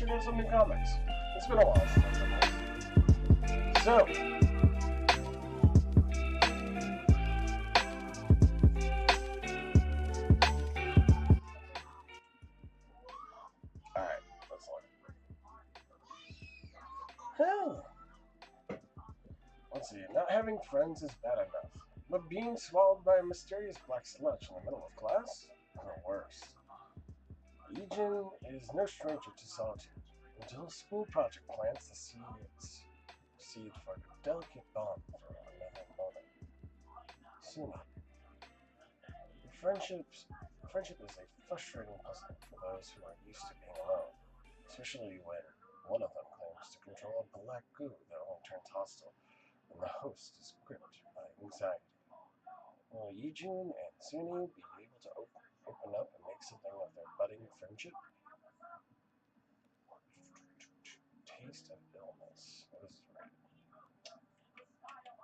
should have some new comics. It's been a while since I've done that. So, alright, let's look. Oh. Let's see, not having friends is bad enough, but being swallowed by a mysterious black sludge in the middle of class? The worst. Legion is no stranger to solitude, until a school project plants the seed for a delicate bond for another moment. Soon, friendship is a frustrating puzzle for those who are used to being alone, especially when one of them claims to control a black goo that only turns hostile when the host is gripped by anxiety. Will Yijun and Suni be able to open up and make something of their budding friendship? Taste of illness. What is this rated? I don't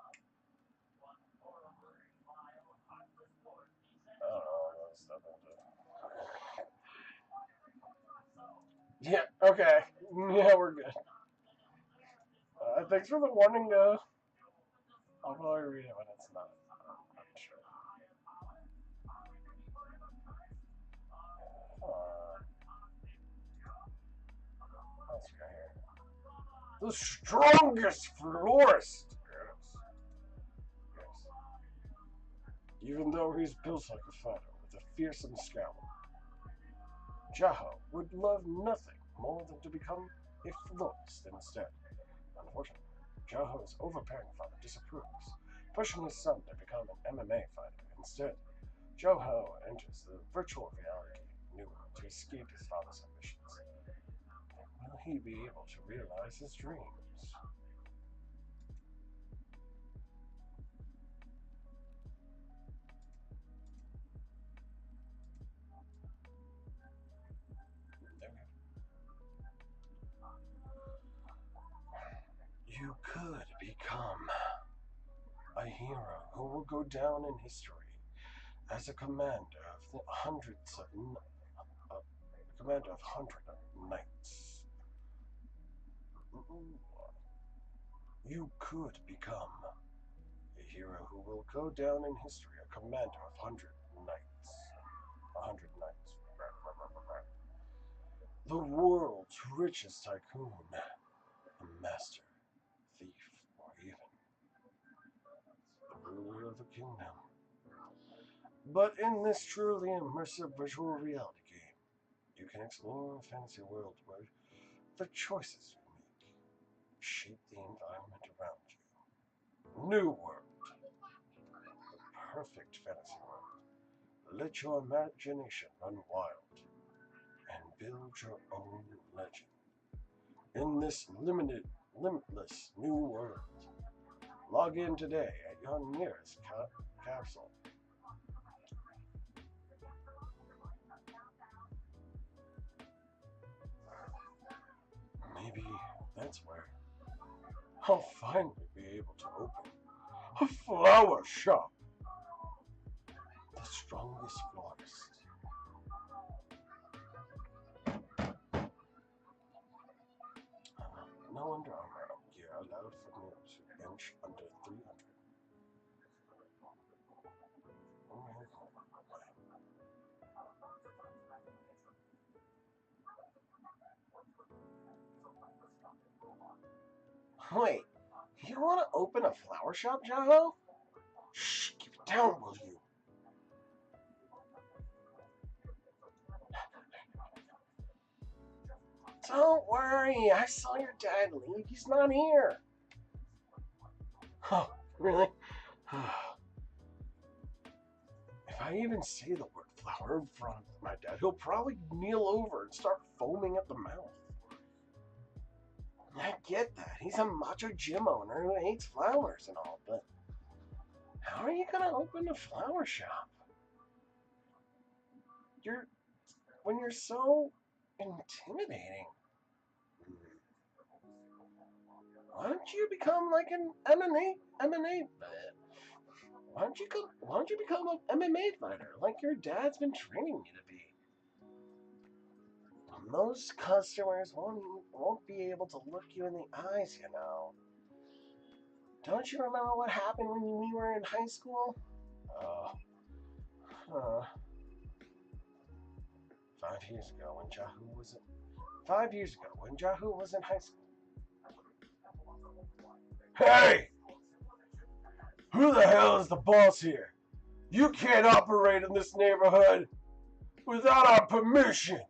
know. That's nothing to... Yeah, okay. Yeah, we're good. Thanks for the warning, I'll probably read it when it's not. I'm sure. Let's go here. The strongest florist! Yes. Even though he's built like a fighter with a fearsome scowl, Jaho would love nothing more than to become a florist instead. Unfortunately, Jaho's overbearing father disapproves, pushing his son to become an MMA fighter instead. Joho enters the virtual reality Newer to escape his father's ambitions. Will he be able to realize his dreams? You could become a hero who will go down in history as a commander of the hundreds of knights. You could become a hero who will go down in history, a commander of 100 knights. 100 knights. The world's richest tycoon, a master, thief, or even the ruler of the kingdom. But in this truly immersive virtual reality game, you can explore a fantasy world where the choices you make shape the environment around you. New World, the perfect fantasy world. Let your imagination run wild and build your own legend. In this limitless new world, log in today at your nearest capsule. Maybe that's where I'll finally be able to open a flower shop. The strongest florist. No Under Armour gear allowed for males who bench under 300. Wait, you want to open a flower shop, Jaho? Shh, keep it down, will you? Don't worry, I saw your dad leave. He's not here. Oh, really? If I even say the word flower in front of my dad, he'll probably kneel over and start foaming at the mouth. I get that. He's a macho gym owner who hates flowers and all, but how are you gonna open a flower shop? When you're so intimidating. Why don't you become like an MMA? Why don't you become an MMA fighter like your dad's been training you to be? most customers won't be able to look you in the eyes, you know. Don't you remember what happened when we were in high school? Uh, uh, 5 years ago when Yahoo was in, 5 years ago when Yahoo was in high school. Hey! Who the hell is the boss here? You can't operate in this neighborhood without our permission.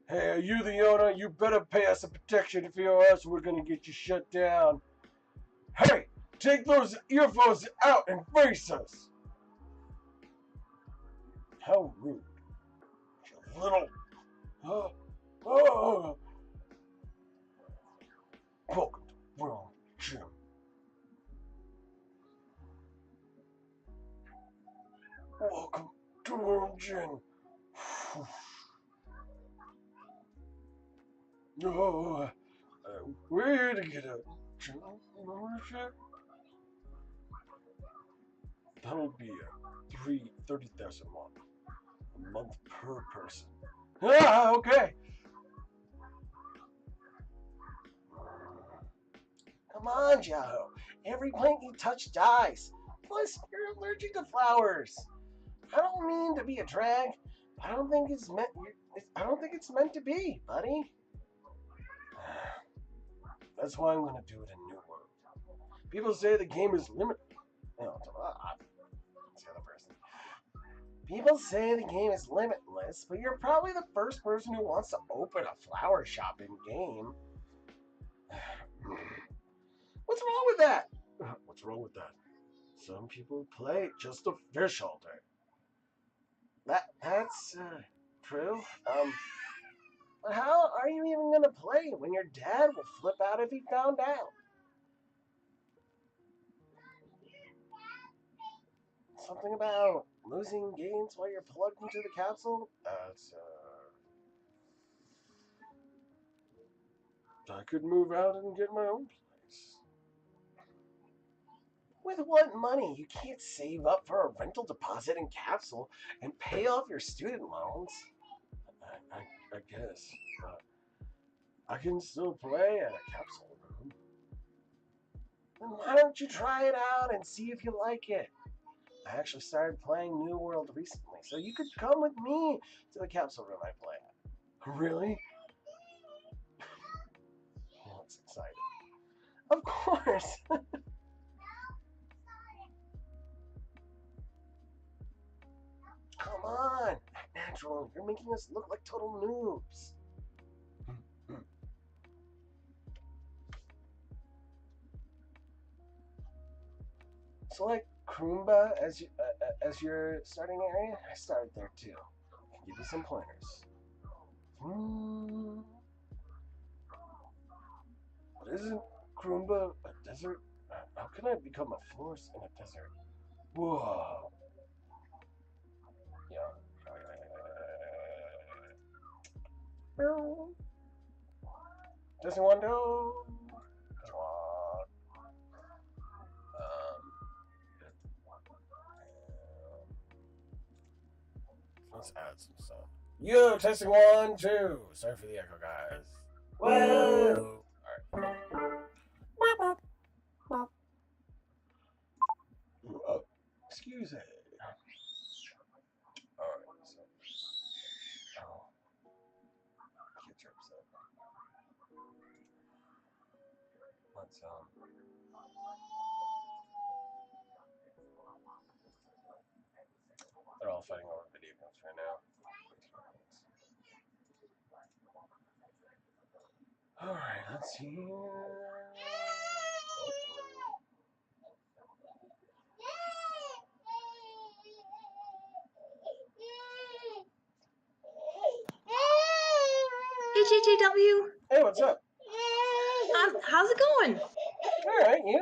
Hey, are you the owner? You better pay us a protection fee or else we're gonna get you shut down. Hey, take those earphones out and face us. How rude. You little... oh. Welcome to World Gym. Welcome to World Gym. Oh, we're here to get a gym membership. That'll be a 30,000 a month per person. Ah, okay. Come on, Joe. Every plant you touch dies. Plus, you're allergic to flowers. I don't mean to be a drag. I don't think it's meant. I don't think it's meant to be, buddy. That's why I'm gonna do it in New World. People say the game is limited. No, it's the other person. People say the game is limitless, but you're probably the first person who wants to open a flower shop in game. What's wrong with that? What's wrong with that? Some people play just to fish all day. That's true. But how are you even gonna play when your dad will flip out if he found out? Something about losing gains while you're plugged into the capsule? I could move out and get my own place. With what money? You can't save up for a rental deposit in capsule and pay off your student loans. I guess. But I can still play at a capsule room. Then why don't you try it out and see if you like it? I actually started playing New World recently, so you could come with me to the capsule room I play at. Really? He looks excited. Of course! Come on! Act natural. You're making us look like total noobs. Select Kroomba as your starting area. I started there too. I'll give you some pointers. But isn't Kroomba a desert? How can I become a force in a desert? Whoa. Yeah. Doesn't want to. Let's add some stuff. Yo, testing 1, 2. Sorry for the echo, guys. Whoa! Alright. Excuse me. Alright, so. Oh. Kids are upset. Let's, they're all fighting over video games right now. Alright, let's see. Hey, JJW. Hey, what's up? How's it going? Alright, you?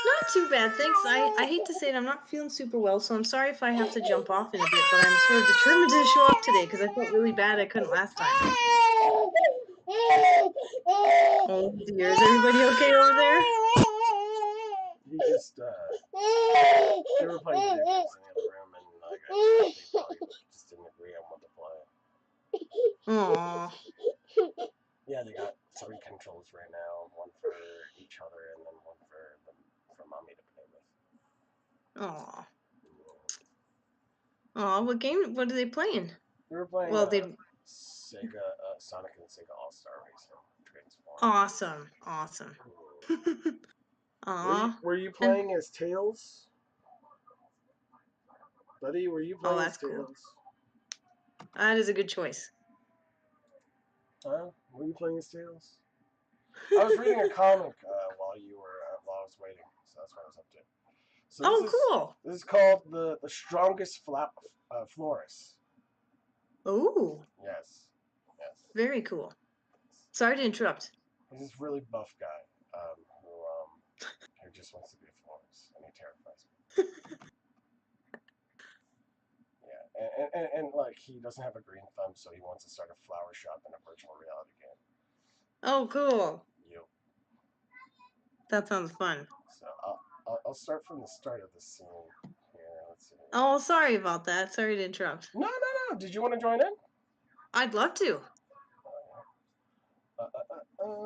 Not too bad, thanks. I hate to say it, I'm not feeling super well, so I'm sorry if I have to jump off in a bit, but I'm sort of determined to show up today because I felt really bad I couldn't last time. Oh dear, is everybody okay over there? He just, they were playing video games in the other room, and like, they probably just didn't agree on what to play. Aw. Yeah, they got 3 controls right now, one for each other, and then one for mommy to play with. Aw. Aw, what are they playing? We were playing Well, they Sega Sonic and Sega All Star Racing Transform. awesome. Awesome. Aw. Were you And playing as Tails, buddy? Were you oh, playing as that's cool. Tails? That is a good choice. Huh? Were you playing as Tails? I was reading a comic while I was waiting, so that's what I was up to. So Oh, cool. this is called the strongest Florist. Oh, Yes, yes. very cool. Sorry to interrupt. He's this really buff guy who just wants to be a florist, and he terrifies me. Yeah, and like he doesn't have a green thumb, so he wants to start a flower shop in a virtual reality game. Oh, cool. Yep. That sounds fun. So I'll start from the start of the scene here. Let's see. Oh, sorry about that. Sorry to interrupt. No. Did you want to join in? I'd love to.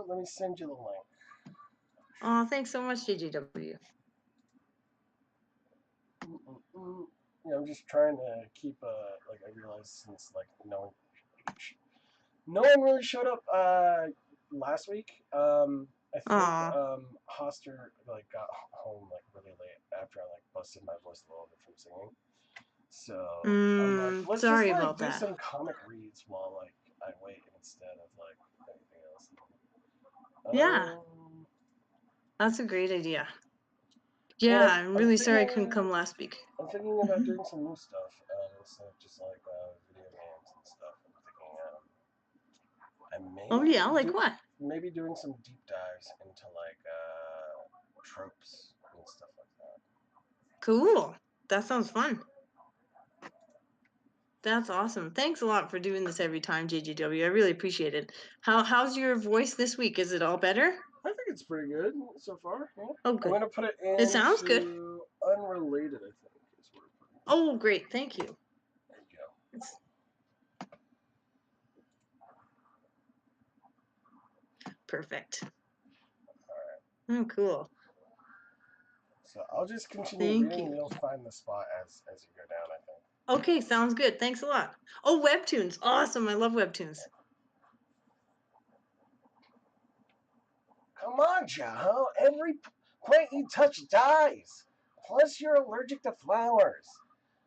Let me send you the link. Oh, thanks so much, JGW. Yeah, I'm just trying to keep like I realized since like no one really showed up last week. I think Hoster like got home like really late after I like busted my voice a little bit from singing. So I'm like, let's just Sorry like about do that. some comic reads while like I wait instead of like anything else. Yeah, that's a great idea. And Yeah, I'm really sorry I couldn't come last week. I'm thinking about doing some new stuff instead of just like video games and stuff. I'm thinking Oh yeah, like what? maybe doing some deep dives into like tropes and stuff like that. Cool. That sounds fun. That's awesome. Thanks a lot for doing this every time, JGW. I really appreciate it. How's your voice this week? Is it all better? I think it's pretty good so far. Yeah. Oh, good. I'm gonna put it It sounds good. unrelated. I think is what I'm putting. Oh, great. Thank you. There you go. Perfect. All right. Oh, cool. So I'll just continue Thank reading, you. and you'll find the spot as you go down. I think. Okay, sounds good. Thanks a lot. Oh, webtoons. Awesome. I love webtoons. Come on, Joe. Every plant you touch dies. Plus, you're allergic to flowers.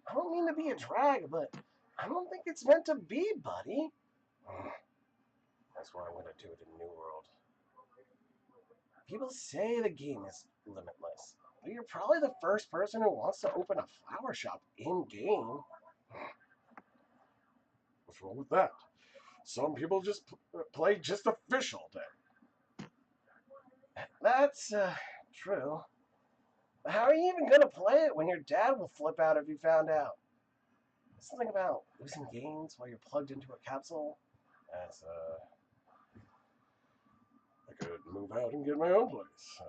I don't mean to be a drag, but I don't think it's meant to be, buddy. That's what I'm going to do it in New World. People say the game is limitless, but you're probably the first person who wants to open a flower shop in-game. What's wrong with that? Some people just play just a fish all day. That's true. But how are you even going to play it when your dad will flip out if you found out? Something about losing gains while you're plugged into a capsule? As I could move out and get my own place.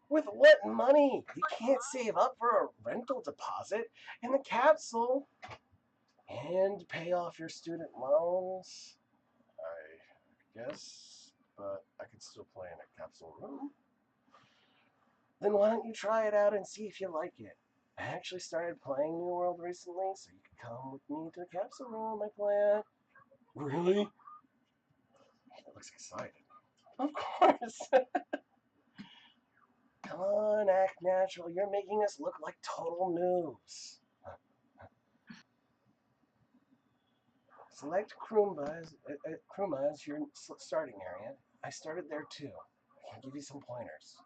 With what money? You can't save up for a rental deposit in the capsule and pay off your student loans. I guess, but I could still play in a capsule room. Then why don't you try it out and see if you like it? I actually started playing New World recently, so you can come with me to the capsule room I play at. Really? He looks excited. Of course. Come on, act natural. You're making us look like total noobs. Select Krumba as your starting area. I started there too. I can give you some pointers.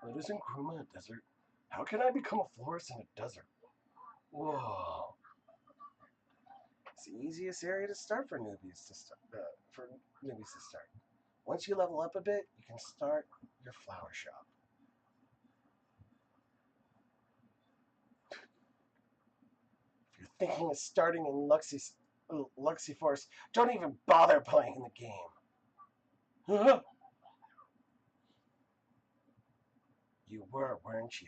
But isn't Kruma a desert? How can I become a florist in a desert? Whoa. It's the easiest area to start for newbies to start. Once you level up a bit, you can start your flower shop. If you're thinking of starting in Luxie Force, don't even bother playing the game. You were, weren't you?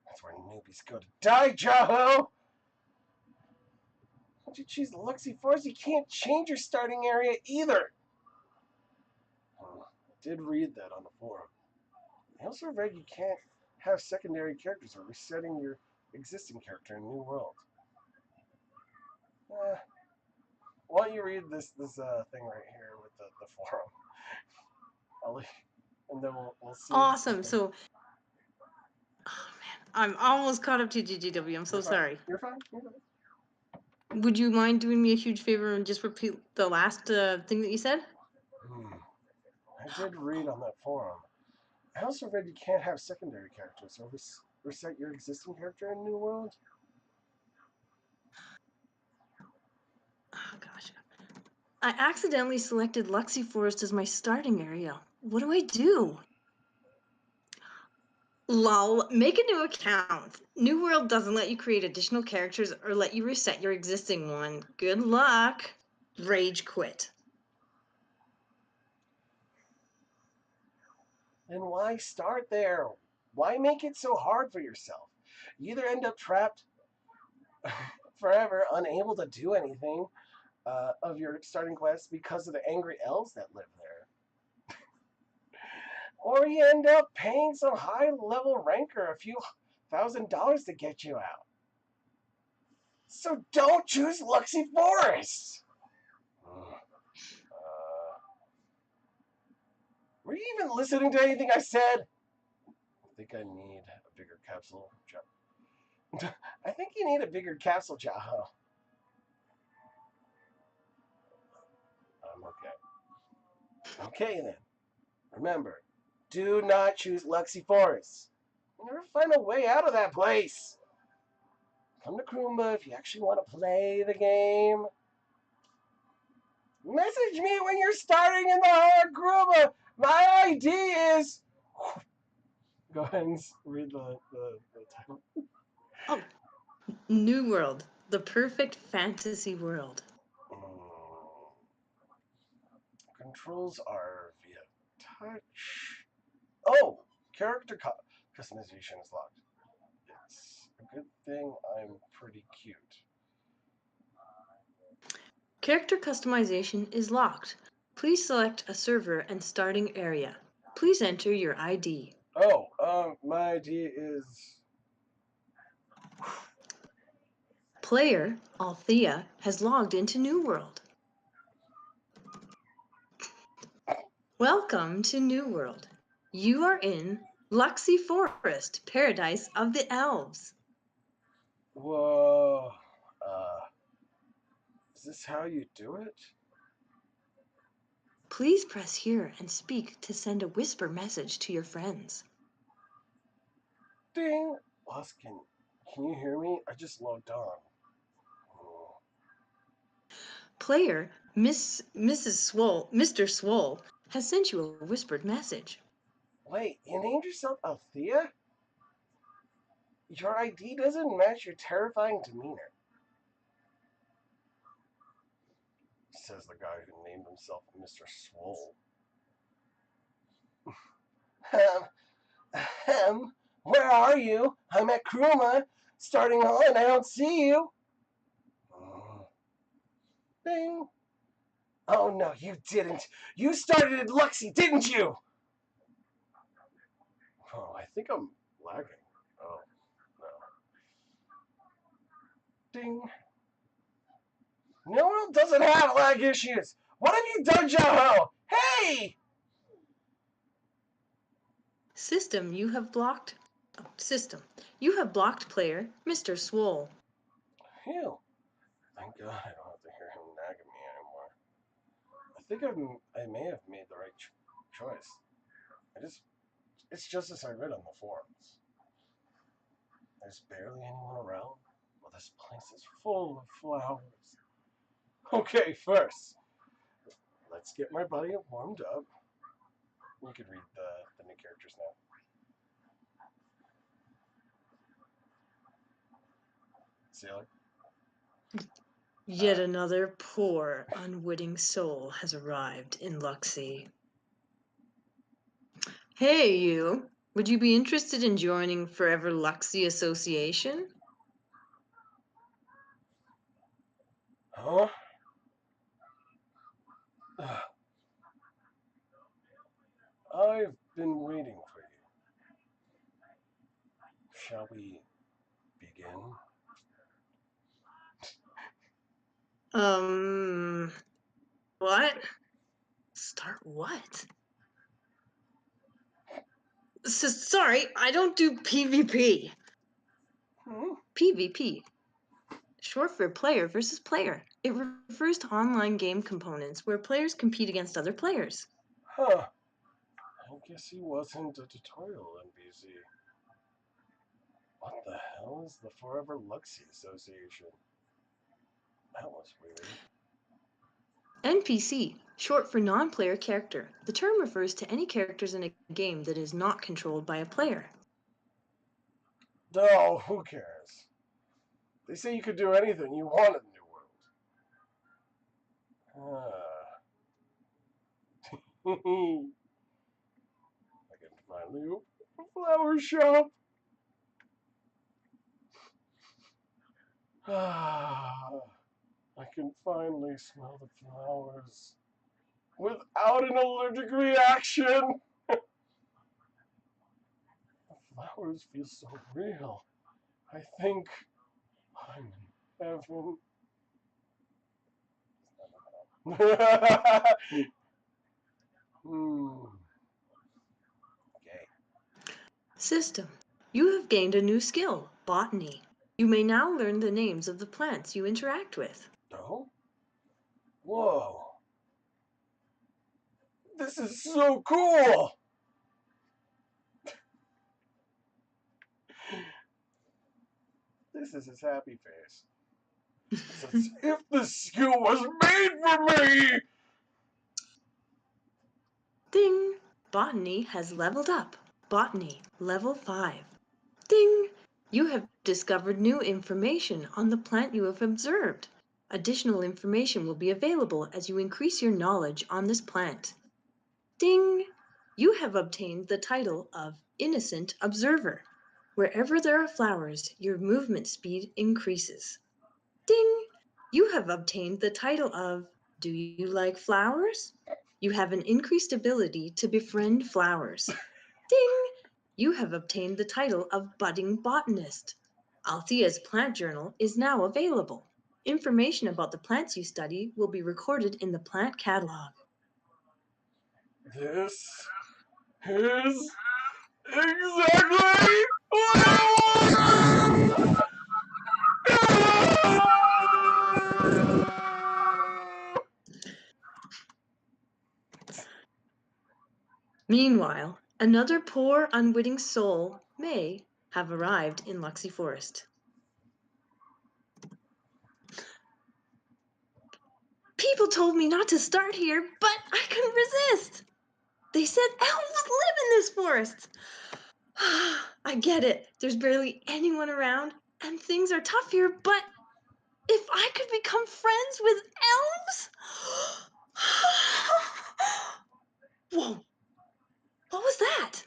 That's where newbies go to die, Jaho! Once you choose Luxy Forest, you can't change your starting area either. I did read that on the forum. I also read you can't have secondary characters or resetting your existing character in New World. Eh, why don't you read this thing right here with the forum? I'll leave, and then we'll see. Awesome. So, oh man, I'm almost caught up to GGW. I'm so You're fine. sorry. You're fine. You're fine. Would you mind doing me a huge favor and just repeat the last thing that you said? I did read on that forum. I also read you can't have secondary characters or reset your existing character in New World. Oh gosh. I accidentally selected Luxy Forest as my starting area. What do I do? Lol, make a new account. New World doesn't let you create additional characters or let you reset your existing one. Good luck. Rage quit. Then why start there? Why make it so hard for yourself? You either end up trapped forever, unable to do anything of your starting quest because of the angry elves that live there, or you end up paying some high-level ranker a few $1,000 to get you out. So don't choose Luxy Forest. Were you even listening to anything I said? I think I need a bigger capsule. I think you need a bigger capsule, Jaho. I'm okay. Okay then. Remember, do not choose Luxy Forest. You'll never find a way out of that place. Come to Kroomba if you actually want to play the game. Message me when you're starting in the hard Kroomba. My ID is. Go ahead and read the title. Oh, New World, the perfect fantasy world. Controls are via touch. Oh, character customization is locked. It's a good thing I'm pretty cute. Character customization is locked. Please select a server and starting area. Please enter your ID. Oh, my ID is. Player, Althea, has logged into New World. Welcome to New World. You are in Luxy Forest, paradise of the elves. Whoa. Is this how you do it? Please press here and speak to send a whisper message to your friends. Ding! Boss, can you hear me? I just logged on. Oh. Player, Mrs. Swole, Mr. Swole, has sent you a whispered message. Wait, you named yourself Althea? Your ID doesn't match your terrifying demeanor. Says the guy who named himself Mr. Swole. Where are you? I'm at Kruma, starting on. I don't see you. Bing. Oh no, you didn't. You started at Luxy, didn't you? Oh, I think I'm lagging. Oh, no. Ding. New World doesn't have lag issues. What have you done, Joho? Hey! System, you have blocked player, Mr. Swole. Phew. Thank God I don't have to hear him nag at me anymore. I think I may have made the right choice. It's just as I read on the forums. There's barely anyone around. Well, this place is full of flowers. Okay, first, let's get my body warmed up. You can read the new characters now. Sailor. Yet another poor, unwitting soul has arrived in Luxy. Hey, you. Would you be interested in joining Forever Luxy Association? Huh? I've been waiting for you. Shall we begin? What? Start what? Sorry, I don't do PvP. PvP, short for player versus player. It refers to online game components where players compete against other players. Huh. I guess he wasn't a tutorial NPC. What the hell is the Forever Luxie Association? That was weird. NPC, short for non-player character. The term refers to any characters in a game that is not controlled by a player. Oh, who cares? They say you could do anything you want in the New World. I can finally open a flower shop. I can finally smell the flowers without an allergic reaction. The flowers feel so real. I think I'm in heaven. Okay. System. You have gained a new skill, botany. You may now learn the names of the plants you interact with. Oh? Whoa. This is so cool! This is his happy face. It's as if the skill was made for me! Ding! Botany has leveled up. Botany, level 5. Ding! You have discovered new information on the plant you have observed. Additional information will be available as you increase your knowledge on this plant. Ding! You have obtained the title of Innocent Observer. Wherever there are flowers, your movement speed increases. Ding! You have obtained the title of Do You Like Flowers? You have an increased ability to befriend flowers. Ding! You have obtained the title of Budding Botanist. Althea's plant journal is now available. Information about the plants you study will be recorded in the plant catalog. This is exactly what I want! Meanwhile, another poor, unwitting soul, May, have arrived in Luxie Forest. People told me not to start here, but I couldn't resist. They said elves live in this forest. I get it. There's barely anyone around, and things are tough here, but if I could become friends with elves? Whoa. What was that?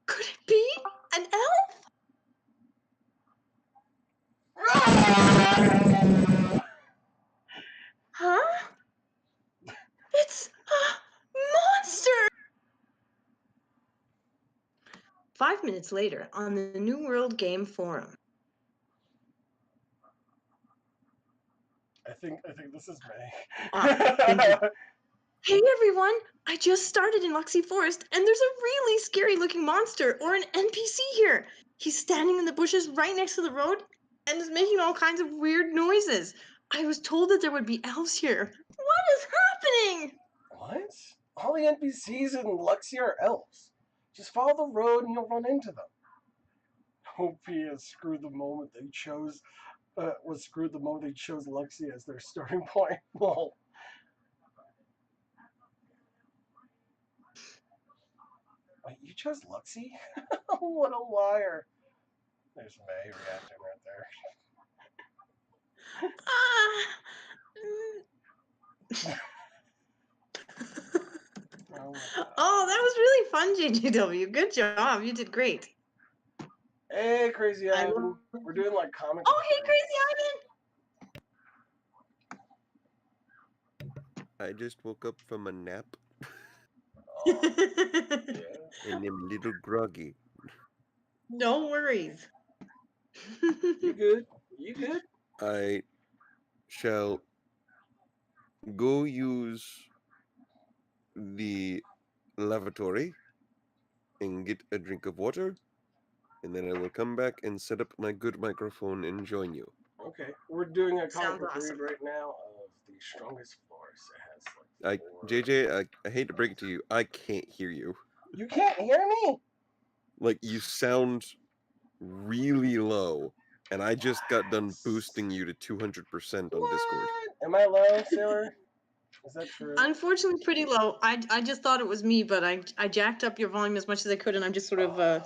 Could it be an elf? Huh? It's a monster! 5 minutes later, on the New World Game Forum. I think this is May. Thank you. Hey everyone! I just started in Luxie Forest, and there's a really scary looking monster, or an NPC here. He's standing in the bushes right next to the road, and is making all kinds of weird noises. I was told that there would be elves here. What is happening? What? All the NPCs in Luxie are elves. Just follow the road and you'll run into them. OP has screwed the moment they chose. Was screwed the moment they chose Luxie as their starting point. Lol. Wait, you chose Luxie? What a liar! There's May reacting right there. Oh, that was really fun, JGW. Good job. You did great. Hey, Crazy Ivan. We're doing like comic. Oh, hey, Crazy Ivan. I just woke up from a nap Yeah. and am a little groggy. No worries. You good? You good? I shall go use the lavatory and get a drink of water, and then I will come back and set up my good microphone and join you. Okay. We're doing a comic Sounds book read awesome. right now of the strongest force. It has I like four. JJ, I hate to break it to you, I can't hear you. You can't hear me? Like you sound really low, and I just got done boosting you to 200% on Discord. What? Am I low, Sailor? Is that true? Unfortunately, pretty low. I just thought it was me, but I jacked up your volume as much as I could, and I'm just sort of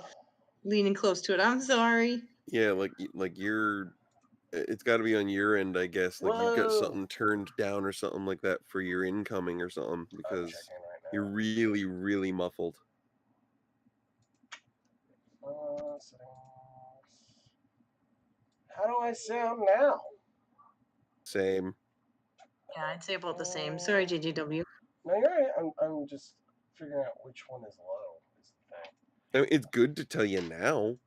leaning close to it. I'm sorry. Yeah, like you're. It's got to be on your end, I guess. Like you've got Whoa. something turned down or something like that for your incoming or something I'm because checking right you're now. really, really muffled. Settings. How do I sound now? Same. Yeah, I'd say about the same. Sorry, JJW. No, you're right. I'm just figuring out which one is low. Is the thing. I mean, it's good to tell you now,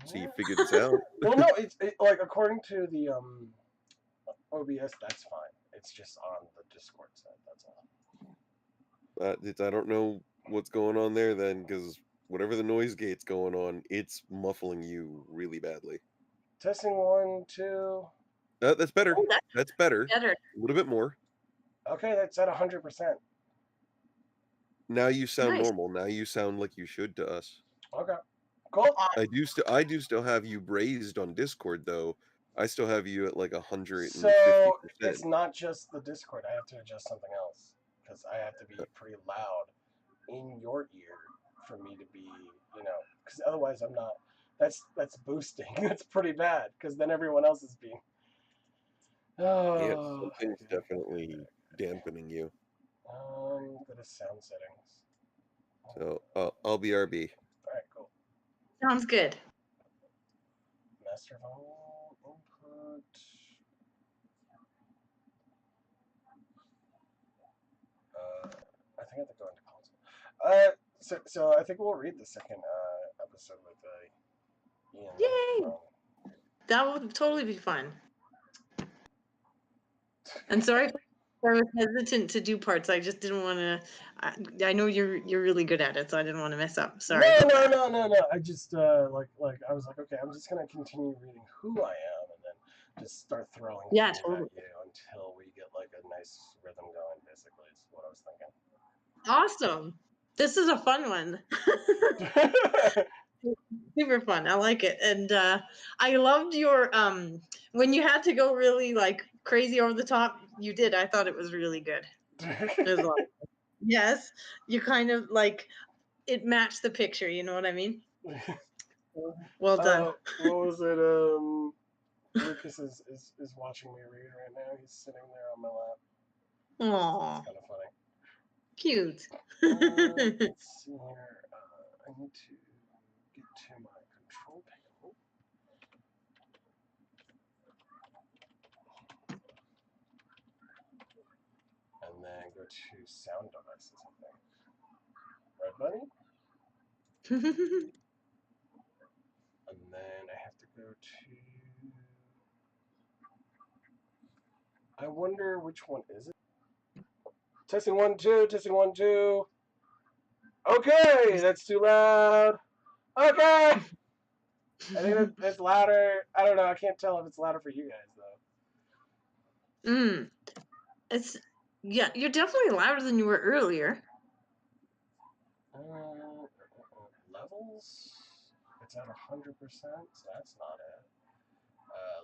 so you Yeah. figure this out. Well, no, like according to the OBS, that's fine. It's just on the Discord side. That's all. I don't know what's going on there then, because whatever the noise gate's going on, it's muffling you really badly. Testing 1, 2. That's better. Oh, that's That's better. better. A little bit more. Okay, that's at 100%. Now you sound Nice. normal. Now you sound like you should to us. Okay, cool. I do still have you raised on Discord though. I still have you at like 150%. So it's not just the Discord. I have to adjust something else because I have to be pretty loud in your ear for me to be, because otherwise I'm not. That's boosting. That's pretty bad because then everyone else is being. Yeah, Oh, something's okay. definitely dampening you. Go to sound settings. So I'll be RB. All right, cool. Sounds good. Master volume input. I think I have to go into console. So I think we'll read the second episode with Ian. Yay! That would totally be fun. And sorry if I was hesitant to do parts. I just didn't want to. I know you're really good at it, so I didn't want to mess up. Sorry. No. I just like I was like, okay, I'm just gonna continue reading who I am, and then just start throwing Yeah, things totally. at you until we get like a nice rhythm going. Basically, is what I was thinking. Awesome. This is a fun one. Super fun. I like it. And I loved your when you had to go really like crazy over the top, you did. I thought it was really good. It was a lot. Yes. You kind of like it matched the picture, you know what I mean? Well done. What was it? Lucas is watching me read right now. He's sitting there on my lap. Aww. It's kind of funny. Cute. Let's see here. I need to get to my control panel. And then go to sound devices, I think. Right, buddy? And then I have to go to. I wonder which one is it? Testing 1, 2, testing 1, 2. Okay, that's too loud. Okay! I think that's louder. I don't know. I can't tell if it's louder for you guys, though. It's, yeah, you're definitely louder than you were earlier. Levels? It's at 100%, so that's not it.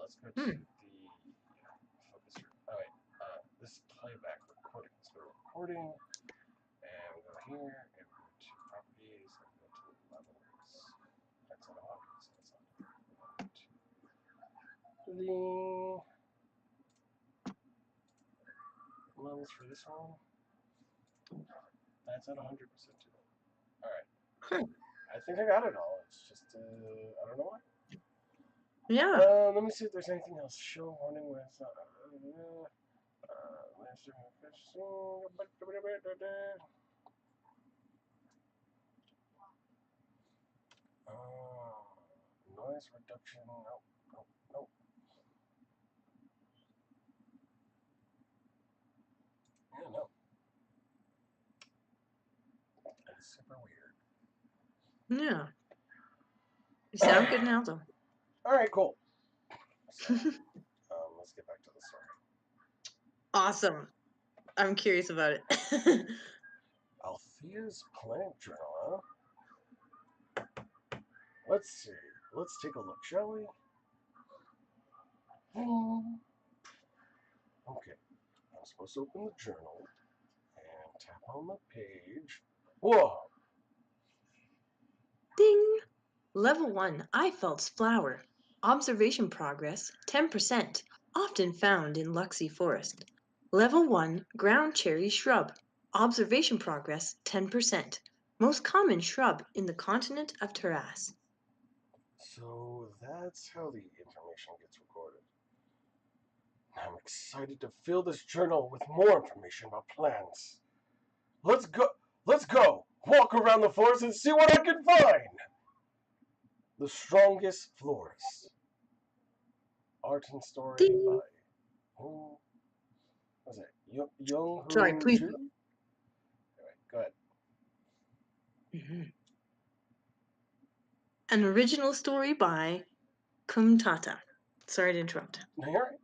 Let's go to the focus group. Oh, wait. This playback recording. Let's go to recording, and we go here, and go to properties, and go to levels. That's at 100, so that's not it. Go to the levels for this one. That's at 100% too. Alright. I think I got it all. It's just, I don't know why. Yeah. Let me see if there's anything else. Show warning with Noise reduction. Nope, nope, nope. Yeah, no. That is super weird. Yeah. You sound good now, though. All right, cool. So, let's get back to the story. Awesome. I'm curious about it. Althea's Planet Journal, huh? Let's see. Let's take a look, shall we? Okay. I'm supposed to open the journal and tap on the page. Whoa! Ding! Level 1 Eifeld's flower. Observation progress 10%, often found in Luxie Forest. Level 1 Ground cherry shrub. Observation progress 10%, most common shrub in the continent of Taras. So that's how the information gets recorded. I'm excited to fill this journal with more information about plants. Let's go! Let's go! Walk around the forest and see what I can find! The Strongest Florist. Art and story by Ding! who was it? Young Sorry, Hoon please. Chu? Anyway, go ahead. Mhm. An original story by Kumtata. Sorry to interrupt. No, you're right.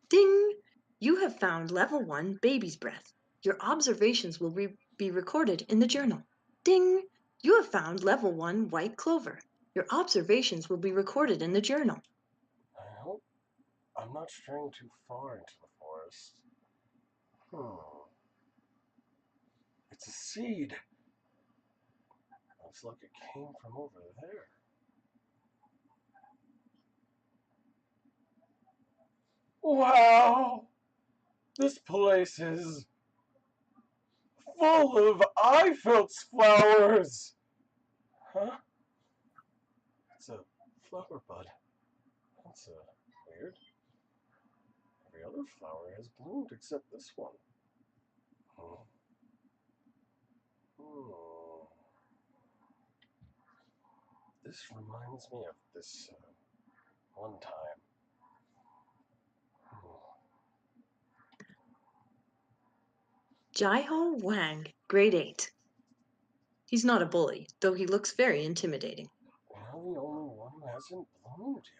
Ding! You have found level 1 baby's breath. Your observations will be recorded in the journal. Ding! You have found level 1 white clover. Your observations will be recorded in the journal. I hope I'm not straying too far into the forest. It's a seed. Looks like it came from over there. Wow! This place is full of Eiffel's flowers! Huh? It's a flower bud. That's weird. Every other flower has bloomed except this one. Hmm. Hmm. This reminds me of this one time. Jaiho Wang, grade 8. He's not a bully, though he looks very intimidating. Am I the only one who hasn't bloomed yet?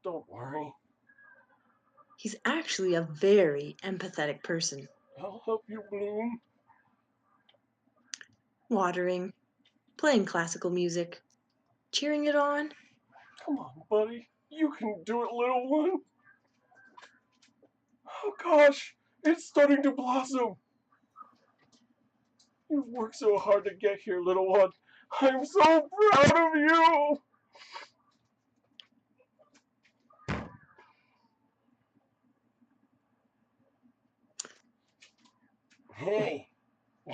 Don't worry. He's actually a very empathetic person. I'll help you bloom. Watering, playing classical music, cheering it on. Come on, buddy. You can do it, little one. Oh gosh, it's starting to blossom. You've worked so hard to get here, little one. I'm so proud of you. Hey,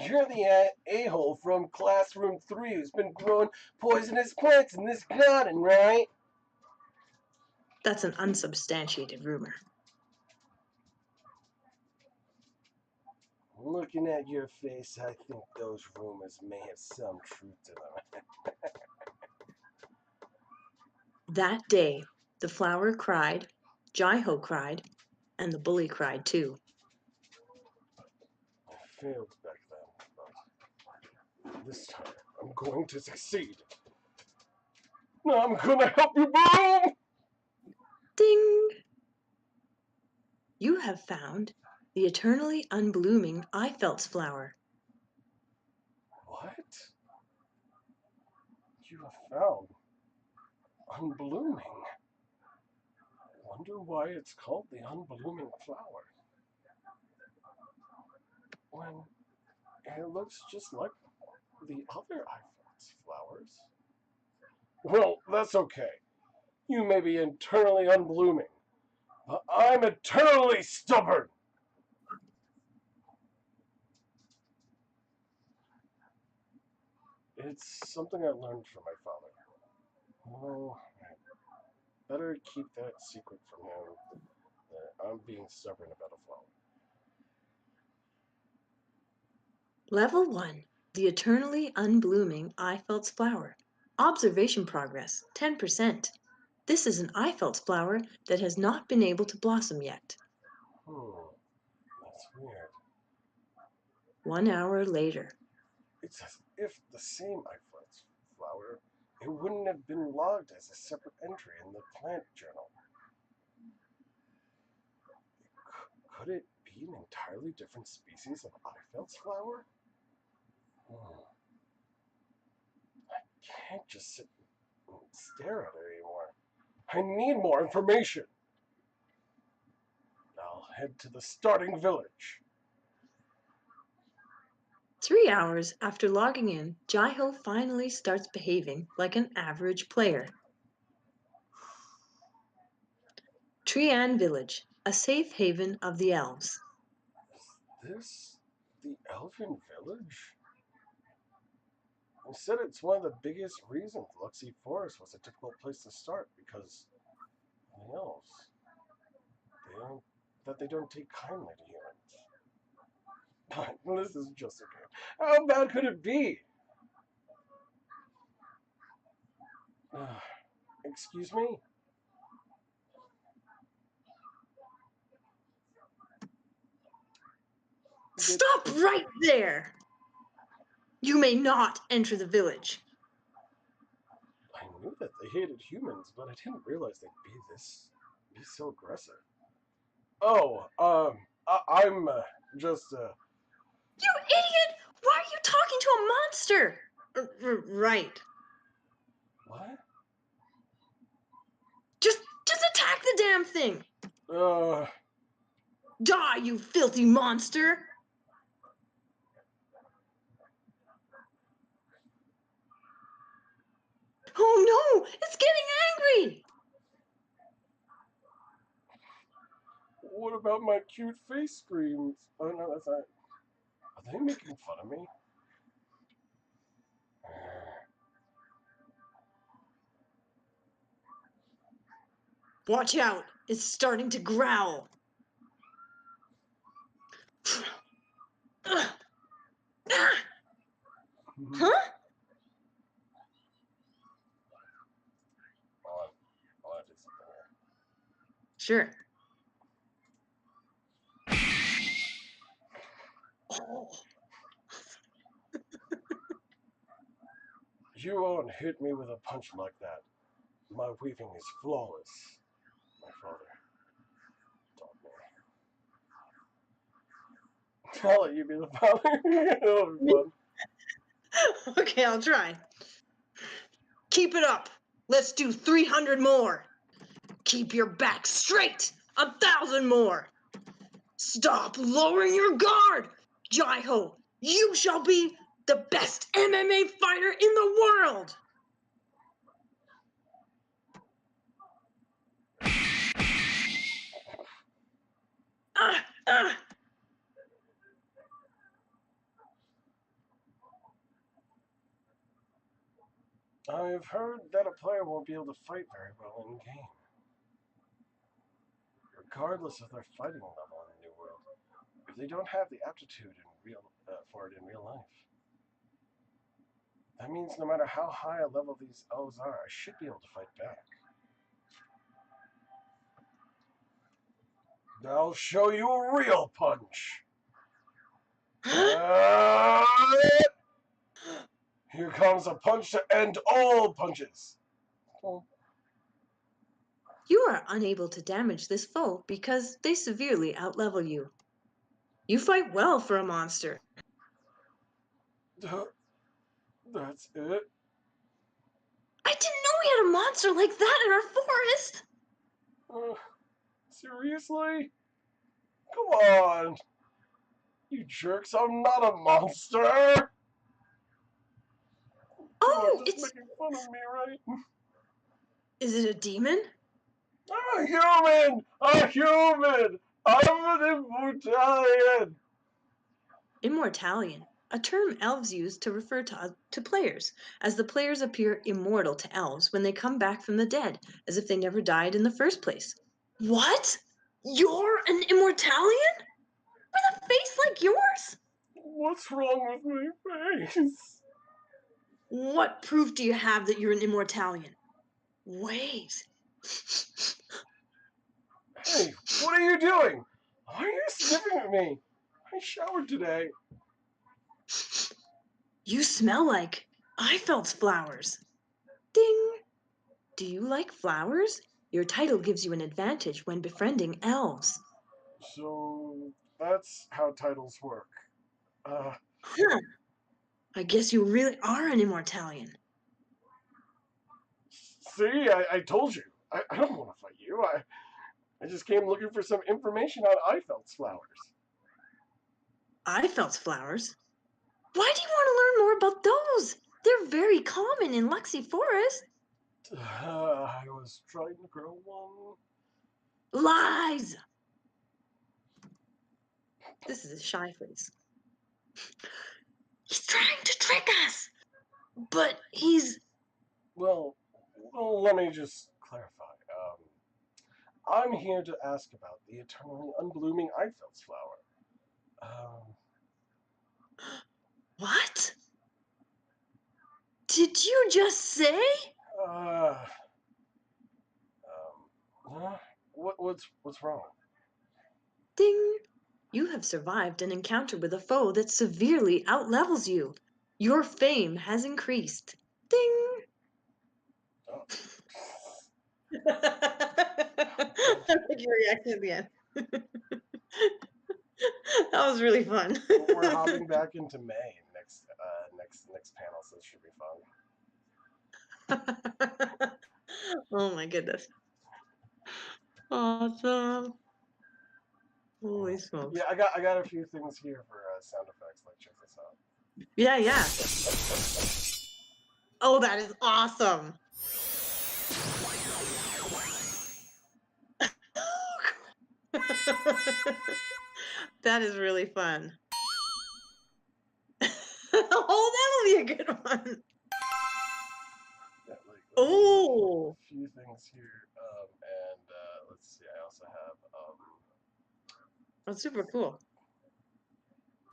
you're the a-hole from classroom 3 who's been growing poisonous plants in this garden, right? That's an unsubstantiated rumor. Looking at your face, I think those rumors may have some truth to them. That day, the flower cried, Jaiho cried, and the bully cried too. I failed back then, but this time I'm going to succeed. I'm gonna help you bloom! Ding! You have found the eternally unblooming Eifeld's flower. What? You have found unblooming. Wonder why it's called the unblooming flower. When it looks just like the other Eifel's flowers. Well, that's okay. You may be eternally unblooming, but I'm eternally stubborn. It's something I learned from my father. Oh, better keep that secret from him. I'm being stubborn about a flower. Level 1. The eternally unblooming Eifeld's flower. Observation progress, 10%. This is an Eifeld's flower that has not been able to blossom yet. That's weird. 1 hour later. It's as if the same Eifeld's flower, it wouldn't have been logged as a separate entry in the plant journal. Could it be an entirely different species of Eifeld's flower? I can't just sit and stare at it anymore. I need more information. I'll head to the starting village. 3 hours after logging in, Jaiho finally starts behaving like an average player. Trian Village, a safe haven of the elves. Is this the elven village? You said it's one of the biggest reasons Luxie Forest was a difficult place to start because the elves, they don't take kindly to humans. But this is just okay. How bad could it be? Excuse me? Stop right there! You may not enter the village. I knew that they hated humans, but I didn't realize they'd be so aggressive. Oh, I'm just You idiot! Why are you talking to a monster? Right. What? Just attack the damn thing! Die, you filthy monster! Oh no! It's getting angry! What about my cute face screams? Oh no, that's not. Are they making fun of me? Watch out! It's starting to growl. Huh? I'll do something here. Sure. Oh. You won't hit me with a punch like that. My weaving is flawless. My father taught me. I'll let you be the father. It'll be fun. Okay, I'll try. Keep it up. Let's do 300 more. Keep your back straight. 1,000 more. Stop lowering your guard. Jaiho, you shall be the best MMA fighter in the world. I've heard that a player won't be able to fight very well in game, regardless of their fighting level in the new world, if they don't have the aptitude for it in real life. That means no matter how high a level these elves are, I should be able to fight back. I'll show you a real punch. Here comes a punch to end all punches. You are unable to damage this foe because they severely outlevel you. You fight well for a monster. That's it? I didn't know we had a monster like that in our forest. Seriously? Come on. You jerks, I'm not a monster. Oh, You're just making fun of me, right? Is it a demon? I'm a human! A human! I'm an immortalian! Immortalian. a term elves use to refer to players, as the players appear immortal to elves when they come back from the dead, as if they never died in the first place. What? You're an immortalian? With a face like yours? What's wrong with my face? What proof do you have that you're an immortalian? Wait. Hey, what are you doing? Why are you sniffing at me? I showered today. You smell like Eifel's flowers. Ding! Do you like flowers? Your title gives you an advantage when befriending elves. So that's how titles work. Huh. I guess you really are an immortalian. See, I told you. I don't want to fight you. I just came looking for some information on Eifel's flowers. Eifel's flowers? Why do you want to learn more about those? They're very common in Luxie Forest. I was trying to grow one. Lies! This is a shy face. He's trying to trick us! But he's... Well, let me just clarify. I'm here to ask about the eternally unblooming Eifel's flower. What? Did you just say? What's wrong? Ding! You have survived an encounter with a foe that severely outlevels you. Your fame has increased. Ding! Oh. I like your reaction at the end. That was really fun. We're hopping back into May next panel, so this should be fun. Oh my goodness. Awesome. Holy smokes. Yeah, I got a few things here for sound effects. Like, check this out. Yeah, yeah. Oh, that is awesome. That is really fun. Oh, that'll be a good one. Yeah, Oh. a few things here, and let's see. I also have That's super cool.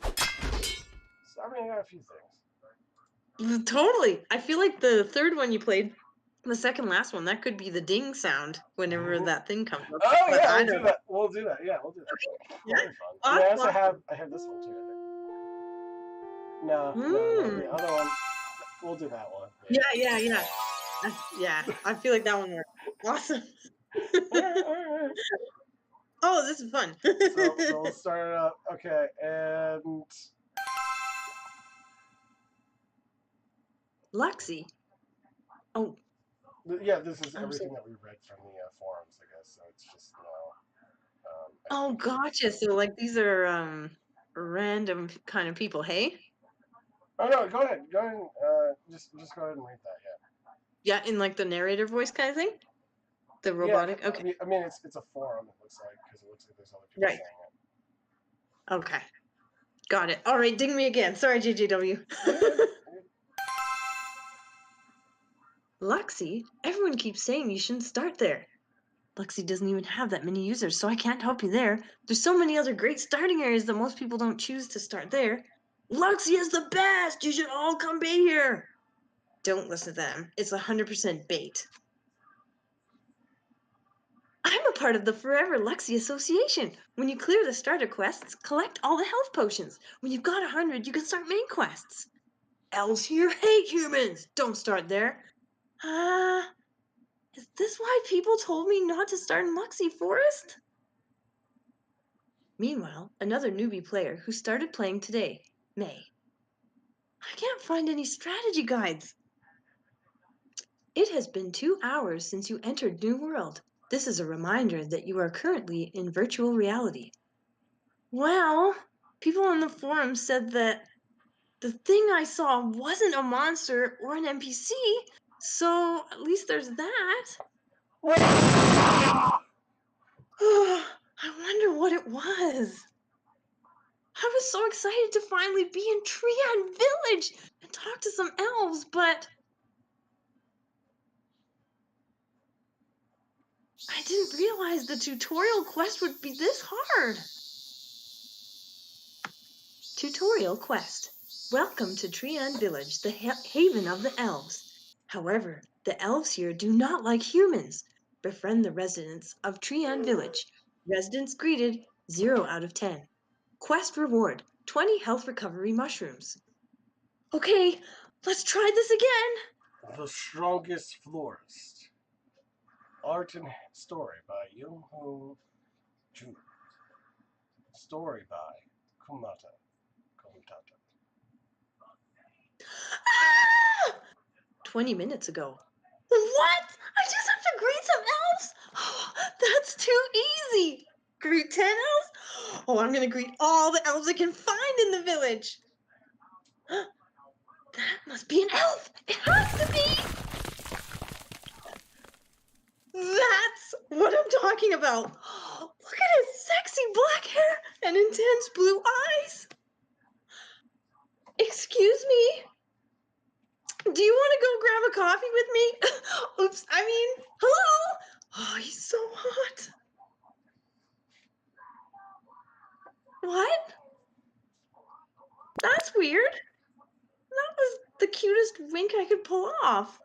So, I mean, I got a few things. Totally. I feel like the third one you played, the second last one, that could be the ding sound whenever that thing comes up. Oh But yeah, I we'll don't do that. We'll do that. Yeah, we'll do that. Okay. That'll Yeah. be fun. And I also Awesome. have this one too. I think. No, the other one. We'll do that one. Yeah. Yeah, I feel like that one worked. Awesome. All right. Oh, this is fun. So we'll start it up. Okay, and Luxie. Oh. Yeah, this is everything that we read from the forums, I guess. So it's just Oh, gotcha. So like these are random kind of people. Hey. Oh no, go ahead. Just go ahead and read that. Yeah, in like the narrator voice kind of thing. The robotic. Yeah, Okay. I mean, it's a forum. It looks like because it looks like there's other people Right. saying it. Okay. Got it. All right, ding me again. Sorry, JJW. Luxie, everyone keeps saying you shouldn't start there. Luxie doesn't even have that many users, so I can't help you there. There's so many other great starting areas that most people don't choose to start there. Luxie is the best! You should all come be here! Don't listen to them. It's 100% bait. I'm a part of the Forever Luxie Association. When you clear the starter quests, collect all the health potions. When you've got 100, you can start main quests. Elves here hate humans! Don't start there. Is this why people told me not to start in Luxie Forest? Meanwhile, another newbie player who started playing today, May. I can't find any strategy guides. It has been 2 hours since you entered New World. This is a reminder that you are currently in virtual reality. Well, people on the forum said that the thing I saw wasn't a monster or an NPC, so at least there's that. I wonder what it was. I was so excited to finally be in Triad Village and talk to some elves, but I didn't realize the tutorial quest would be this hard. Tutorial quest. Welcome to Trian Village, the haven of the elves. However, the elves here do not like humans. Befriend the residents of Trian Village. Residents greeted 0 out of 10. Quest reward 20 health recovery mushrooms. Okay, let's try this again. The Strongest Florist. Art and story by Yoon-Ho Ju. Story by Kumata. 20 minutes ago. What? I just have to greet some elves? Oh, that's too easy. Greet 10 elves? Oh, I'm going to greet all the elves I can find in the village. That must be an elf. It has to be. That's what I'm talking about. Look at his sexy black hair and intense blue eyes. Excuse me. Do you want to go grab a coffee with me? Oops, I mean, hello? Oh, he's so hot. What? That's weird. That was the cutest wink I could pull off.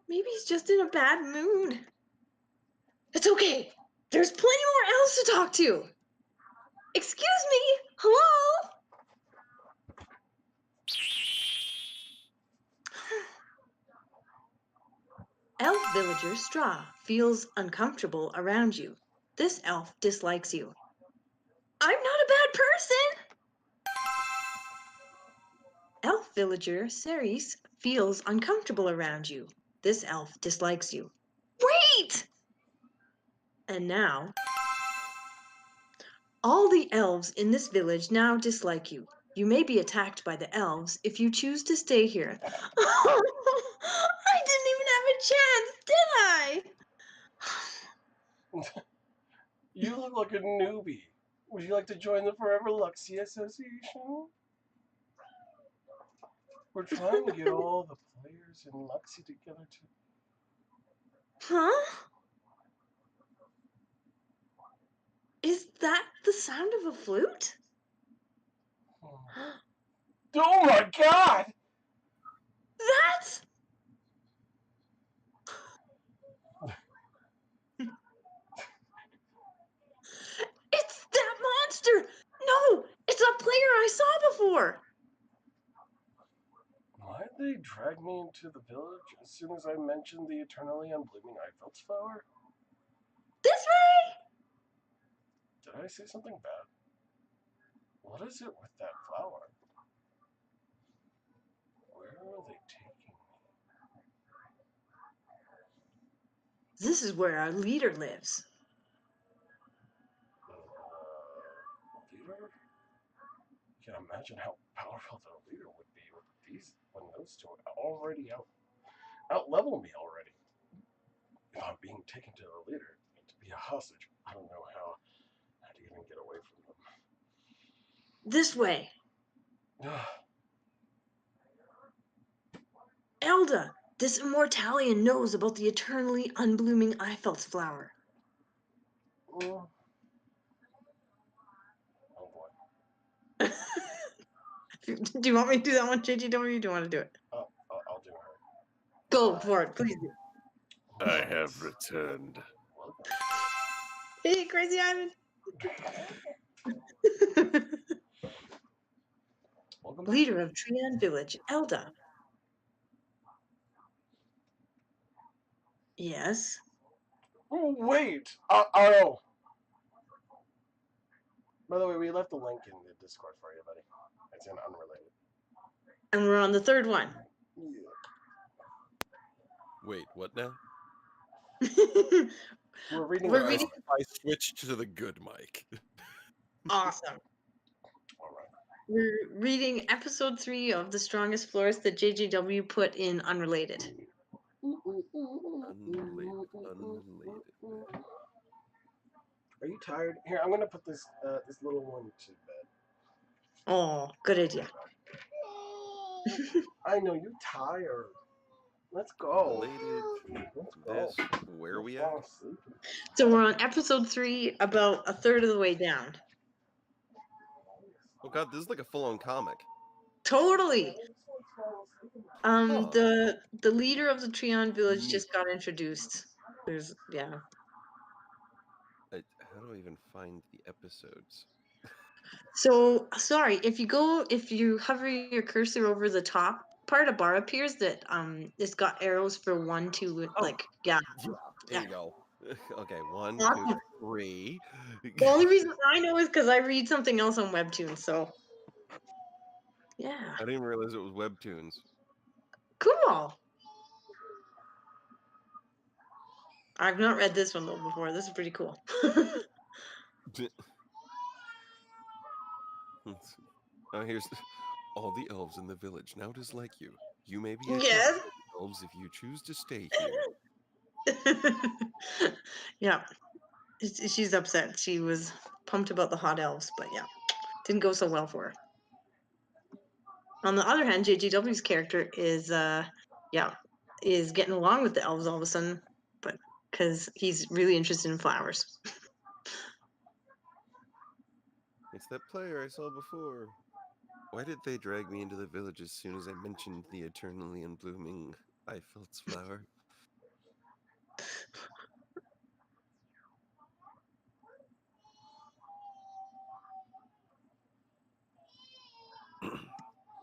Maybe he's just in a bad mood. It's okay. There's plenty more elves to talk to. Excuse me. Hello? Elf villager Straw feels uncomfortable around you. This elf dislikes you. I'm not a bad person. Elf villager Ceres feels uncomfortable around you. This elf dislikes you. Wait! And now, all the elves in this village now dislike you. You may be attacked by the elves if you choose to stay here. I didn't even have a chance, did I? You look like a newbie. Would you like to join the Forever Luxie Association? We're trying to get all the players in Luxie together to... Huh? Is that the sound of a flute? Oh my god! That's... It's that monster! No, it's a player I saw before. Why'd they drag me into the village as soon as I mentioned the eternally unblooming Eifel's flower? This way? Did I say something bad? What is it with that flower? Where are they taking me? This is where our leader lives. Leader? I can't imagine how powerful the leader would be with these when those two already out level me already. If I'm being taken to the leader to be a hostage, I don't know how to even get away from them. This way. Elda, this immortalian knows about the eternally unblooming Eifel's flower. Oh boy. Do you want me to do that one, JGW? Do you want to do it? I'll do her. Go for it, please do. I have returned. Hey, Crazy Ivan. Leader of Trian Village, Elda. Yes. Oh, wait! Oh. By the way, we left the link in the Discord for you, buddy. It's in unrelated. And we're on the third one. Yeah. Wait, what now? We're reading. I switched to the good mic. Awesome. All right. We're reading episode 3 of The Strongest Florist that JGW put in unrelated. Unrelated. Are you tired? Here, I'm gonna put this little one to bed. Oh, good idea. I know you're tired. Let's go. Related Let's go. this, where are we at? Fall asleep. So we're on episode 3, about a third of the way down. Oh god, this is like a full-on comic. Totally. Huh. The leader of the Treon village Neat. just got introduced. There's How do I even find the episodes? So sorry, if you hover your cursor over the top part, a bar appears that it's got arrows for 1, 2, like There yeah. you go. Okay, 1, 2, Awesome. 3. The only reason I know is because I read something else on Webtoon, so yeah. I didn't realize it was webtoons. Cool. I've not read this one though before. This is pretty cool. Oh, here's all the elves in the village now dislike you. You may be attacked Yes. by the elves if you choose to stay here. Yeah. She's upset. She was pumped about the hot elves, but yeah, didn't go so well for her. On the other hand, JGW's character is getting along with the elves all of a sudden, but because he's really interested in flowers. It's that player I saw before. Why did they drag me into the village as soon as I mentioned the eternally unblooming Eiffel's flower?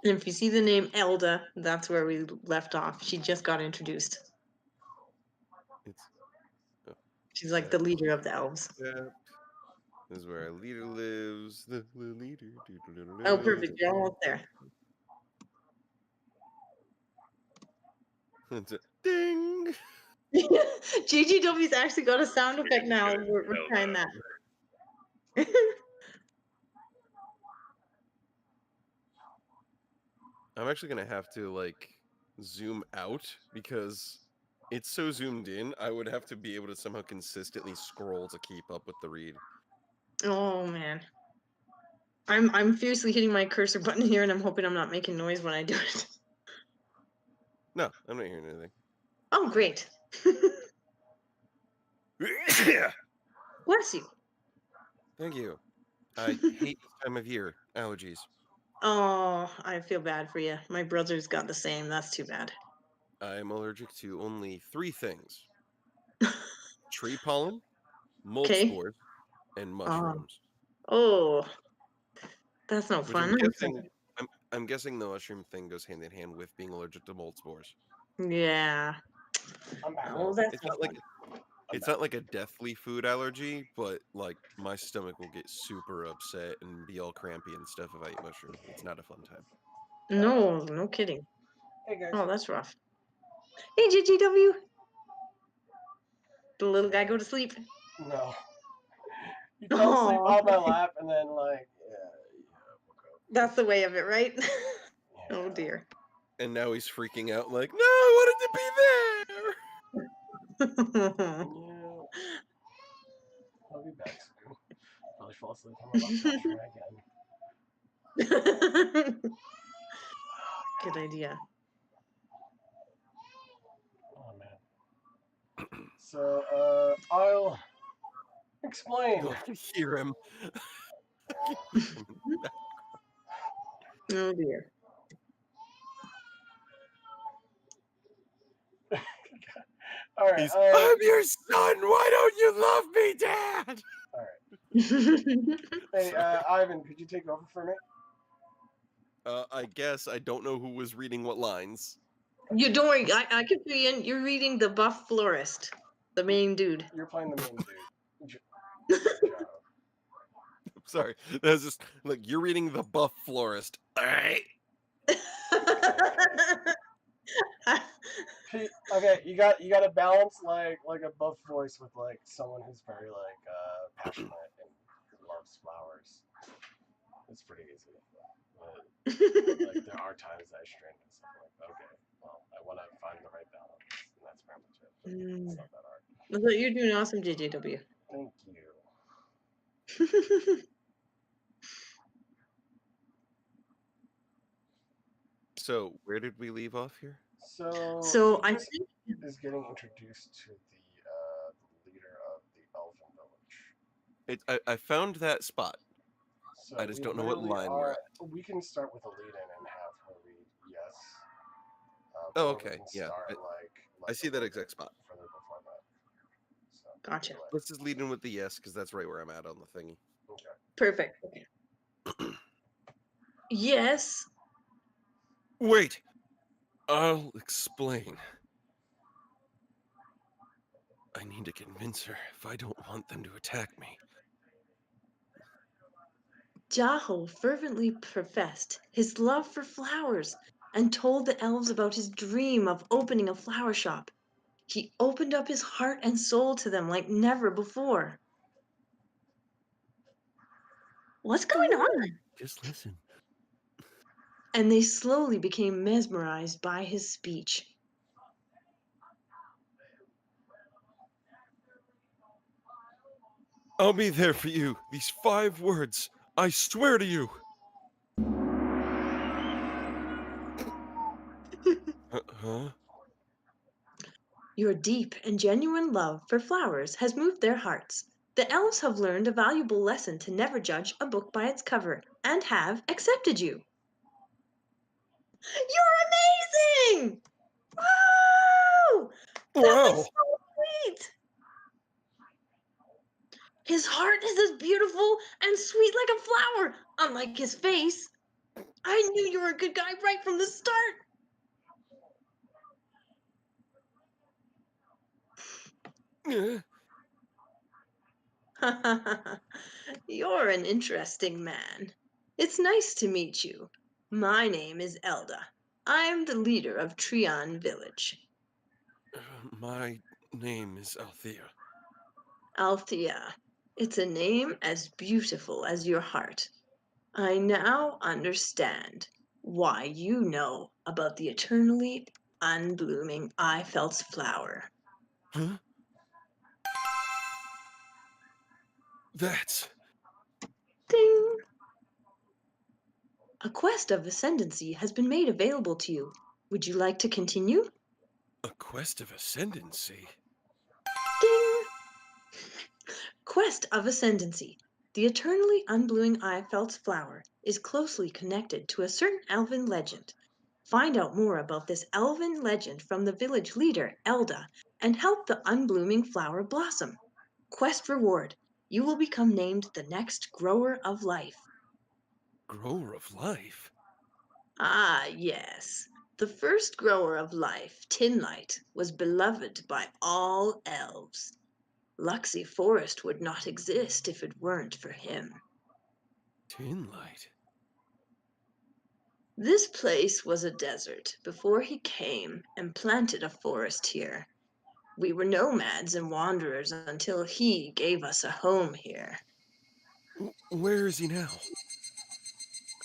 And if you see the name Elda, that's where we left off. She just got introduced. She's like the leader of the elves. This is where our leader lives. The leader. Oh, perfect. You're almost there. Ding! GGW's actually got a sound effect now. We're trying that. I'm actually gonna have to like zoom out because it's so zoomed in. I would have to be able to somehow consistently scroll to keep up with the read. Oh man. I'm fiercely hitting my cursor button here and I'm hoping I'm not making noise when I do it. No, I'm not hearing anything. Oh great. Bless you. Thank you. I hate this time of year. Allergies. Oh, I feel bad for you. My brother's got the same. That's too bad. I'm allergic to only 3 things: tree pollen, mold Okay. spores, and mushrooms. Oh, that's no Which fun. I'm guessing the mushroom thing goes hand in hand with being allergic to mold spores. Yeah. I'm back. Oh, that's It's not like a deathly food allergy, but like my stomach will get super upset and be all crampy and stuff if I eat mushroom. It's not a fun time. no kidding. Hey guys. Oh, that's rough. Hey, GGW. The little guy go to sleep? No. You fell asleep on my lap and then like That's the way of it, right? Yeah. Oh dear. And now he's freaking out like, no, I wanted to be there. Yeah. I'll be back soon. Probably fall asleep on my lap again. Good idea. Oh man. So I'll explain. I can hear him. Oh dear. All right. He's, I'm your son. Why don't you love me, Dad? All right. Hey, Ivan, could you take over for me? I guess I don't know who was reading what lines. You don't worry. I could be in. You're reading the buff florist, the main dude. You're playing the main dude. Sorry, that's just like you're reading the buff florist. All right. Okay, you got to balance like a buff voice with like someone who's very like passionate and loves flowers. It's pretty easy. But, like there are times that I strain myself. Like, okay, well, I want to find the right balance, and that's pretty much it. But it's not that hard. But you're doing awesome, JJW. Thank you. So where did we leave off here? So So I Idris think is getting introduced to the leader of the Elven village. I found that spot. I So just we don't know what literally line we're are. at. We can start with a lead in and have her read yes, Oh, or we okay. can Yeah. start I like a see that little bit exact spot. further before that. So gotcha. either way, Let's just lead in with the yes, because that's right where I'm at on the thingy. okay. Perfect. Okay. Yes. Wait! I'll explain. I need to convince her if I don't want them to attack me. Jaho fervently professed his love for flowers and told the elves about his dream of opening a flower shop. He opened up his heart and soul to them like never before. What's going on? Just listen. And they slowly became mesmerized by his speech. I'll be there for you. These 5 words. I swear to you. Huh? Your deep and genuine love for flowers has moved their hearts. The elves have learned a valuable lesson to never judge a book by its cover and have accepted you. You're amazing! Wow! That was Wow! so sweet! His heart is as beautiful and sweet like a flower, unlike his face. I knew you were a good guy right from the start. You're an interesting man. It's nice to meet you. My name is Elda. I'm the leader of Trion Village. My name is Althea. Althea. It's a name as beautiful as your heart. I now understand why you know about the eternally unblooming Eifeld's flower. Huh? That's Ding! A quest of ascendancy has been made available to you. Would you like to continue? a quest of ascendancy. Ding! Quest of Ascendancy. The eternally unblooming Eifeld's flower is closely connected to a certain elven legend. Find out more about this elven legend from the village leader, Elda, and help the unblooming flower blossom. Quest reward. You will become named the next Grower of Life. Grower of life? Ah, yes. The first Grower of Life, Tinlight, was beloved by all elves. Luxie Forest would not exist if it weren't for him. Tinlight. This place was a desert before he came and planted a forest here. We were nomads and wanderers until he gave us a home here. Where is he now?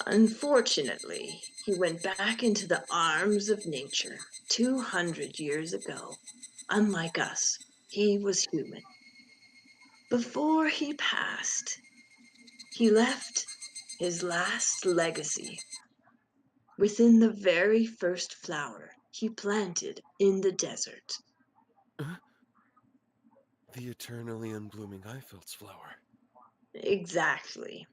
Unfortunately, he went back into the arms of nature 200 years ago. Unlike us, he was human. Before he passed, he left his last legacy within the very first flower he planted in the desert. Huh? The eternally unblooming Eifeld's flower. Exactly.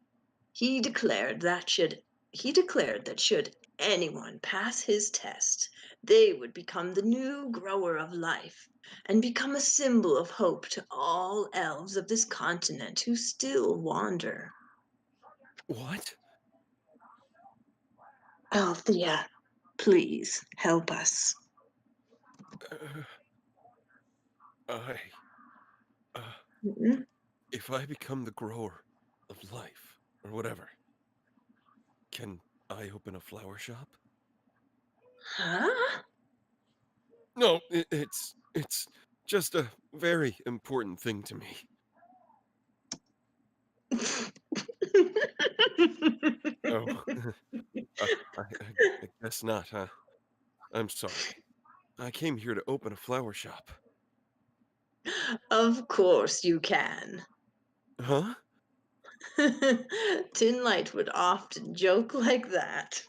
He declared that should anyone pass his test, they would become the new grower of life and become a symbol of hope to all elves of this continent who still wander. What? Althea, please help us. Uh, I. Uh, Mhm. if I become the grower of life, or whatever, can I open a flower shop? Huh? No, it's just a very important thing to me. Oh, I guess not, huh? I'm sorry. I came here to open a flower shop. Of course you can. Huh? Tinlight would often joke like that.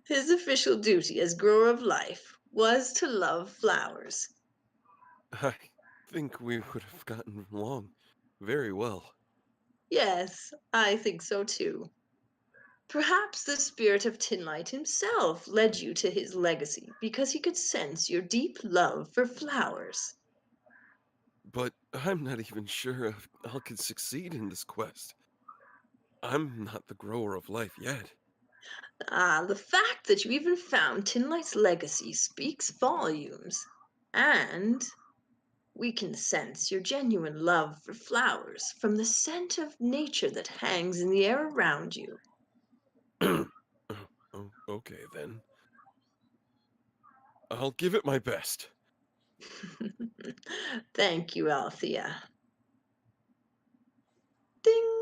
His official duty as grower of life was to love flowers. I think we would have gotten along very well. Yes, I think so too. Perhaps the spirit of Tinlight himself led you to his legacy because he could sense your deep love for flowers. But I'm not even sure if I can succeed in this quest. I'm not the grower of life yet. Ah, the fact that you even found Tinlight's legacy speaks volumes. And we can sense your genuine love for flowers from the scent of nature that hangs in the air around you. Oh, okay then. I'll give it my best. Thank you, Althea. Ding!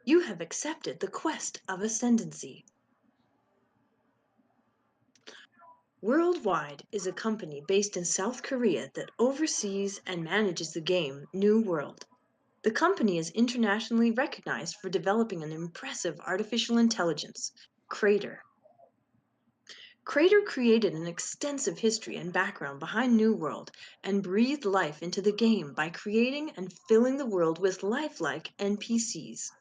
You have accepted the quest of ascendancy. Worldwide is a company based in South Korea that oversees and manages the game New World. The company is internationally recognized for developing an impressive artificial intelligence, Crater. Crater created an extensive history and background behind New World and breathed life into the game by creating and filling the world with lifelike NPCs.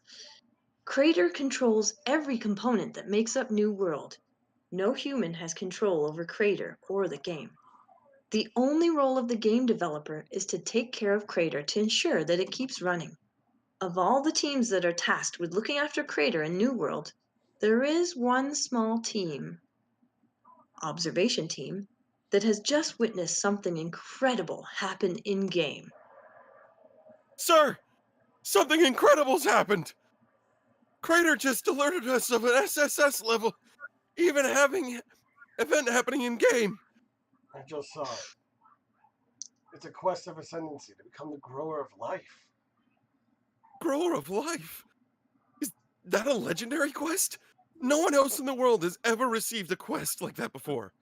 Crater controls every component that makes up New World. No human has control over Crater or the game. The only role of the game developer is to take care of Crater to ensure that it keeps running. Of all the teams that are tasked with looking after Crater in New World, there is one small team, observation team, that has just witnessed something incredible happen in game. Sir! Something incredible's happened! Crater just alerted us of an SSS level, even having event happening in game. I just saw it. It's a quest of ascendancy to become the grower of life. Grower of life? Is that a legendary quest? No one else in the world has ever received a quest like that before.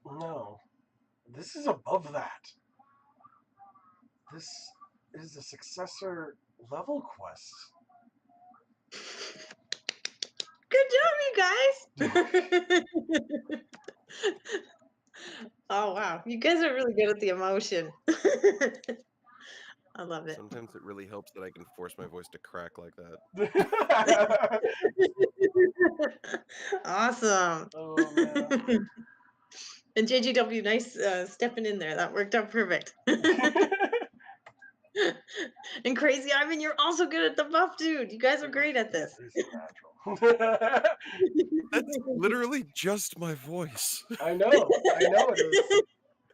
No, this is above that. This is a successor level quest. Good job, you guys! Oh, wow. You guys are really good at the emotion. I love it. Sometimes it really helps that I can force my voice to crack like that. Awesome. Oh man. And JGW, nice stepping in there. That worked out perfect. And Crazy Ivan, you're also good at the buff, dude. You guys are great at this. He's a natural. That's literally just my voice. I know it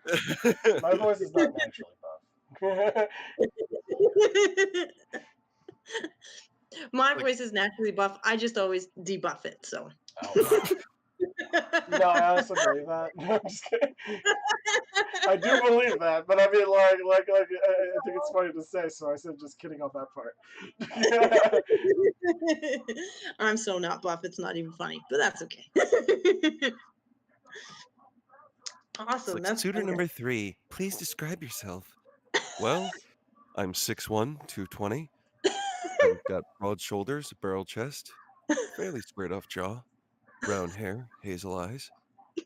is. My voice is not naturally buff. My voice is naturally buff. I just always debuff it, so. Oh, wow. No, I honestly believe that. No, I'm just kidding. I do believe that, but I mean, I think it's funny to say, so I said just kidding off that part. I'm so not buff, it's not even funny, but that's okay. Awesome. Like That's suitor fun. number 3, please describe yourself. Well, I'm 6'1", 220. I've got broad shoulders, a barrel chest, fairly squared off jaw, brown hair, hazel eyes,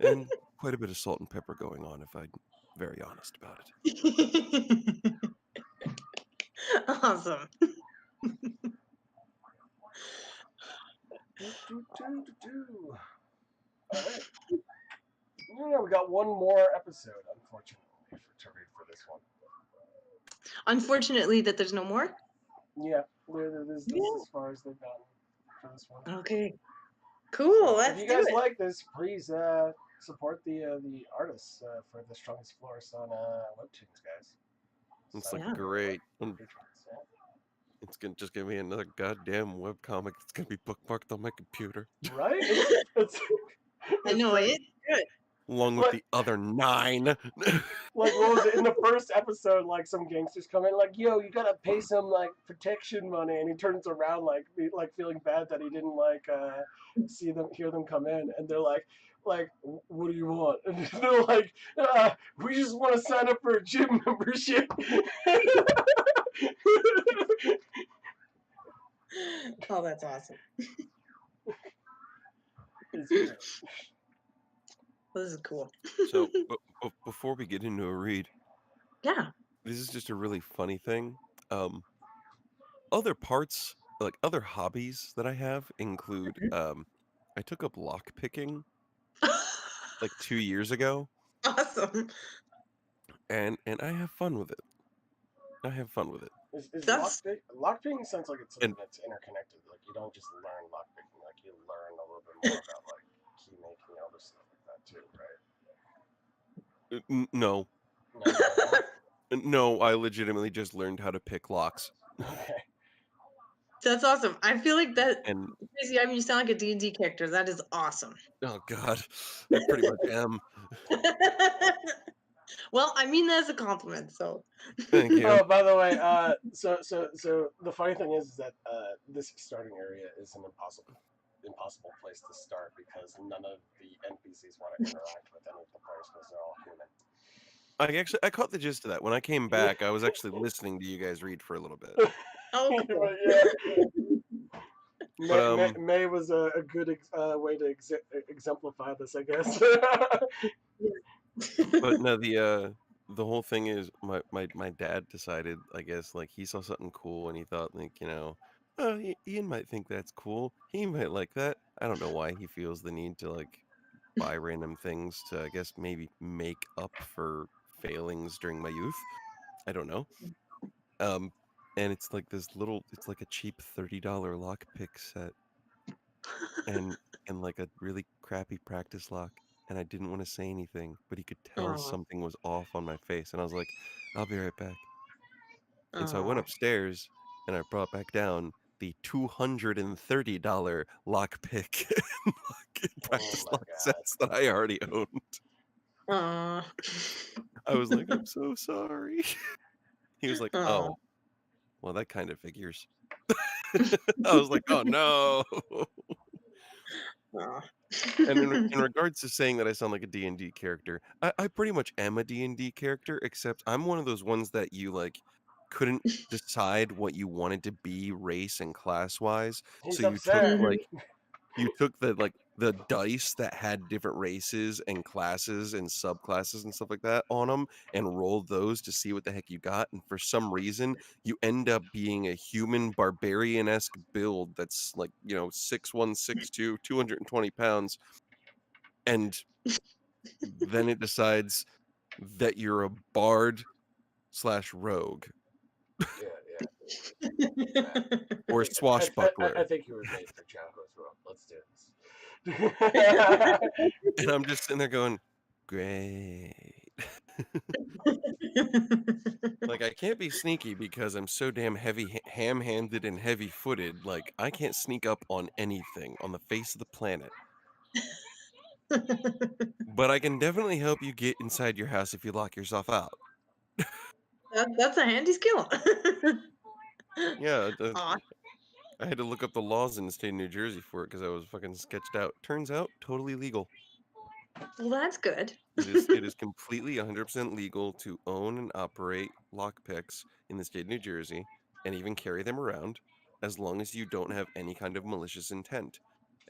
and quite a bit of salt and pepper going on, if I'm very honest about it. Awesome. All right. Yeah, we got one more episode, unfortunately, to read for this one. Unfortunately, that there's no more. Yeah, this is as far as they've gotten for this one. Okay. Cool. Let's if you do guys it. like this, please support the artists for the strongest florist on Webtoons, guys. It's So, like great. patrons, It's gonna just give me another goddamn webcomic. It's gonna be bookmarked on my computer. Right? I know it's good. Along with the other 9. Like, what was it in the first episode? Like, some gangsters come in, like, "Yo, you gotta pay some like protection money," and he turns around, like feeling bad that he didn't hear them come in, and they're like, "What do you want?" And they're like, "We just want to sign up for a gym membership." Oh, that's awesome. It's great. This is cool. So, before we get into a read, Yeah. this is just a really funny thing. Other parts, like other hobbies that I have include, I took up lock picking like 2 years ago, Awesome. and I have fun with it. I have fun with it. Is That's lockpicking sounds like it's something And that's interconnected. Like you don't just learn lockpicking, like you learn a little bit more about like key making, other stuff like that too, right? no, No, no. no, I legitimately just learned how to pick locks. Okay. that's awesome. I feel like that And Crazy. I mean, you sound like a D&D character. That is awesome. oh god, I pretty much am. Well, I mean that as a compliment. So Thank you. Oh, by the way, so the funny thing is that this starting area is an impossible place to start because none of the NPCs want to interact with any of the players because they're all human. I caught the gist of that. When I came back, I was actually listening to you guys read for a little bit. oh, cool. But yeah, But May was a good way to exemplify this, I guess. but no, the whole thing is my dad decided, I guess, like he saw something cool and he thought like, oh, Ian might think that's cool. He might like that. I don't know why he feels the need to like buy random things to, I guess, maybe make up for failings during my youth. I don't know. Um, and it's like it's like a cheap $30 lockpick set and like a really crappy practice lock. And I didn't want to say anything, but he could tell Aw. something was off on my face, and I was like, "I'll be right back." And so I went Aw. upstairs and I brought back down the $230 lockpick Oh practice my lock god. sets that I already owned. Aw. I was like, "I'm so sorry." He was like, Aw. "Oh, well, that kind of figures." I was like, "Oh no." Aw. And in regards to saying that I sound like a D&D character, I pretty much am a D&D character, except I'm one of those ones that you like couldn't decide what you wanted to be race and class wise. So He's upset. you took the dice that had different races and classes and subclasses and stuff like that on them and rolled those to see what the heck you got. And for some reason, you end up being a human barbarian-esque build that's like, 6'1", 6'2", 220 pounds. And then it decides that you're a bard/rogue Yeah. or I swashbuckler. think you were made for Jocko's role. Let's do this. And I'm just sitting there going, great. Like, I can't be sneaky because I'm so damn ham-handed and heavy-footed. Like, I can't sneak up on anything on the face of the planet. But I can definitely help you get inside your house if you lock yourself out. That's a handy skill. Yeah, Aw. I had to look up the laws in the state of New Jersey for it because I was fucking sketched out. Turns out, totally legal. Well, that's good. It is completely 100% legal to own and operate lockpicks in the state of New Jersey and even carry them around as long as you don't have any kind of malicious intent.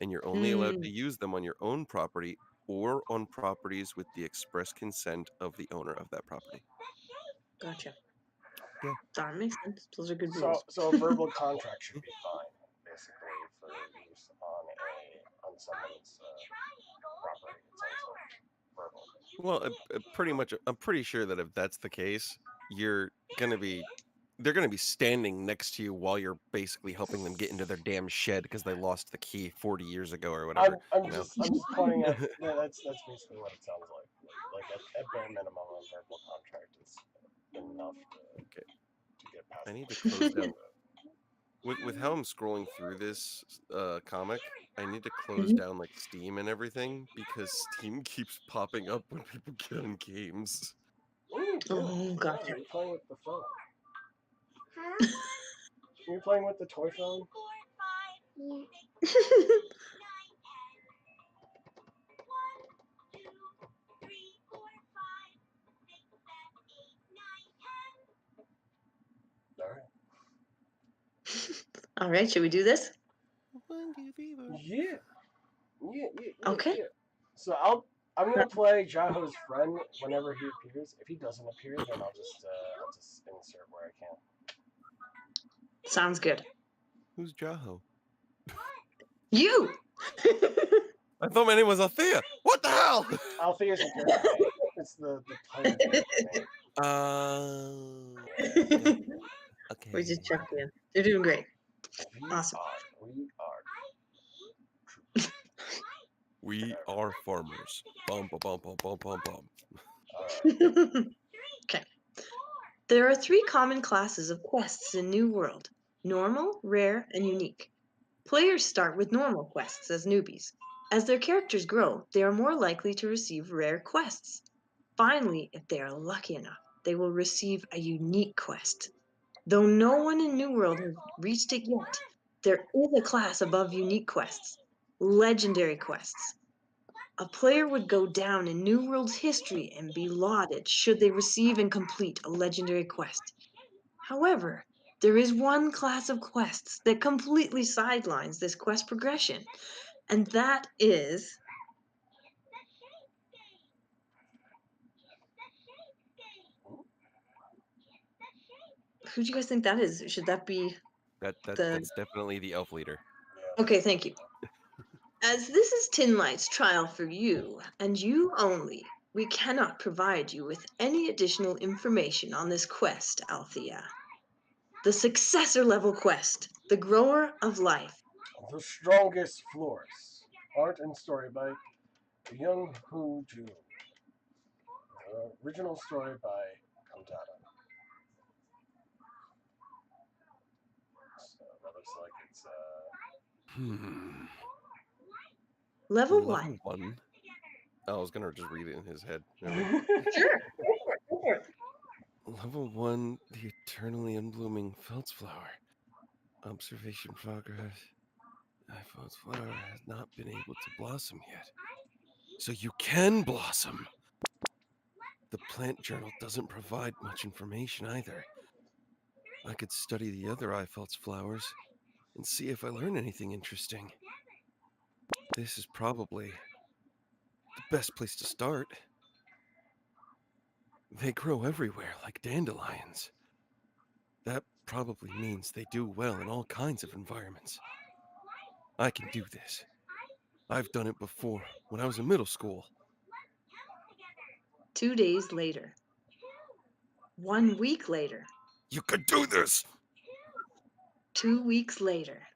And you're only allowed to Mm, use them on your own property or on properties with the express consent of the owner of that property. gotcha. Yeah. That makes sense. Those are good So rules. so a verbal contract should be fine, basically, for use on someone's property. It sounds like verbal. Well, pretty much, I'm pretty sure that if that's the case, you're gonna be they're gonna be standing next to you while you're basically helping them get into their damn shed because they lost the key 40 years ago or whatever. I'm just pointing out that that's basically what it sounds like. Like at bare minimum, a verbal contract is enough Okay, to get past I need to the close down with how I'm scrolling through this comic. I need to close Mhm. down like Steam and everything because Steam keeps popping up when people get on games. Ooh, cool. Oh, Yeah, gotcha. you're playing with the phone. You're playing with the toy phone. All right. All right, should we do this? 1, 2, 3, 4. Yeah. Okay. Yeah. So I'm gonna play Jaho's friend whenever he appears. If he doesn't appear, then I'll just insert where I can. Sounds good. Who's Jaho? You! I thought my name was Althea. What the hell? Althea is your character name. It's the title character name. We Okay. just checked in. You're doing great. We Awesome. are We are farmers. Bum bum bum bum bum bum bum. Alright. Okay. There are 3 common classes of quests in New World: normal, rare, and unique. Players start with normal quests as newbies. As their characters grow, they are more likely to receive rare quests. Finally, if they are lucky enough, they will receive a unique quest. Though no one in New World has reached it yet, there is a class above unique quests: legendary quests. A player would go down in New World's history and be lauded should they receive and complete a legendary quest. However, there is one class of quests that completely sidelines this quest progression, and that is. Who do you guys think that is? Should that be the. That's definitely the elf leader. Yeah. Okay, thank you. As this is Tinlight's trial for you, and you only, we cannot provide you with any additional information on this quest, Althea. The successor level quest, the Grower of Life. The strongest floors. Art and story by Young Hu Ju. Original story by Cantata. So that looks like it's Hmm. Level Level 1. 1. Oh, I was gonna just read it in his head. Sure, go for it, go for it. Level 1, the eternally unblooming Feldflower. Observation progress. Feldflower has not been able to blossom yet. So you can blossom! The plant journal doesn't provide much information either. I could study the other Eifeld's flowers and see if I learn anything interesting. This is probably the best place to start. They grow everywhere like dandelions. That probably means they do well in all kinds of environments. I can do this. I've done it before when I was in middle school. 2 days later. 1 week later. You could do this! 2 weeks later.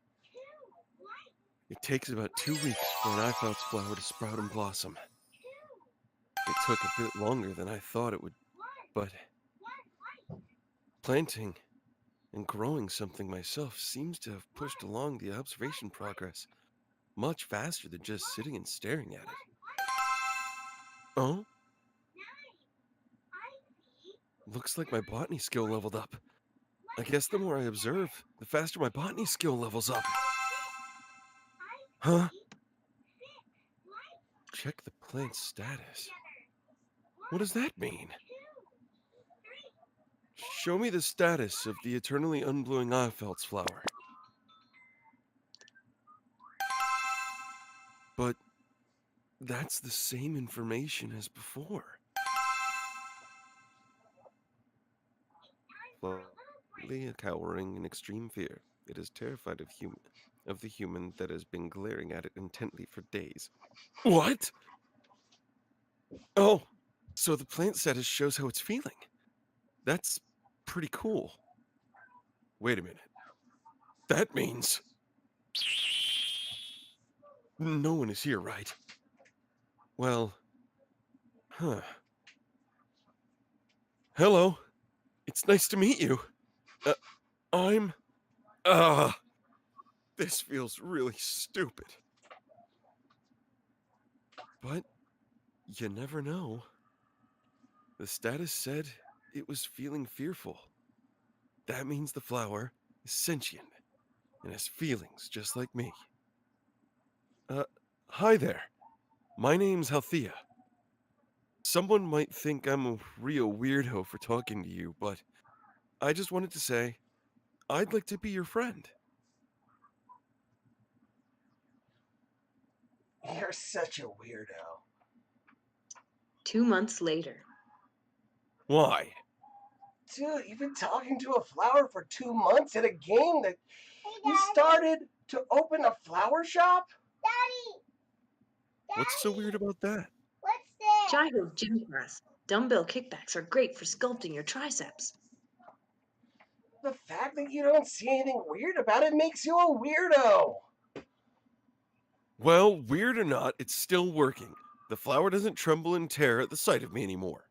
It takes about 2 weeks for an Eifeld's flower to sprout and blossom. It took a bit longer than I thought it would, but planting and growing something myself seems to have pushed along the observation progress much faster than just sitting and staring at it. Oh? Looks like my botany skill leveled up. I guess the more I observe, the faster my botany skill levels up. Huh? Check the plant's status. What does that mean? Show me the status of the eternally unblooming Eifeld's flower. But that's the same information as before. Slowly cowering in extreme fear, it is terrified of the human that has been glaring at it intently for days. What? Oh, so the plant status shows how it's feeling. That's pretty cool. Wait a minute. That means no one is here, right? Well, huh. Hello. It's nice to meet you. I'm... This feels really stupid. But you never know. The status said it was feeling fearful. That means the flower is sentient and has feelings just like me. Hi there. My name's Althea. Someone might think I'm a real weirdo for talking to you, but I just wanted to say I'd like to be your friend. You're such a weirdo. 2 months later. Why? Dude, you've been talking to a flower for 2 months in a game that you started to open a flower shop? Daddy! What's so weird about that? What's this? Gyro gym class. Dumbbell kickbacks are great for sculpting your triceps. The fact that you don't see anything weird about it makes you a weirdo. Well, weird or not, it's still working. The flower doesn't tremble and tear at the sight of me anymore.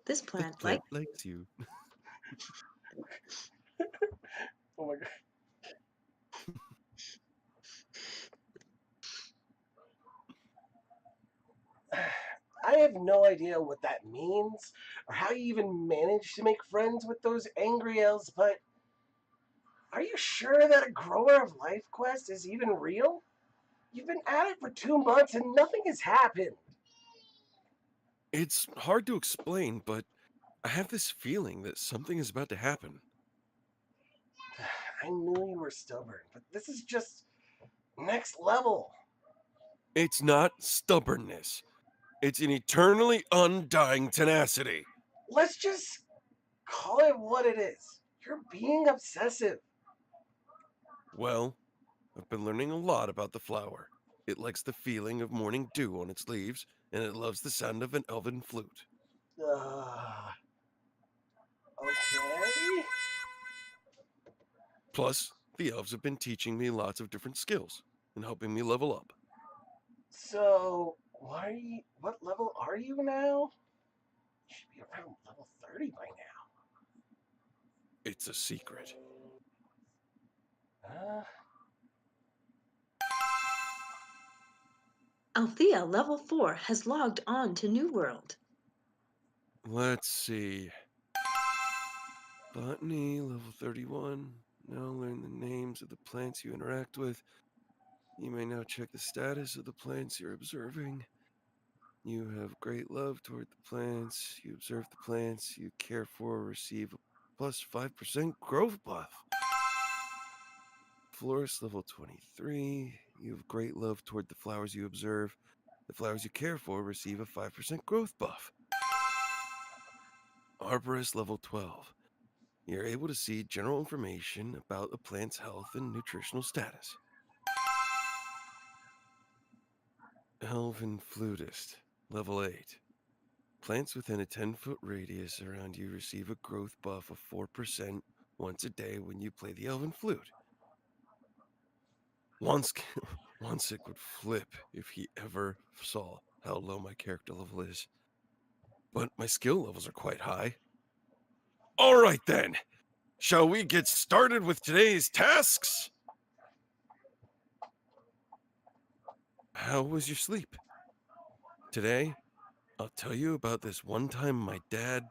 This The plant plant likes you. Oh my god. I have no idea what that means or how you even managed to make friends with those angry elves, but are you sure that a Grower of Life quest is even real? You've been at it for 2 months and nothing has happened. It's hard to explain, but I have this feeling that something is about to happen. I knew you were stubborn, but this is just next level. It's not stubbornness. It's an eternally undying tenacity. Let's just call it what it is. You're being obsessive. Well, I've been learning a lot about the flower. It likes the feeling of morning dew on its leaves, and it loves the sound of an elven flute. Okay. Plus, the elves have been teaching me lots of different skills and helping me level up. So, what level are you now? You should be around level 30 by now. It's a secret. Althea, level 4, has logged on to New World. Let's see. Botany, level 31. Now learn the names of the plants you interact with. You may now check the status of the plants you're observing. You have great love toward the plants. You observe the plants you care for, receive a plus 5% growth buff. Florist level 23. You have great love toward the flowers you observe. The flowers you care for receive a 5% growth buff. Arborist level 12. You're able to see general information about a plant's health and nutritional status. Elven Flutist, level 8. Plants within a 10-foot radius around you receive a growth buff of 4% once a day when you play the Elven Flute. Wansick would flip if he ever saw how low my character level is. But my skill levels are quite high. All right then, shall we get started with today's tasks? How was your sleep? Today, I'll tell you about this one time my dad...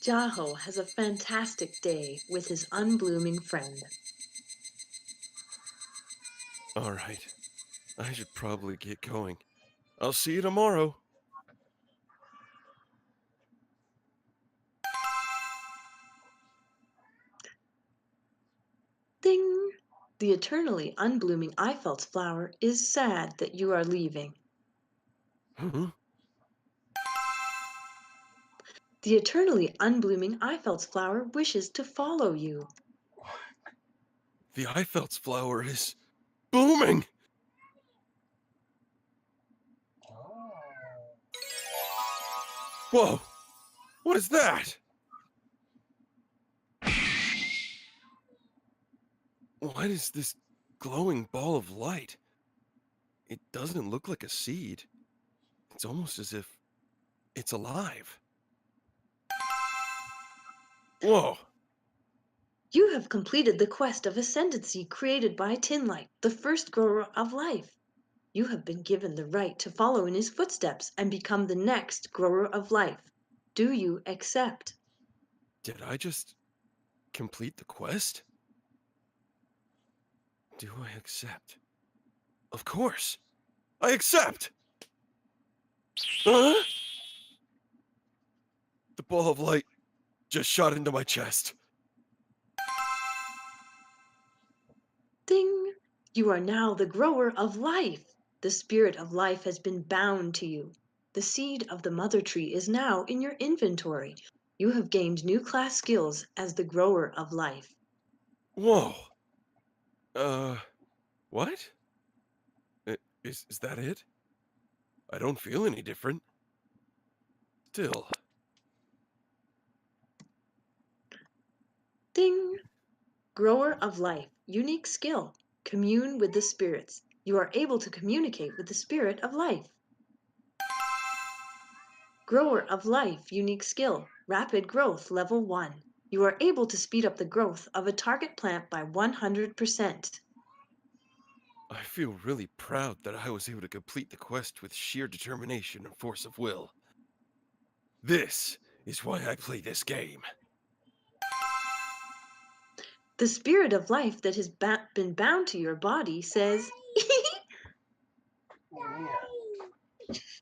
Jaho has a fantastic day with his unblooming friend. All right, I should probably get going. I'll see you tomorrow. Ding! The eternally unblooming Eifeld's flower is sad that you are leaving. Huh? The eternally unblooming Eifeld's flower wishes to follow you. The Eifeld's flower is blooming! Oh. Whoa! What is that? What is this glowing ball of light? It doesn't look like a seed. It's almost as if it's alive. Whoa! You have completed the quest of ascendancy created by Tinlight, the first grower of life. You have been given the right to follow in his footsteps and become the next grower of life. Do you accept? Did I just complete the quest? Do I accept? Of course! I accept! Huh? The ball of light just shot into my chest. Ding! You are now the grower of life. The spirit of life has been bound to you. The seed of the mother tree is now in your inventory. You have gained new class skills as the grower of life. Whoa. What? Is that it? I don't feel any different. Still. Ding! Grower of life, unique skill. Commune with the spirits. You are able to communicate with the spirit of life. Grower of life, unique skill. Rapid growth, level 1. You are able to speed up the growth of a target plant by 100%. I feel really proud that I was able to complete the quest with sheer determination and force of will. This is why I play this game. The spirit of life that has been bound to your body says, Yeah.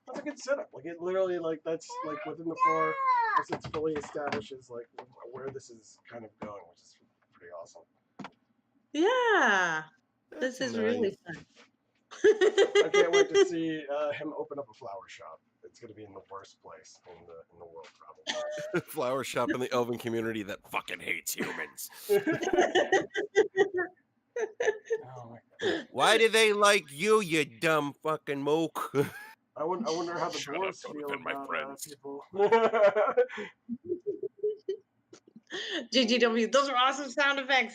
That's a good setup. Like it literally, like that's like within the floor, it's fully establishes like where this is kind of going, which is pretty awesome. yeah, That's this is nice. really fun. I can't wait to see him open up a flower shop. It's gonna be in the worst place in the world, probably. Flower shop in the elven community that fucking hates humans. Oh my god. Why do they like you, you dumb fucking moke? I wonder how the Shut up, dwarves don't feel offend my about friends. people. GGW, those are awesome sound effects.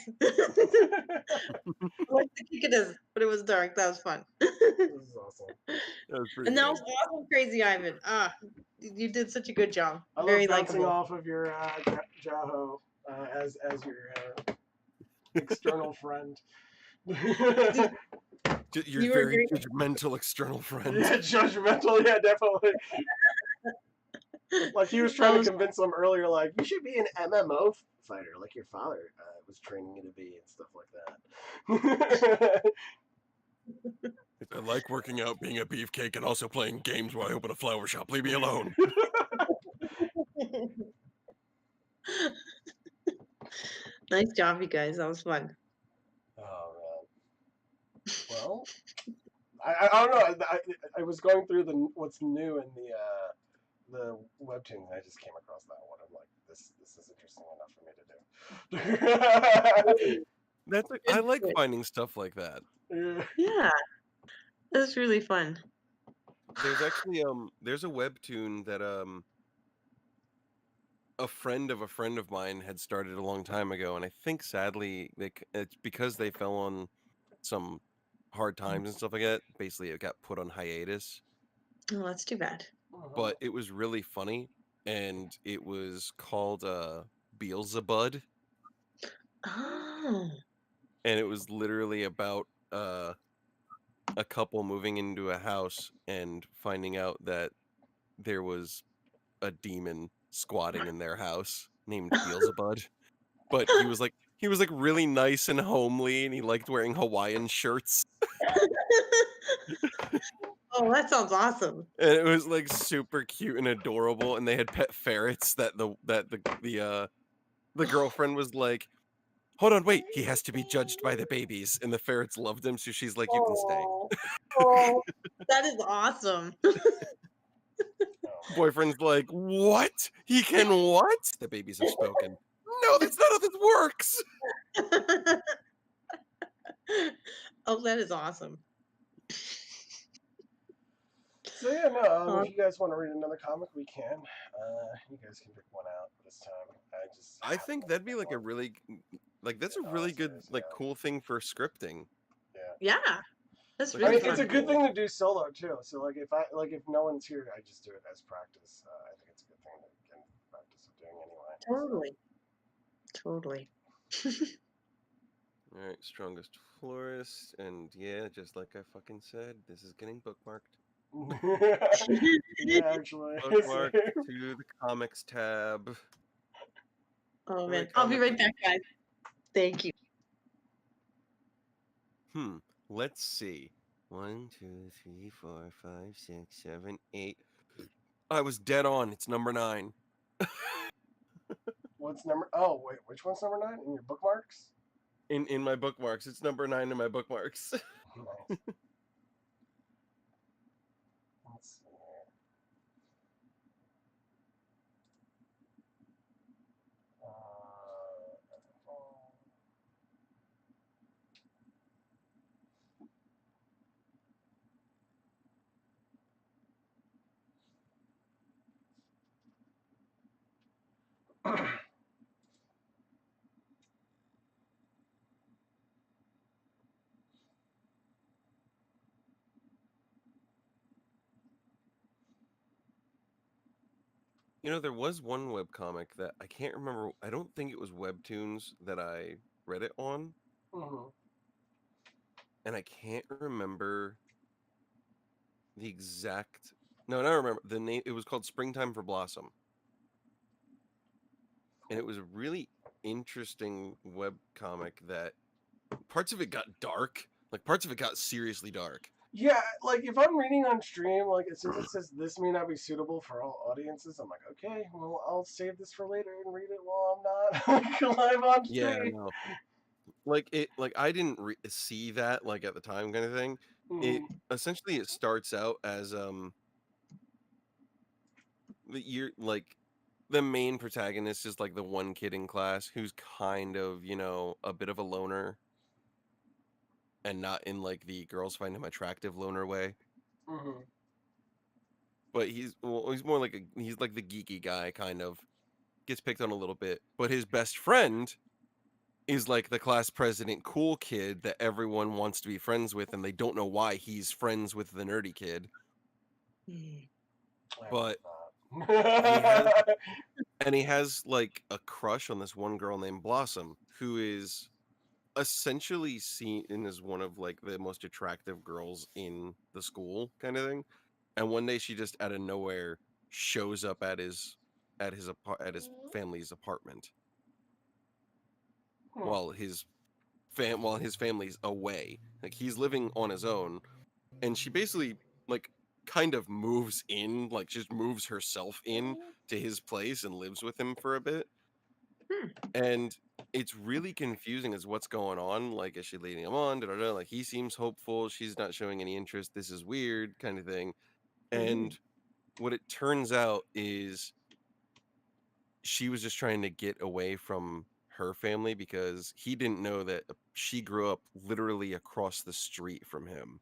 Like the kick it is, but it was dark. That was fun. This is awesome. That was pretty And that good. was awesome, Crazy Ivan. You did such a good job. I Very love bouncing likable. off of your Jaho as your external friend. Your You were very great. judgmental external friend. Yeah, judgmental, yeah, definitely. Like he was trying to convince them earlier, like you should be an MMO fighter, like your father was training you to be, and stuff like that. I like working out, being a beefcake, and also playing games while I open a flower shop. Leave me alone. Nice job, you guys. That was fun. Oh man. Well, I don't know. I was going through what's new in the webtoon, and I just came across that one. I'm like, this is interesting enough for me to do. I like finding stuff like that. Yeah, that's really fun. There's actually there's a webtoon that a friend of mine had started a long time ago, and I think sadly it's because they fell on some hard times and stuff like that. Basically, it got put on hiatus. Oh, that's too bad. But it was really funny, and it was called Beelzebub, Oh, and it was literally about a couple moving into a house and finding out that there was a demon squatting in their house named Beelzebub. But he was like really nice and homely, and he liked wearing Hawaiian shirts. oh, that sounds awesome. And it was like super cute and adorable, and they had pet ferrets that the girlfriend was like, hold on, wait, he has to be judged by the babies. And the ferrets loved him, so she's like, you can stay. Oh, that is awesome. Boyfriend's like, what? He can what? The babies have spoken. No, that's not how this works. Oh, that is awesome. So yeah, no. If you guys want to read another comic, we can. You guys can pick one out this time. I think that'd be like a really that's a really good cool thing for scripting. Yeah, that's Like, really I mean, fun. it's a good thing to do solo too. So like if no one's here, I just do it as practice. I think it's a good thing to get practice of doing anyway. Totally. All right, strongest florist, and yeah, just like I fucking said, this is getting bookmarked. Yeah, actually. Bookmarked to the comics tab. Oh man, I'll be right back, guys. Thank you. Let's see. 1, 2, 3, 4, 5, 6, 7, 8. I was dead on. It's number 9. What's number? Oh wait, which one's number 9 in your bookmarks? in my bookmarks. It's number 9 in my bookmarks. Nice. Let's see here. You know, there was one webcomic that I can't remember. I don't think it was Webtoons that I read it on, Mhm. and I can't remember the exact. No, I remember the name. It was called Springtime for Blossom, and it was a really interesting webcomic that parts of it got dark. Like parts of it got seriously dark. Yeah, like if I'm reading on stream, like as soon as it says this may not be suitable for all audiences, I'm like, okay, well I'll save this for later and read it while I'm not like, live on Yeah, stream. no. Like I didn't see that like at the time kind of thing. It Mhm. essentially it starts out as you're like the main protagonist is like the one kid in class who's kind of, a bit of a loner and not in like the girls find him attractive loner way. Mhm. But he's more like he's like the geeky guy kind of gets picked on a little bit. But his best friend is like the class president cool kid that everyone wants to be friends with and they don't know why he's friends with the nerdy kid. Mm. I But love he has that. and he has like a crush on this one girl named Blossom who is essentially seen as one of like the most attractive girls in the school kind of thing. And one day she just out of nowhere shows up at his family's apartment Hmm. while his family's away. Like he's living on his own and she basically like kind of moves in, like just moves herself in to his place and lives with him for a bit. Hmm. And it's really confusing as what's going on. Like, is she leading him on? Da, da, da. Like, he seems hopeful. She's not showing any interest. This is weird, kind of thing. Mm. And what it turns out is she was just trying to get away from her family because he didn't know that she grew up literally across the street from him.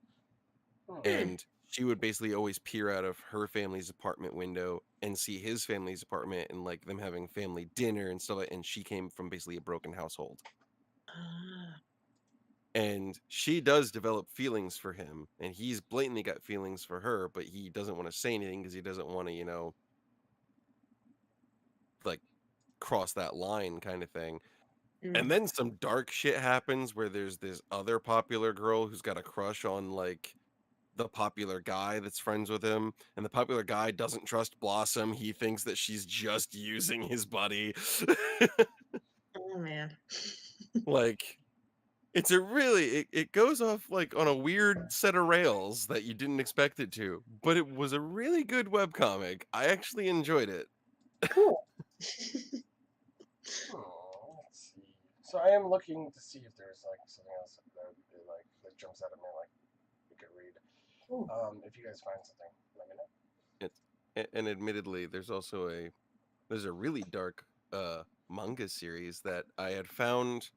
Hmm. And she would basically always peer out of her family's apartment window and see his family's apartment and like them having family dinner and stuff. And she came from basically a broken household. Ah. And she does develop feelings for him and he's blatantly got feelings for her, but he doesn't want to say anything because he doesn't want to, like cross that line kind of thing. Mm. And then some dark shit happens where there's this other popular girl who's got a crush on like the popular guy that's friends with him, and the popular guy doesn't trust Blossom. He thinks that she's just using his buddy. Oh man. Like it goes off like on a weird set of rails that you didn't expect it to, but it was a really good webcomic. I actually enjoyed it. Cool. Let's see. So I am looking to see if there's like something else that would be like that jumps out at me like we could read. Cool. If you guys find something, let me know. It's and admittedly, there's a really dark manga series that I'd found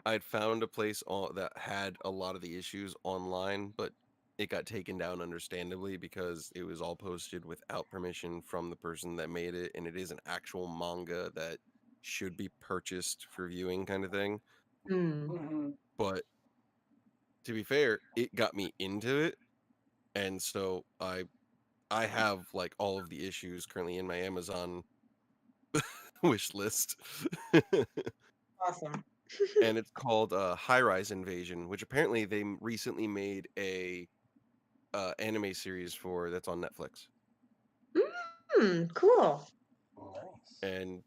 a place that had a lot of the issues online, but it got taken down understandably because it was all posted without permission from the person that made it, and it is an actual manga that should be purchased for viewing kind of thing. Mm. Mm-hmm. But to be fair, it got me into it, and so I have like all of the issues currently in my Amazon wish list. Awesome. And it's called High Rise Invasion, which apparently they recently made a anime series for that's on Netflix. Cool. Nice. And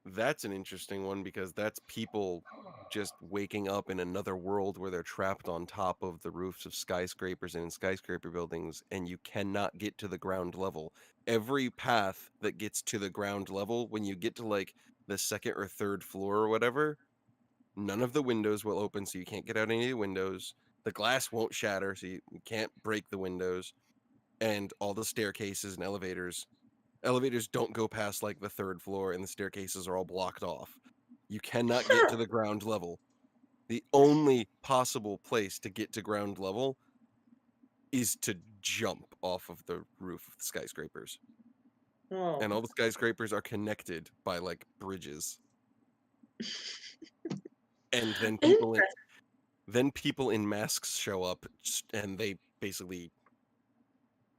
that's an interesting one because that's people just waking up in another world where they're trapped on top of the roofs of skyscrapers and in skyscraper buildings, and you cannot get to the ground level. Every path that gets to the ground level, when you get to like the second or third floor or whatever, None of the windows will open, so you can't get out any of the windows. The glass won't shatter, so you can't break the windows. And all the staircases and elevators don't go past like the 3rd floor, and the staircases are all blocked off. You cannot get to the ground level. The only possible place to get to ground level is to jump off of the roof of the skyscrapers. Whoa. And all the skyscrapers are connected by like bridges. And then people in masks show up and they basically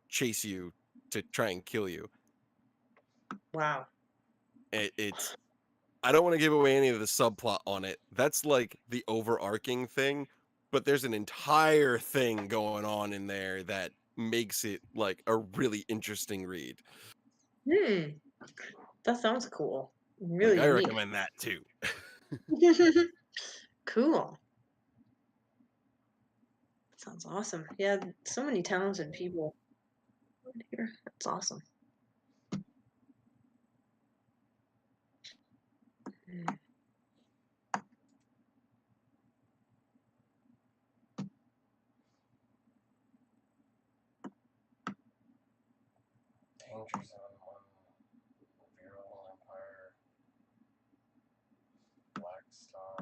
chase you to try and kill you. Wow. It's I don't want to give away any of the subplot on it. That's like the overarching thing, but there's an entire thing going on in there that makes it like a really interesting read. That sounds cool. Like Really I unique. recommend that too. Cool. Sounds awesome. Yeah, so many talented people here. That's awesome. Danger Zone 1, Viral Empire, Black Star,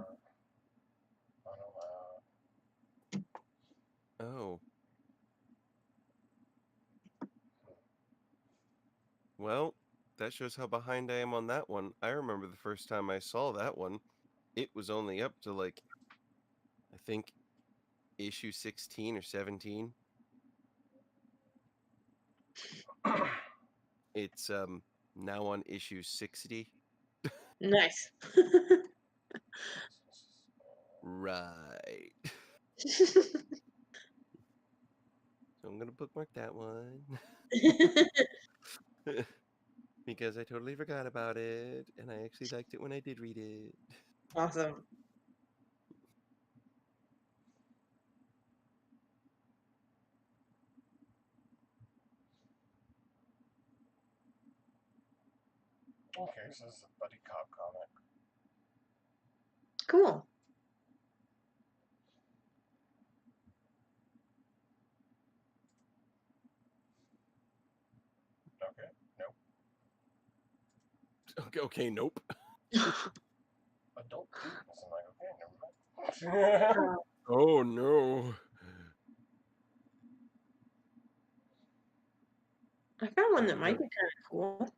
Unallowed. Oh. Well, that shows how behind I am on that one. I remember the first time I saw that one, it was only up to like I think issue 16 or 17. It's now on issue 60. Nice. Right. So I'm gonna bookmark that one. Because I totally forgot about it, and I actually liked it when I did read it. Awesome. Okay, so this is a buddy cop comic. Cool. Okay, nope. Okay, nope. Adult themes. I'm like, okay, never mind. Oh no. I found one that might be kind of cool.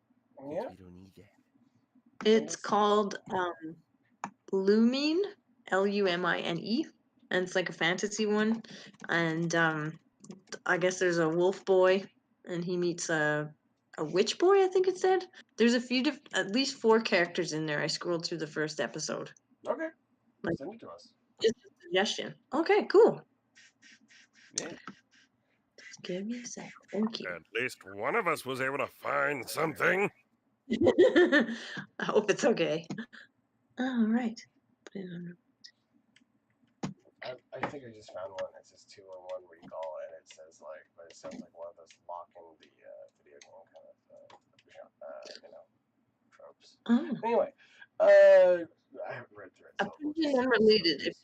Yeah. We don't need that. It's called Lumine, Lumine, and it's like a fantasy one. And I guess there's a wolf boy, and he meets a witch boy. I think it said there's a few, at least 4 characters in there. I scrolled through the first episode. Okay. Like, Send it to us. just a suggestion. Okay, cool. Yeah. Just give me a sec. Thank you. At least one of us was able to find something. I hope it's okay. All right. Put it on. I think I just found one. It says 2-in-1 recall, and it says like, but it sounds like one of those locking the video game kind of, tropes. Oh, Anyway, I haven't read through it. So opinion unrelated.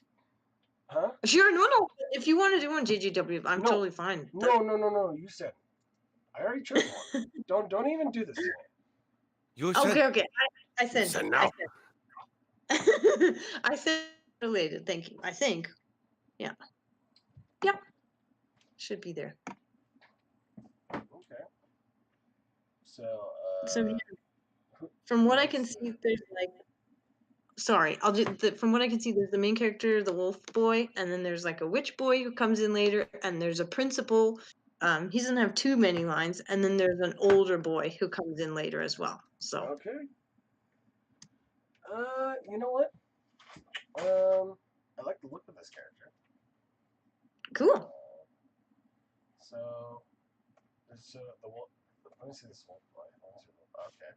Huh? Sure, no. If you want to do one, JGW, I'm No. totally fine. No. You said. I already chose one. Don't even do this to me. You said. Okay. I said. said no. I said related. Thank you. I think. Yeah. Yep. Should be there. Okay. So. So yeah, from what I can see, there's like. Sorry, I'll just. From what I can see, there's the main character, the wolf boy, and then there's like a witch boy who comes in later, and there's a principal. He doesn't have too many lines, and then there's an older boy who comes in later as well. So. Okay. You know what? I like the look of this character. Cool. So the wolf. Let me see this wolf boy. Okay.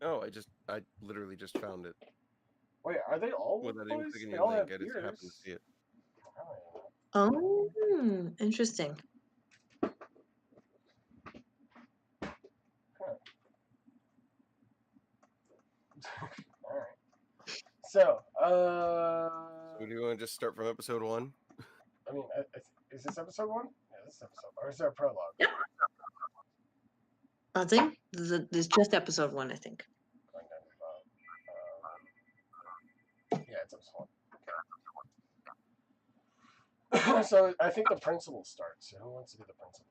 Oh, I literally just found it. Wait, are they all wolf Without even boys? clicking They your all link, have I just happened to ears. see it. Oh, interesting. All right. So, So do you want to just start from episode 1? I mean, is this episode 1? Yeah, this is episode. Or is there a prologue? Yep. I think there's just episode 1, I think. Going down to yeah, it's episode 1. Okay. So I think the principal starts. So who wants to be the principal?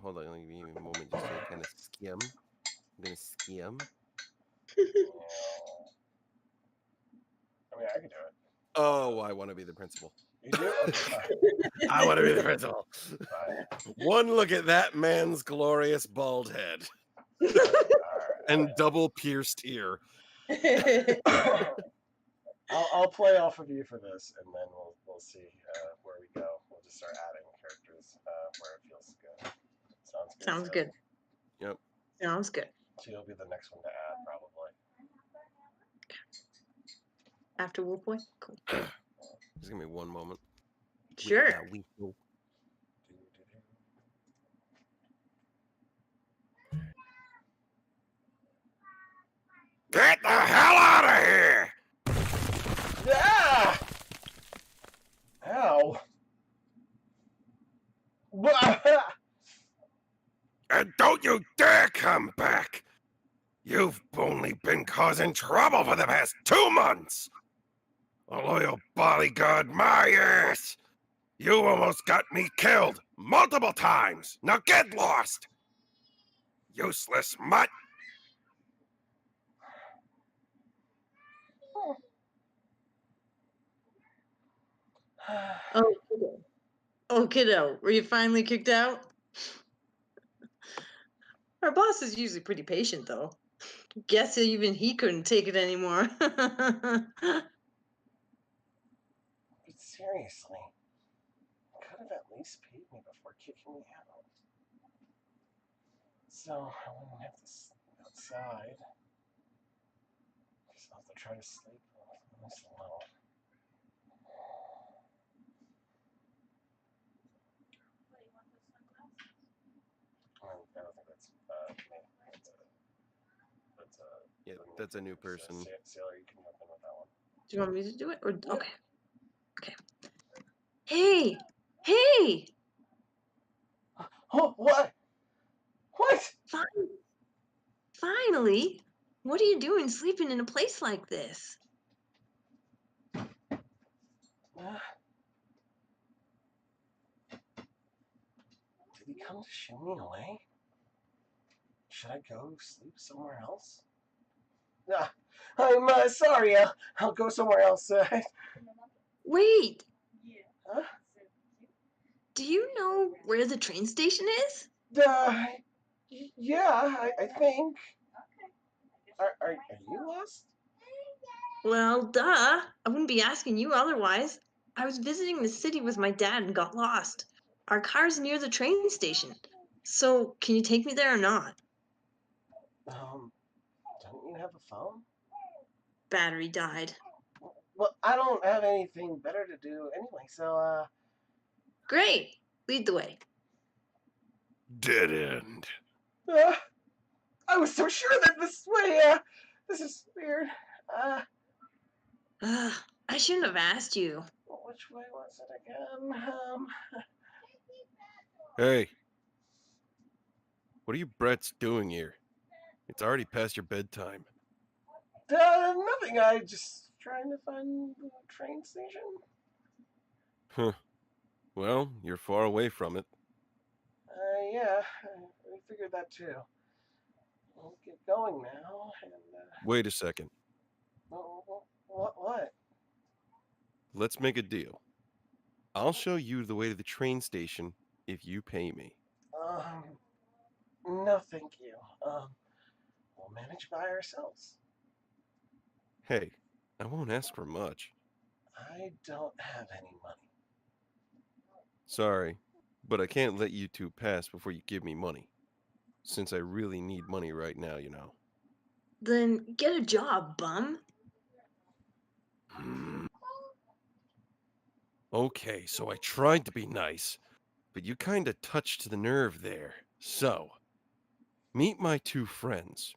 Hold on, give me a moment just to kind of skim. I'm gonna skim. I mean, I could do it. Oh, I want to be the principal. You do? Okay, fine. I want to be the principal. Fine. One look at that man's glorious bald head All right. and double pierced ear. I'll play off of you for this, and then we'll see where we go. We'll just start adding characters where it feels good. Sounds good. Sounds good. Yep. Sounds good. So you'll be the next one to add, probably. After Wolf Boy? Cool. Just give me one moment. Sure. We go. Get the hell out of here! Ah! Ow! And don't you dare come back! You've only been causing trouble for the past 2 months! A loyal bodyguard, my ass! You almost got me killed multiple times! Now get lost! Useless mutt! Oh, kiddo. Oh, kiddo. Were you finally kicked out? Our boss is usually pretty patient, though. Guess even he couldn't take it anymore. But seriously, you could have at least paid me before kicking me out. So I wouldn't have to sleep outside. Guess I'll have to try to sleep at least alone. I don't think that's me. Yeah, that's a new person. Sailor, you can jump in with that one. Do you want me to do it? Or okay. Okay. Hey! Hey! Oh, what? What? Finally! What are you doing sleeping in a place like this? Did he come to shoo me away? Should I go sleep somewhere else? I'm sorry. I'll go somewhere else. Wait! Huh? Do you know where the train station is? Yeah, I think. Are you lost? Well, duh. I wouldn't be asking you otherwise. I was visiting the city with my dad and got lost. Our car's near the train station. So, can you take me there or not? Don't you have a phone? Battery died. Well, I don't have anything better to do anyway, so, Great. Lead the way. Dead end. I was so sure that this way, this is weird. I shouldn't have asked you. Which way was it again? Hey. What are you brats doing here? It's already past your bedtime. Nothing. I just trying to find the train station. Huh. Well, you're far away from it. Yeah, we figured that too. We'll get going now, and, Wait a second. What? Let's make a deal. I'll show you the way to the train station if you pay me. No, thank you. We'll manage by ourselves. Hey, I won't ask for much. I don't have any money. Sorry, but I can't let you two pass before you give me money. Since I really need money right now, you know. Then get a job, bum. Okay, so I tried to be nice, but you kinda touched the nerve there. So, meet my two friends,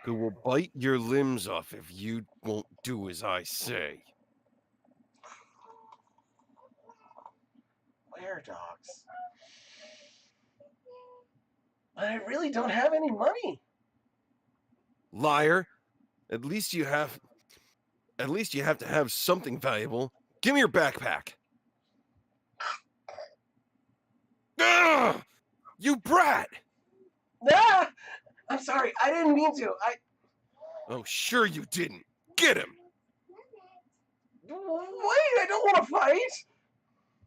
who will bite your limbs off if you won't do as I say. Dogs. I really don't have any money. Liar! At least you have to have something valuable. Give me your backpack. Ugh! You brat! Ah! I'm sorry. I didn't mean to. Oh, sure you didn't. Get him! Wait, I don't want to fight.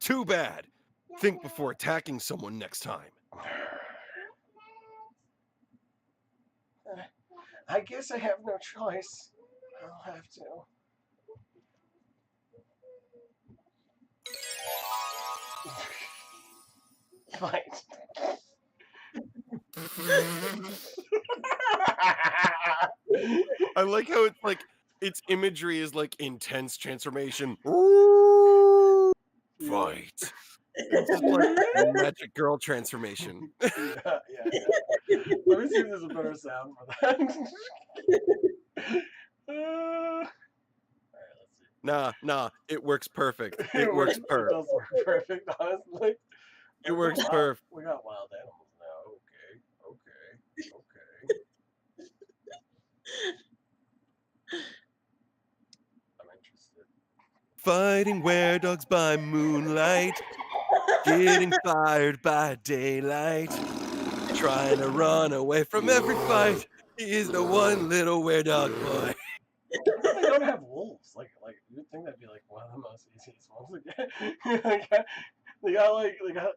Too bad. Think before attacking someone next time. I guess I have no choice. I'll have to. Fight. I like how it's like its imagery is like intense transformation. Fight. It's just like magic girl transformation. Yeah. Let me see if there's a better sound for that. Alright, let's see. Nah, it works perfect. It works It perfect. does work perfect, honestly. It works perfect. We got wild animals now. Okay. I'm interested. Fighting were-dogs by moonlight, getting fired by daylight, trying to run away from every fight. He is the one little were-dog boy. They don't have wolves. Like you'd think that'd be like one of the most easiest ones to get. they got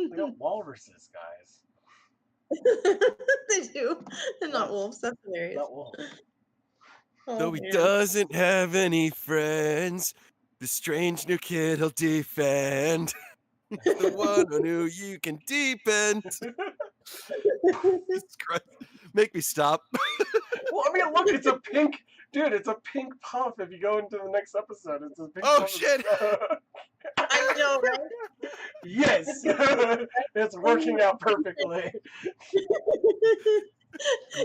they got walruses, guys. They do. They're not Yes. wolves. That's hilarious. Not wolves. Oh, Though he man. doesn't have any friends, the strange new kid he'll defend. He's the one on who you can depend. Jesus Christ. Make me stop. Well, I mean, look, it's a pink, dude. It's a pink puff. If you go into the next episode, it's a pink. Oh, puff. shit. I know, right? Yes, it's working out perfectly.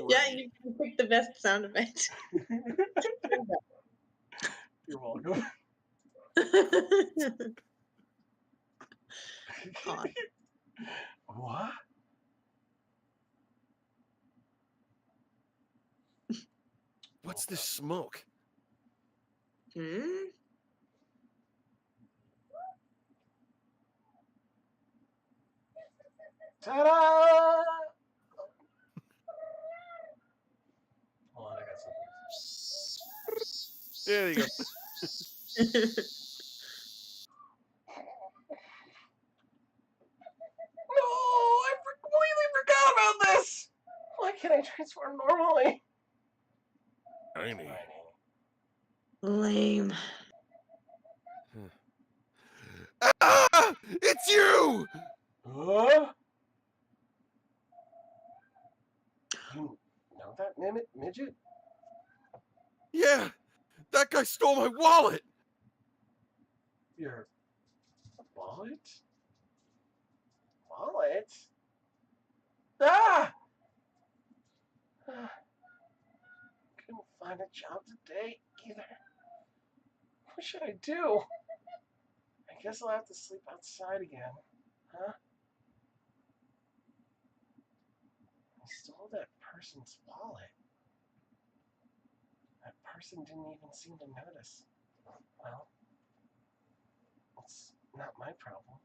Yeah, you picked the best sound effect. You're welcome. God. What? What's this smoke? Hmm? Ta-da! Hold on, I got something. There you go. No, I completely forgot about this. Why can't I transform normally? Tiny. Lame. Ah! It's you! Huh? You know that midget? Yeah, that guy stole my wallet. Your wallet? Wallet? Ah! Couldn't find a job today either. What should I do? I guess I'll have to sleep outside again. Huh? I stole that person's wallet. That person didn't even seem to notice. Well, it's not my problem.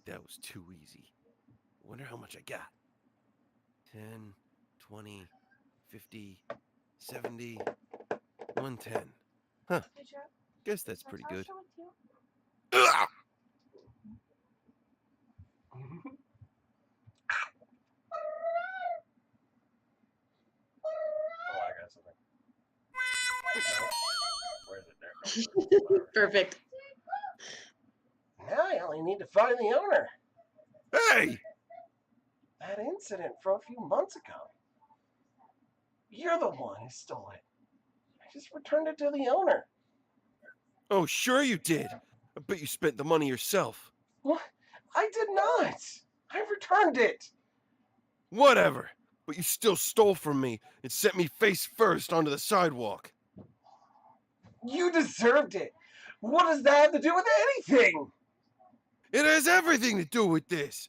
That was too easy. Wonder how much I got. 10, 20, 50, 70, 110. Huh. Guess that's pretty good. Ugh! Oh, I got something. No. Where is it? There. Perfect. Now I only need to find the owner. Hey! That incident from a few months ago. You're the one who stole it. I just returned it to the owner. Oh, sure you did. I bet you spent the money yourself. What? I did not. I returned it. Whatever. But you still stole from me and set me face first onto the sidewalk. You deserved it. What does that have to do with anything? It has everything to do with this.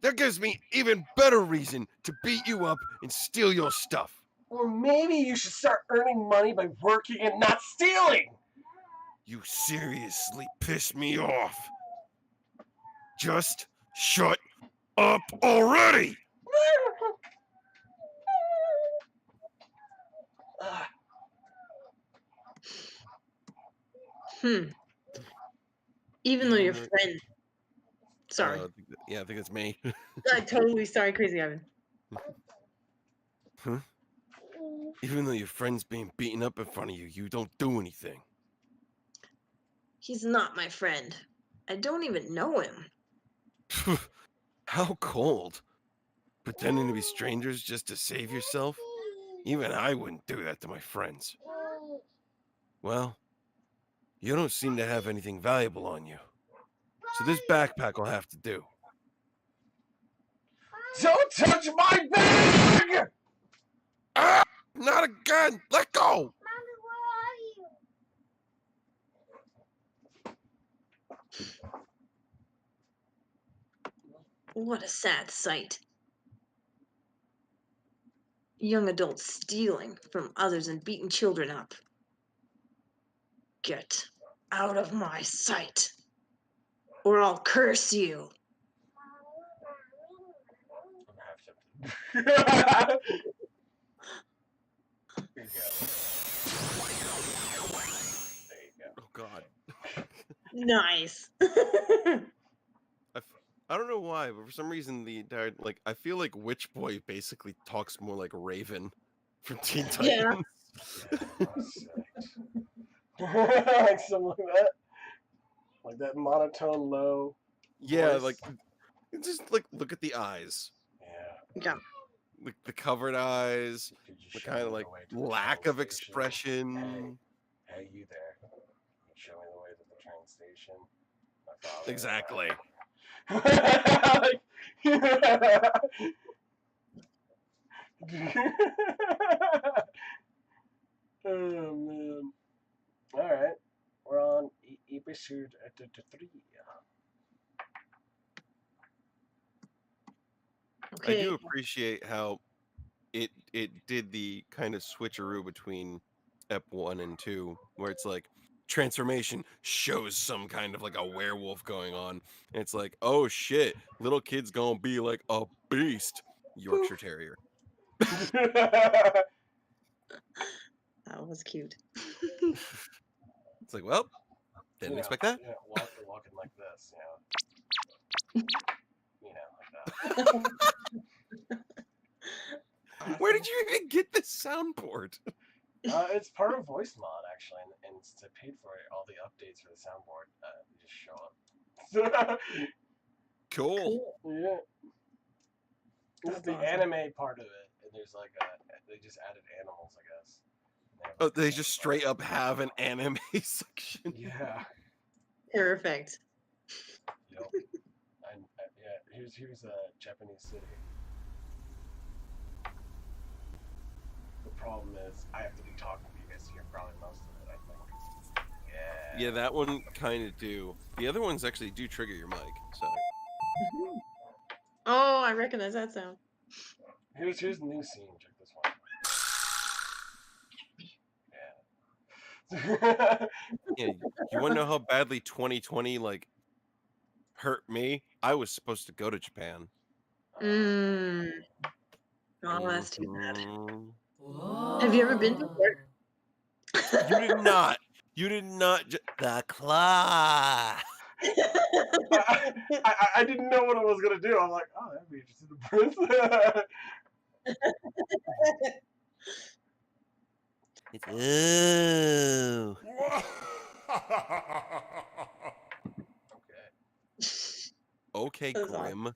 That gives me even better reason to beat you up and steal your stuff. Or maybe you should start earning money by working and not stealing. You seriously piss me off. Just shut up already! Even though your friend. Sorry. I think it's me. Totally sorry, Crazy Ivan. Huh? Even though your friend's being beaten up in front of you, you don't do anything. He's not my friend. I don't even know him. How cold. Pretending to be strangers just to save yourself? Even I wouldn't do that to my friends. Well, you don't seem to have anything valuable on you. So this backpack will have to do. Don't touch my bag! Ah! Not again! Let go! Mommy, where are you? What a sad sight. Young adults stealing from others and beating children up. Get out of my sight, or I'll curse you. I'm half tempted. Here you go. There you go. Oh God. Nice. I don't know why, but for some reason the entire I feel like Witch Boy basically talks more like Raven from Teen Titans. Like something like that. Like that monotone low. Yeah, voice. like just look at the eyes. Yeah. The covered eyes, Could you the show kind me of the like way to the lack train of station? expression. Hey, you there. Can you show me the way to the train station? My father. Exactly. Oh man. Alright. We're on episode 3. Okay. I do appreciate how it did the kind of switcheroo between Ep 1 and 2, where it's like transformation shows some kind of like a werewolf going on. And it's like, oh shit, little kid's gonna be like a beast. Yorkshire Terrier. That was cute. It's like, well, didn't expect that. Yeah, walking like this, like that. Where did you even get this soundboard? It's part of voice mod actually, and it's paid for it. All the updates for the soundboard just show up. Cool. Yeah. This is the anime part of it, and there's they just added animals, I guess. Oh, they just straight up have an anime section. Yeah. Perfect. Yep. And yeah, here's a Japanese city. The problem is I have to be talking to you guys to hear probably most of it, I think. Yeah. Yeah, that one kind of do. The other ones actually do trigger your mic, so. Oh, I recognize that sound. Here's the new scene. Check this one. Yeah. Yeah, you want to know how badly 2020 hurt me? I was supposed to go to Japan. Oh, that's too bad. Mhm. Have you ever been before? You did not. You did not. The claw. I didn't know what it was gonna do. I'm like, oh, that'd be interesting to print. Ooh. Okay, That's Grim.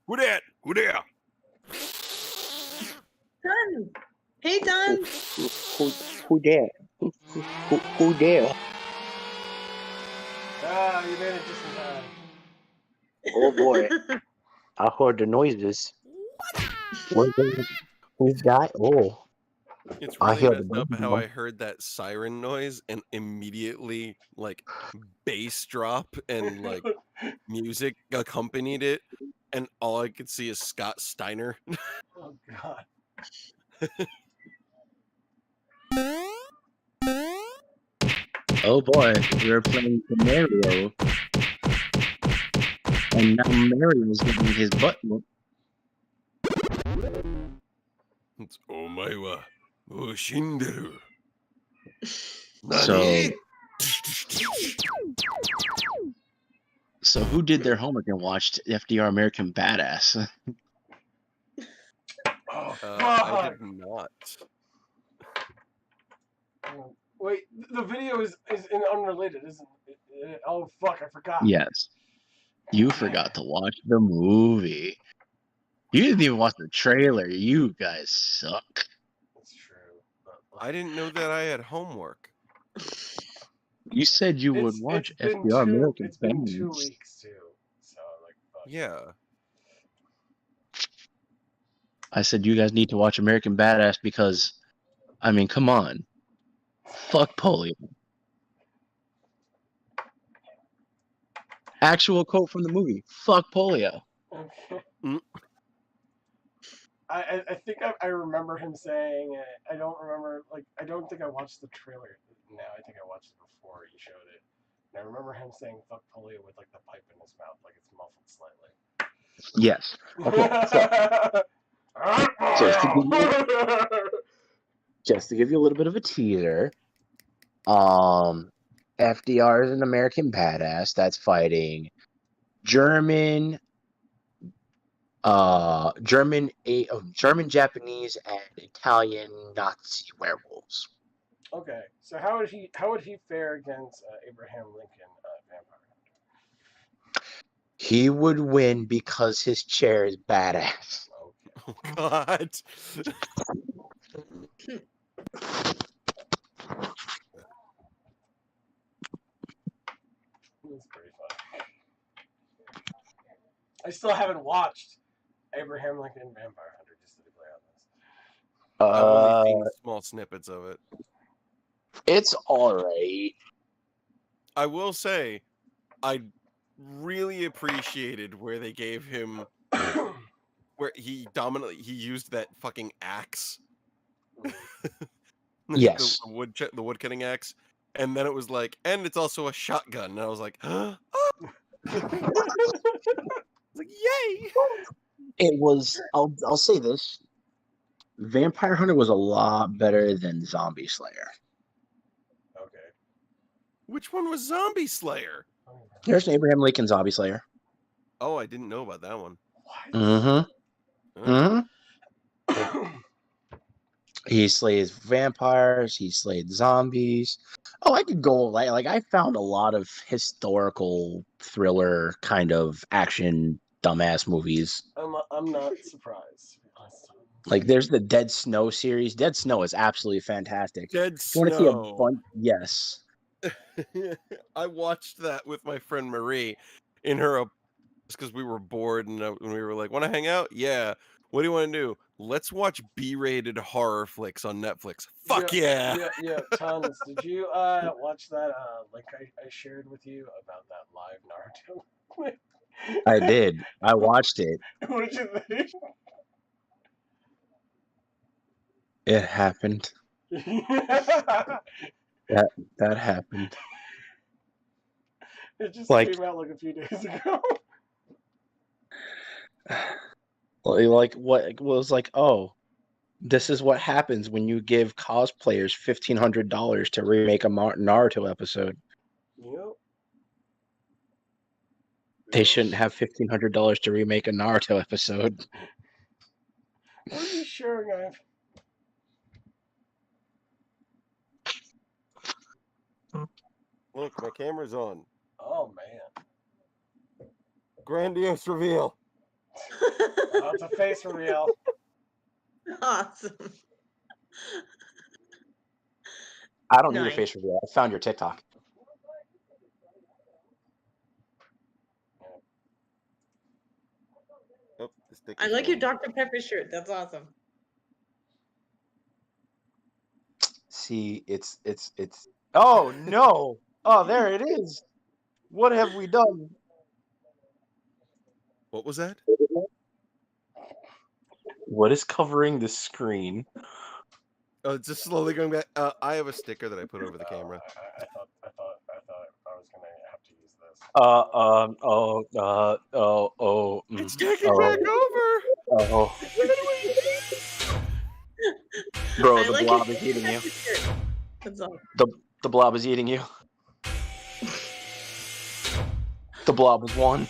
Who that? Who there? Done. Hey, Don. Who there? Who there? Ah, you made it just in time. Oh boy, I heard the noises. Who's that? Oh, It's I really hear the messed up baby how one. I heard that siren noise and immediately like bass drop and like music accompanied it, and all I could see is Scott Steiner. Oh God. Oh boy, we're playing Mario, and now Mario's getting his butt whooped. It's Omae wa mou shinderu. So, Nani? so who did their homework and watched FDR American Badass? Oh I fuck. did not. Wait, the video is unrelated, isn't it? Oh fuck, I forgot. Yes, you forgot to watch the movie. You didn't even watch the trailer. You guys suck. That's true. I didn't know that I had homework. You said you would watch FDR American It's been Badass. 2 weeks too. So like fuck. Yeah. I said you guys need to watch American Badass because, I mean, come on. Fuck polio. Actual quote from the movie. Fuck polio. Okay. Mm. I think I remember him saying it. I don't remember, like, I don't think I watched the trailer now. I think I watched it before he showed it. And I remember him saying fuck polio with like the pipe in his mouth, like it's muffled slightly. Yes. Okay, so just to give you a little bit of a teaser, FDR is an American badass that's fighting German, German, Japanese, and Italian Nazi werewolves. Okay, so how would he fare against Abraham Lincoln, Vampire Hunter? He would win because his chair is badass. Okay. Oh God. That's pretty funny. I still haven't watched Abraham Lincoln Vampire Hunter, just to be clear on this. I've only seen small snippets of it. It's alright. I will say, I really appreciated where they gave him, where he used that fucking axe. Yes. the wood cutting axe, and then it was like, and it's also a shotgun, and I was like, like, yay! It was. I'll say this: Vampire Hunter was a lot better than Zombie Slayer. Okay. Which one was Zombie Slayer? There's an Abraham Lincoln Zombie Slayer. Oh, I didn't know about that one. What? Mm-hmm. Mm-hmm. He slays vampires. He slayed zombies. Oh, I could go like I found a lot of historical thriller kind of action dumbass movies. I'm not surprised. Like there's the Dead Snow series. Dead Snow is absolutely fantastic. Dead If you want to see a Snow. yes. I watched that with my friend Marie in her because we were bored and we were like, want to hang out? Yeah. What do you want to do? Let's watch B-rated horror flicks on Netflix. Fuck yeah. Yeah, tons. Did you watch that link I shared with you about that live Naruto? I did. I watched it. What did you think? It happened. That happened. It just Like- came out like a few days ago. Like what was like, oh, this is what happens when you give cosplayers $1,500 to remake a Naruto episode. Yep. They shouldn't have $1,500 to remake a Naruto episode. What are you sharing? Look, my camera's on. Oh man. Grandiose reveal. Oh, it's a face reveal. Awesome. I don't need a Nice. face reveal. I found your TikTok. Oh, the stick I is like your falling. Dr. Pepper shirt. That's awesome. See, it's. Oh no! Oh, there it is. What have we done? What was that? What is covering the screen? Oh, it's just slowly going back. I have a sticker that I put over the camera. I thought I was gonna have to use this. It's taking oh, back over. oh. I Bro, the like blob your is eating you. Pepper shirt. That's all. The blob is eating you. The blob is one.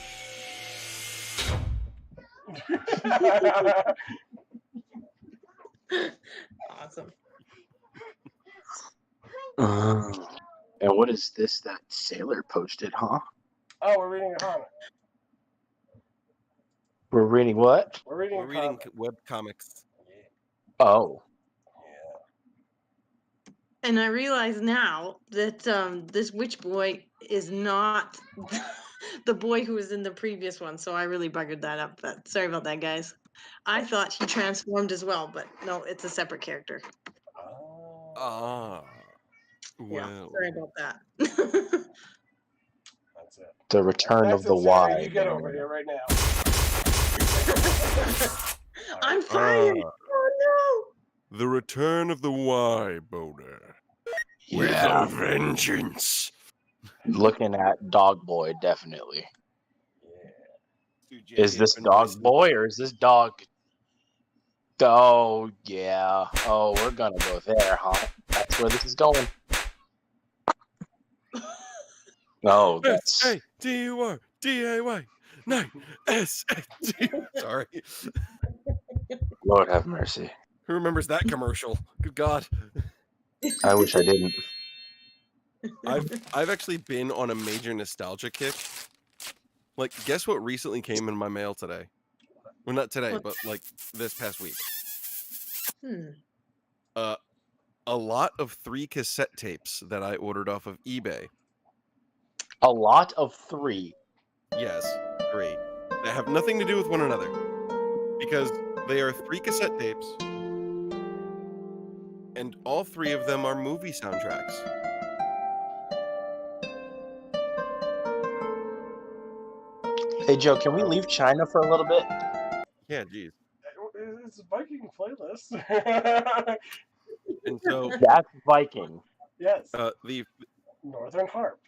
Awesome. And what is this that Sailor posted, huh? Oh, we're reading a comic. We're reading what? We're reading We're a reading comic. web comics. Oh. Yeah. And I realize now that this witch boy is not the boy who was in the previous one, so I really buggered that up. But sorry about that, guys. I thought he transformed as well, but no, it's a separate character. Oh. Ah. Yeah, Well. sorry about that. That's it. The return That's of the it, Sarah. Y. You get over here right now. I'm fired. Oh The return of the Y boner. With Yeah. a vengeance. Looking at Dog Boy, definitely. Yeah. Is this Dog Boy or is this Dog? Oh, yeah. Oh, we're gonna go there, huh? That's where this is going. No, that's... S-A-D-U-R-D-A-Y. 9 S-A-D. Sorry. Lord have mercy. Who remembers that commercial? Good God. I wish I didn't. I've actually been on a major nostalgia kick. Like, guess what recently came in my mail today? Well, not today, What? but like this past week. no. A lot of 3 cassette tapes that I ordered off of eBay. A lot of 3. Yes, 3. That have nothing to do with one another. Because they are 3 cassette tapes. And all 3 of them are movie soundtracks. Hey, Joe, can we leave China for a little bit? Yeah, geez. It's a Viking playlist. And so That's Viking. Yes. the Northern Harp.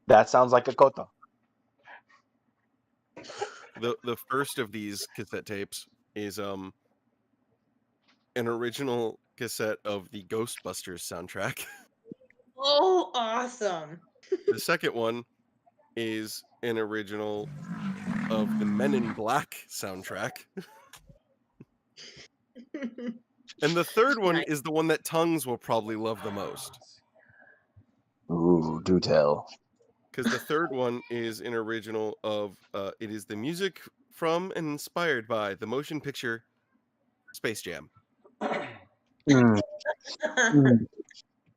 That sounds like a Kota. the first of these cassette tapes is an original cassette of the Ghostbusters soundtrack. Oh, awesome. The second one is an original of the Men in Black soundtrack. And the third one Nice. is the one that Tongues will probably love the most. Ooh, do tell. Because the third one is an original of, it is the music from and inspired by the motion picture Space Jam.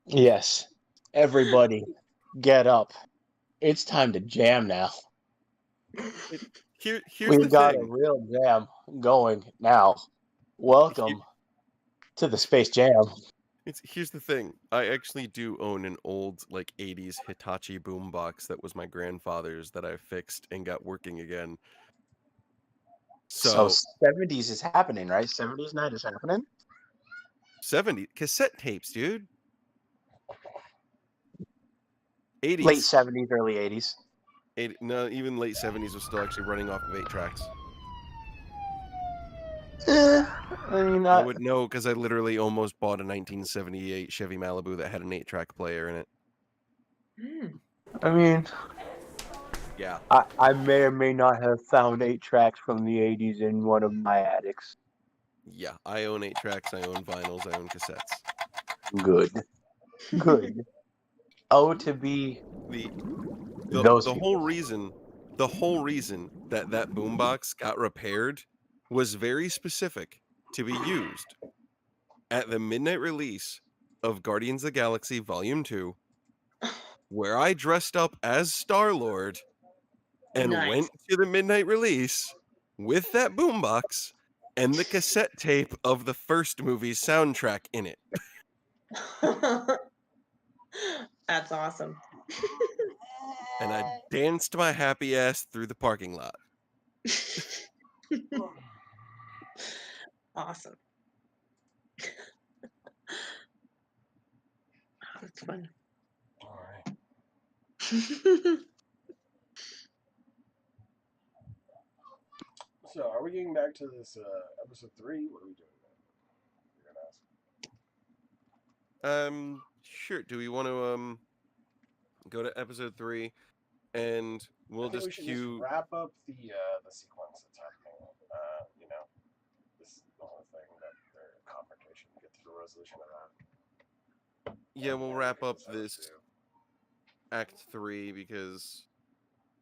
Yes. Everybody, get up. It's time to jam now. Here's We've the got thing. a real jam going now. Welcome to the Space Jam. Here's the thing. I actually do own an old, like, 80s Hitachi boombox that was my grandfather's that I fixed and got working again. So So 70s is happening, right? 70s night is happening? 70 cassette tapes, dude. 80s. Late 70s, early 80s. No, even late 70s was still actually running off of 8 tracks. I mean, I would know because I literally almost bought a 1978 Chevy Malibu that had an 8-track player in it. I mean, Yeah. I may or may not have found 8 tracks from the 80s in one of my attics. Yeah, I own 8 tracks, I own vinyls, I own cassettes. Good. Good. Oh, to be The those whole people. reason that boombox got repaired was very specific to be used at the midnight release of Guardians of the Galaxy Volume 2, where I dressed up as Star-Lord and Nice. went to the midnight release with that boombox and the cassette tape of the first movie's soundtrack in it. That's awesome. And I danced my happy ass through the parking lot. Awesome. That's fun. All right. So, are we getting back to this episode 3? What are we doing now? You're gonna ask. Sure. Do we want to go to episode 3 and we'll I think just we should cue just wrap up the sequence that's happening. You know, this the whole thing that their confrontation, get to the resolution of that. Yeah, And we'll then wrap get up episode this 2. act 3 because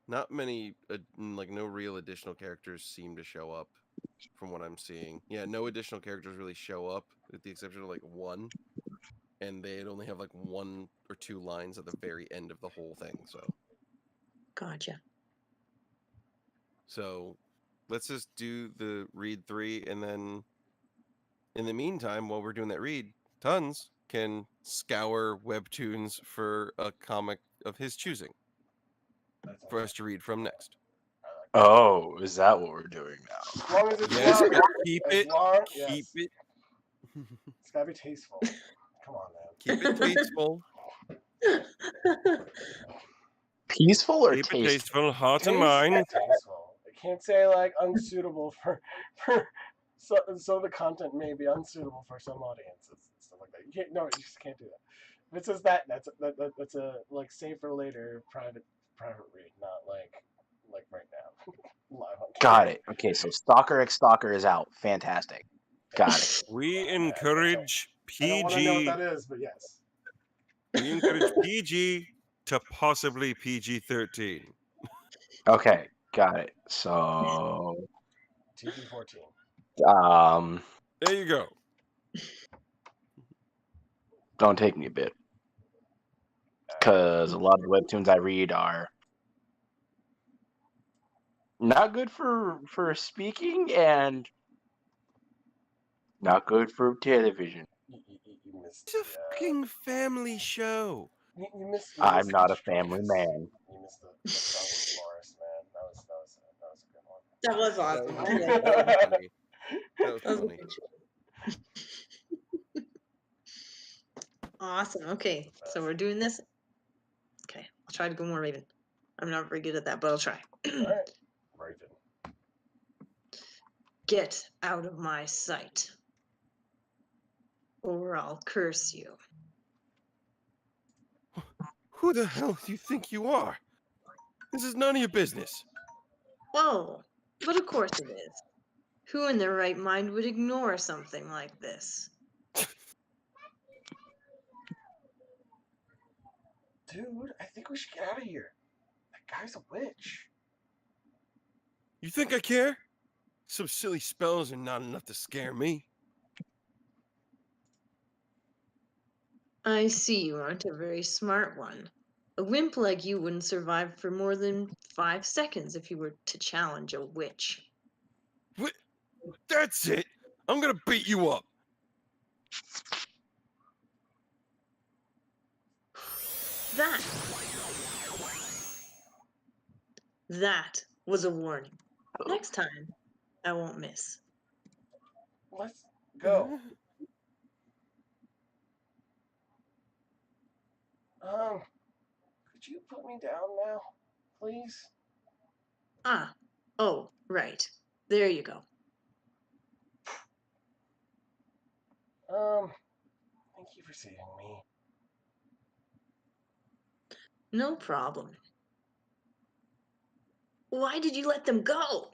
not many like no real additional characters seem to show up from what I'm seeing. Yeah, no additional characters really show up with the exception of like one, and they'd only have like 1 or 2 lines at the very end of the whole thing. Gotcha. So let's just do the read 3, and then in the meantime, while we're doing that read, Tons can scour webtoons for a comic of his choosing That's for us to read from next. I like that. Oh, is that what we're doing now? As long as it's Yes, long, but keep as it, long, keep yes, it, it's gotta be tasteful. Come on, man. keep it tasteful, Peaceful or keep it tasteful? tasteful, heart and mind. Tasteful. It can't say like unsuitable for so the content may be unsuitable for some audiences and stuff like that. You can't. No, you just can't do that. If it says that, that's a like save for later private read, not like right now. Live on Got camera. it. Okay, so Stalker X Stalker is out. Fantastic. Got it. We encourage I don't want to know what PG. that is, but yes. We encourage PG to possibly PG-13. Okay, got it. So, TV-14. There you go. don't take me a bit, because a lot of the webtoons I read are not good for speaking and not good for television. You missed It's a fucking family show. you missed. I'm not a the family strokes. man. You missed the song with Morris, man. That was a good one. That was awesome. That I was, like that that. was funny. That was That was a funny. good choice. Awesome. Okay, so we're doing this. Okay, I'll try to go more Raven. I'm not very good at that, but I'll try. All right, Raven. Get out of my sight, or I'll curse you. Who the hell do you think you are? This is none of your business. Oh, but of course it is. Who in their right mind would ignore something like this? Dude, I think we should get out of here. That guy's a witch. You think I care? Some silly spells are not enough to scare me. I see you aren't a very smart one. A wimp like you wouldn't survive for more than 5 seconds if you were to challenge a witch. What? That's it. I'm gonna beat you up. That was a warning. Next time, I won't miss. Let's go. Could you put me down now, please? Oh, right. There you go. Thank you for saving me. No problem. Why did you let them go?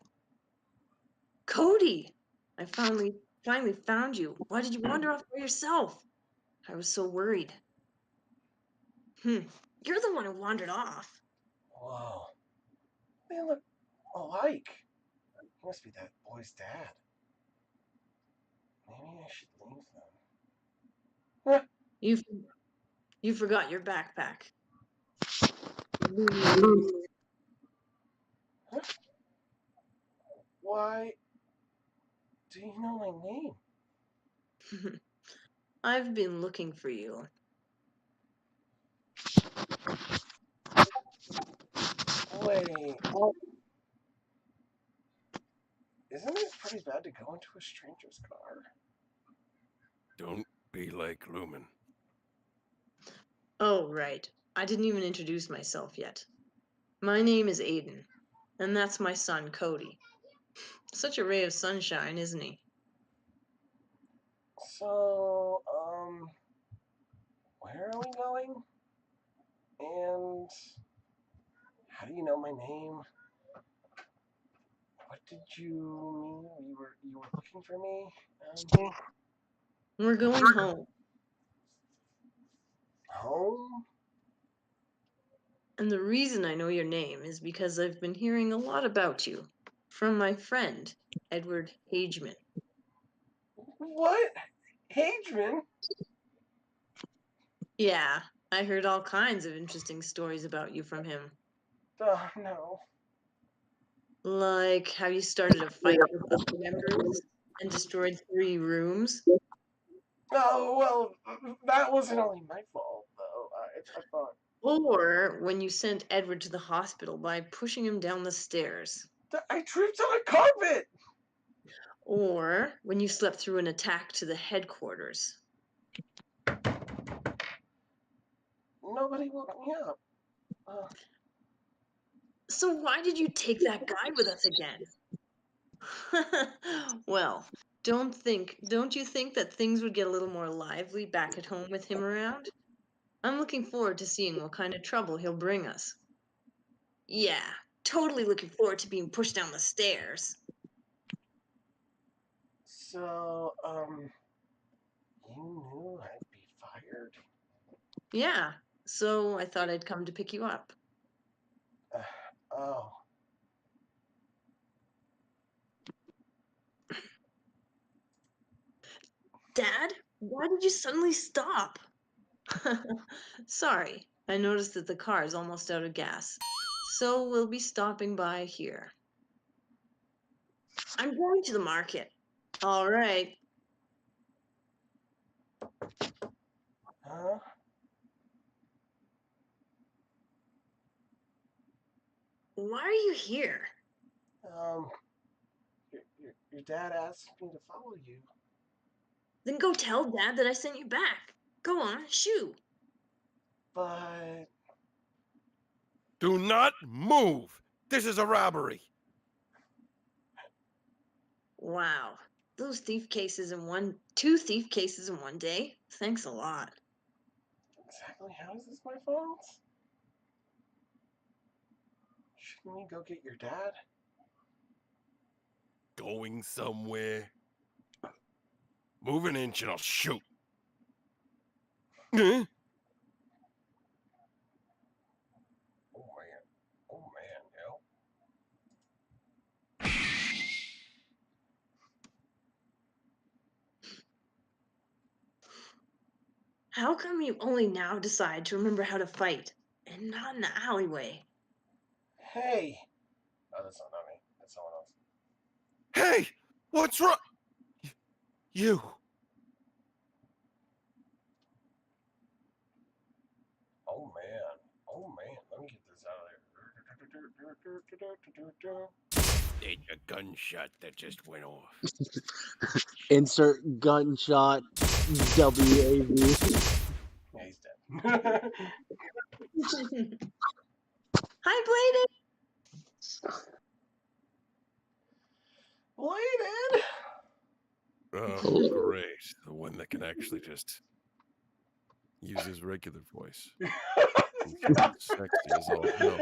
Cody, I finally found you. Why did you wander off by yourself? I was so worried. You're the one who wandered off. Whoa. They look alike. He must be that boy's dad. Maybe I should leave then. You forgot your backpack. Huh? Why do you know my name? I've been looking for you. Wait. Isn't it pretty bad to go into a stranger's car? Don't be like Lumen. Oh, right. I didn't even introduce myself yet. My name is Aiden, and that's my son, Cody. Such a ray of sunshine, isn't he? So, where are we going? And how do you know my name? What did you mean? You were looking for me? We're going home. Home? And the reason I know your name is because I've been hearing a lot about you from my friend, Edward Hageman. What? Hadrian? Yeah, I heard all kinds of interesting stories about you from him. Oh, no. Like how you started a fight with other members and destroyed 3 rooms. Oh, well, that wasn't only my fault, though. I thought... Or when you sent Edward to the hospital by pushing him down the stairs. I tripped on a carpet! Or when you slept through an attack to the headquarters. Nobody woke me up. So why did you take that guy with us again? Well, don't you think that things would get a little more lively back at home with him around? I'm looking forward to seeing what kind of trouble he'll bring us. Yeah, totally looking forward to being pushed down the stairs. So, you knew I'd be fired? Yeah, so I thought I'd come to pick you up. Oh. Dad, why did you suddenly stop? Sorry, I noticed that the car is almost out of gas, so we'll be stopping by here. I'm going to the market. All right. Huh? Why are you here? Your dad asked me to follow you. Then go tell Dad that I sent you back. Go on, shoo. But... Do not move! This is a robbery! Wow. Two thief cases in one day? Thanks a lot. Exactly how is this my fault? Shouldn't we go get your dad? Going somewhere? Move an inch and I'll shoot. Huh? Oh man, yo. How come you only now decide to remember how to fight and not in the alleyway? Hey! Oh, that's not me. That's someone else. Hey! What's wrong? You. Oh man, let me get this out of there. It's a gunshot that just went off. Insert gunshot WAV. Yeah, he's dead. Hi, Bladen! Bladen! Oh, great. The one that can actually just use his regular voice. Sexy as all hell.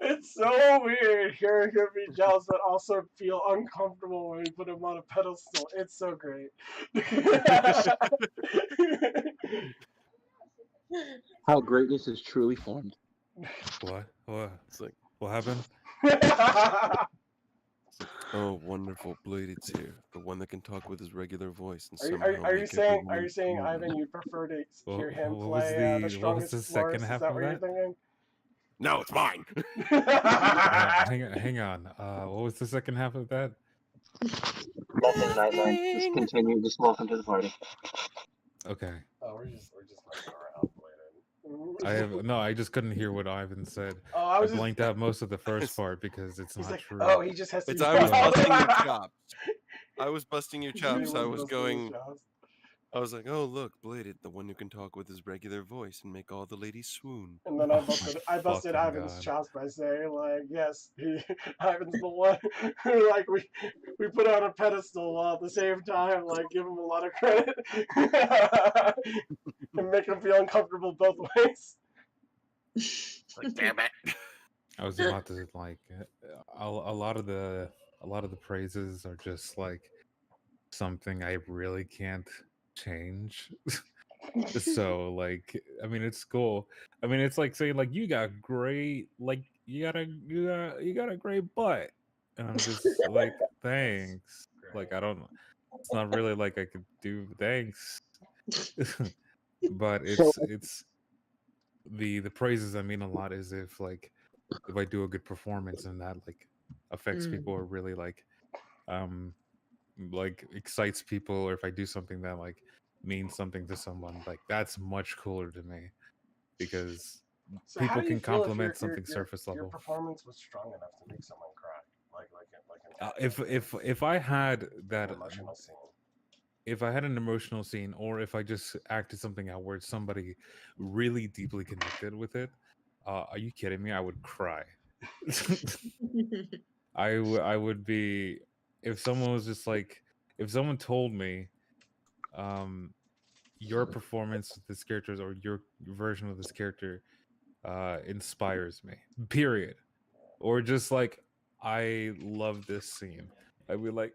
It's so weird hearing him be jealous but also feel uncomfortable when we put him on a pedestal. It's so great. How greatness is truly formed. What? What? It's like, what happened? Oh, wonderful. Bladed's here. The one that can talk with his regular voice and Are you somehow are you make saying everyone Ivan, swoon. you'd prefer to Well, hear him play the what was strongest the second florist? Is half that of what you're that? thinking? No, it's mine. Hang on. What was the second half of that? Nothing, Nightman. Just continue. Just welcome to the party. Okay. Oh, we're just messing around, Bladen. I just couldn't hear what Ivan said. Oh, I I was just. blanked out most of the first part because it's He's not like, true. oh, he just has to It's be I was proud. busting your chops. I was busting your He chops. I was was busting his going. chops. I was like, oh look, Bladed, the one who can talk with his regular voice and make all the ladies swoon. And then Oh I my busted fucking Ivan's god. chops by saying, like, yes, Ivan's the one who, like, we put on a pedestal while at the same time, like, give him a lot of credit and make him feel uncomfortable both ways. Like, damn it. I was about to like a lot of the praises are just like something I really can't change. So like I mean it's cool. I mean it's like saying like you got great like you got a great butt. And I'm just like thanks. Like I don't it's not really like I could do thanks. But So, it's the praises I mean a lot is if I do a good performance and that like affects people or really um like excites people, or if I do something that like means something to someone, like that's much cooler to me because So how people do you can feel if compliment something surface your level. performance was strong enough to make someone cry, like If I had an that emotional scene? if I had an emotional scene, or if I just acted something out where somebody really deeply connected with it, are you kidding me? I would cry. I would be if someone was just like if someone told me um your performance with this character or your version of this character inspires me. Period. Or just like I love this scene. I'd be like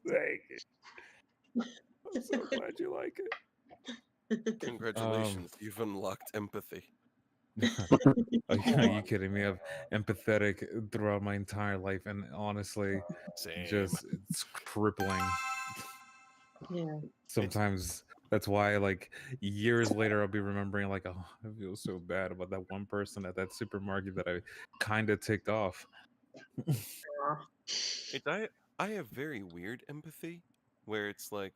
Thank you. I'm so glad you like it. Congratulations, you've unlocked empathy. Are you kidding me? I'm empathetic throughout my entire life, and honestly, Same. just it's crippling. Yeah. Sometimes that's why, like years later, I'll be remembering, like, oh, I feel so bad about that one person at that supermarket that I kind of ticked off. It's I have very weird empathy where it's like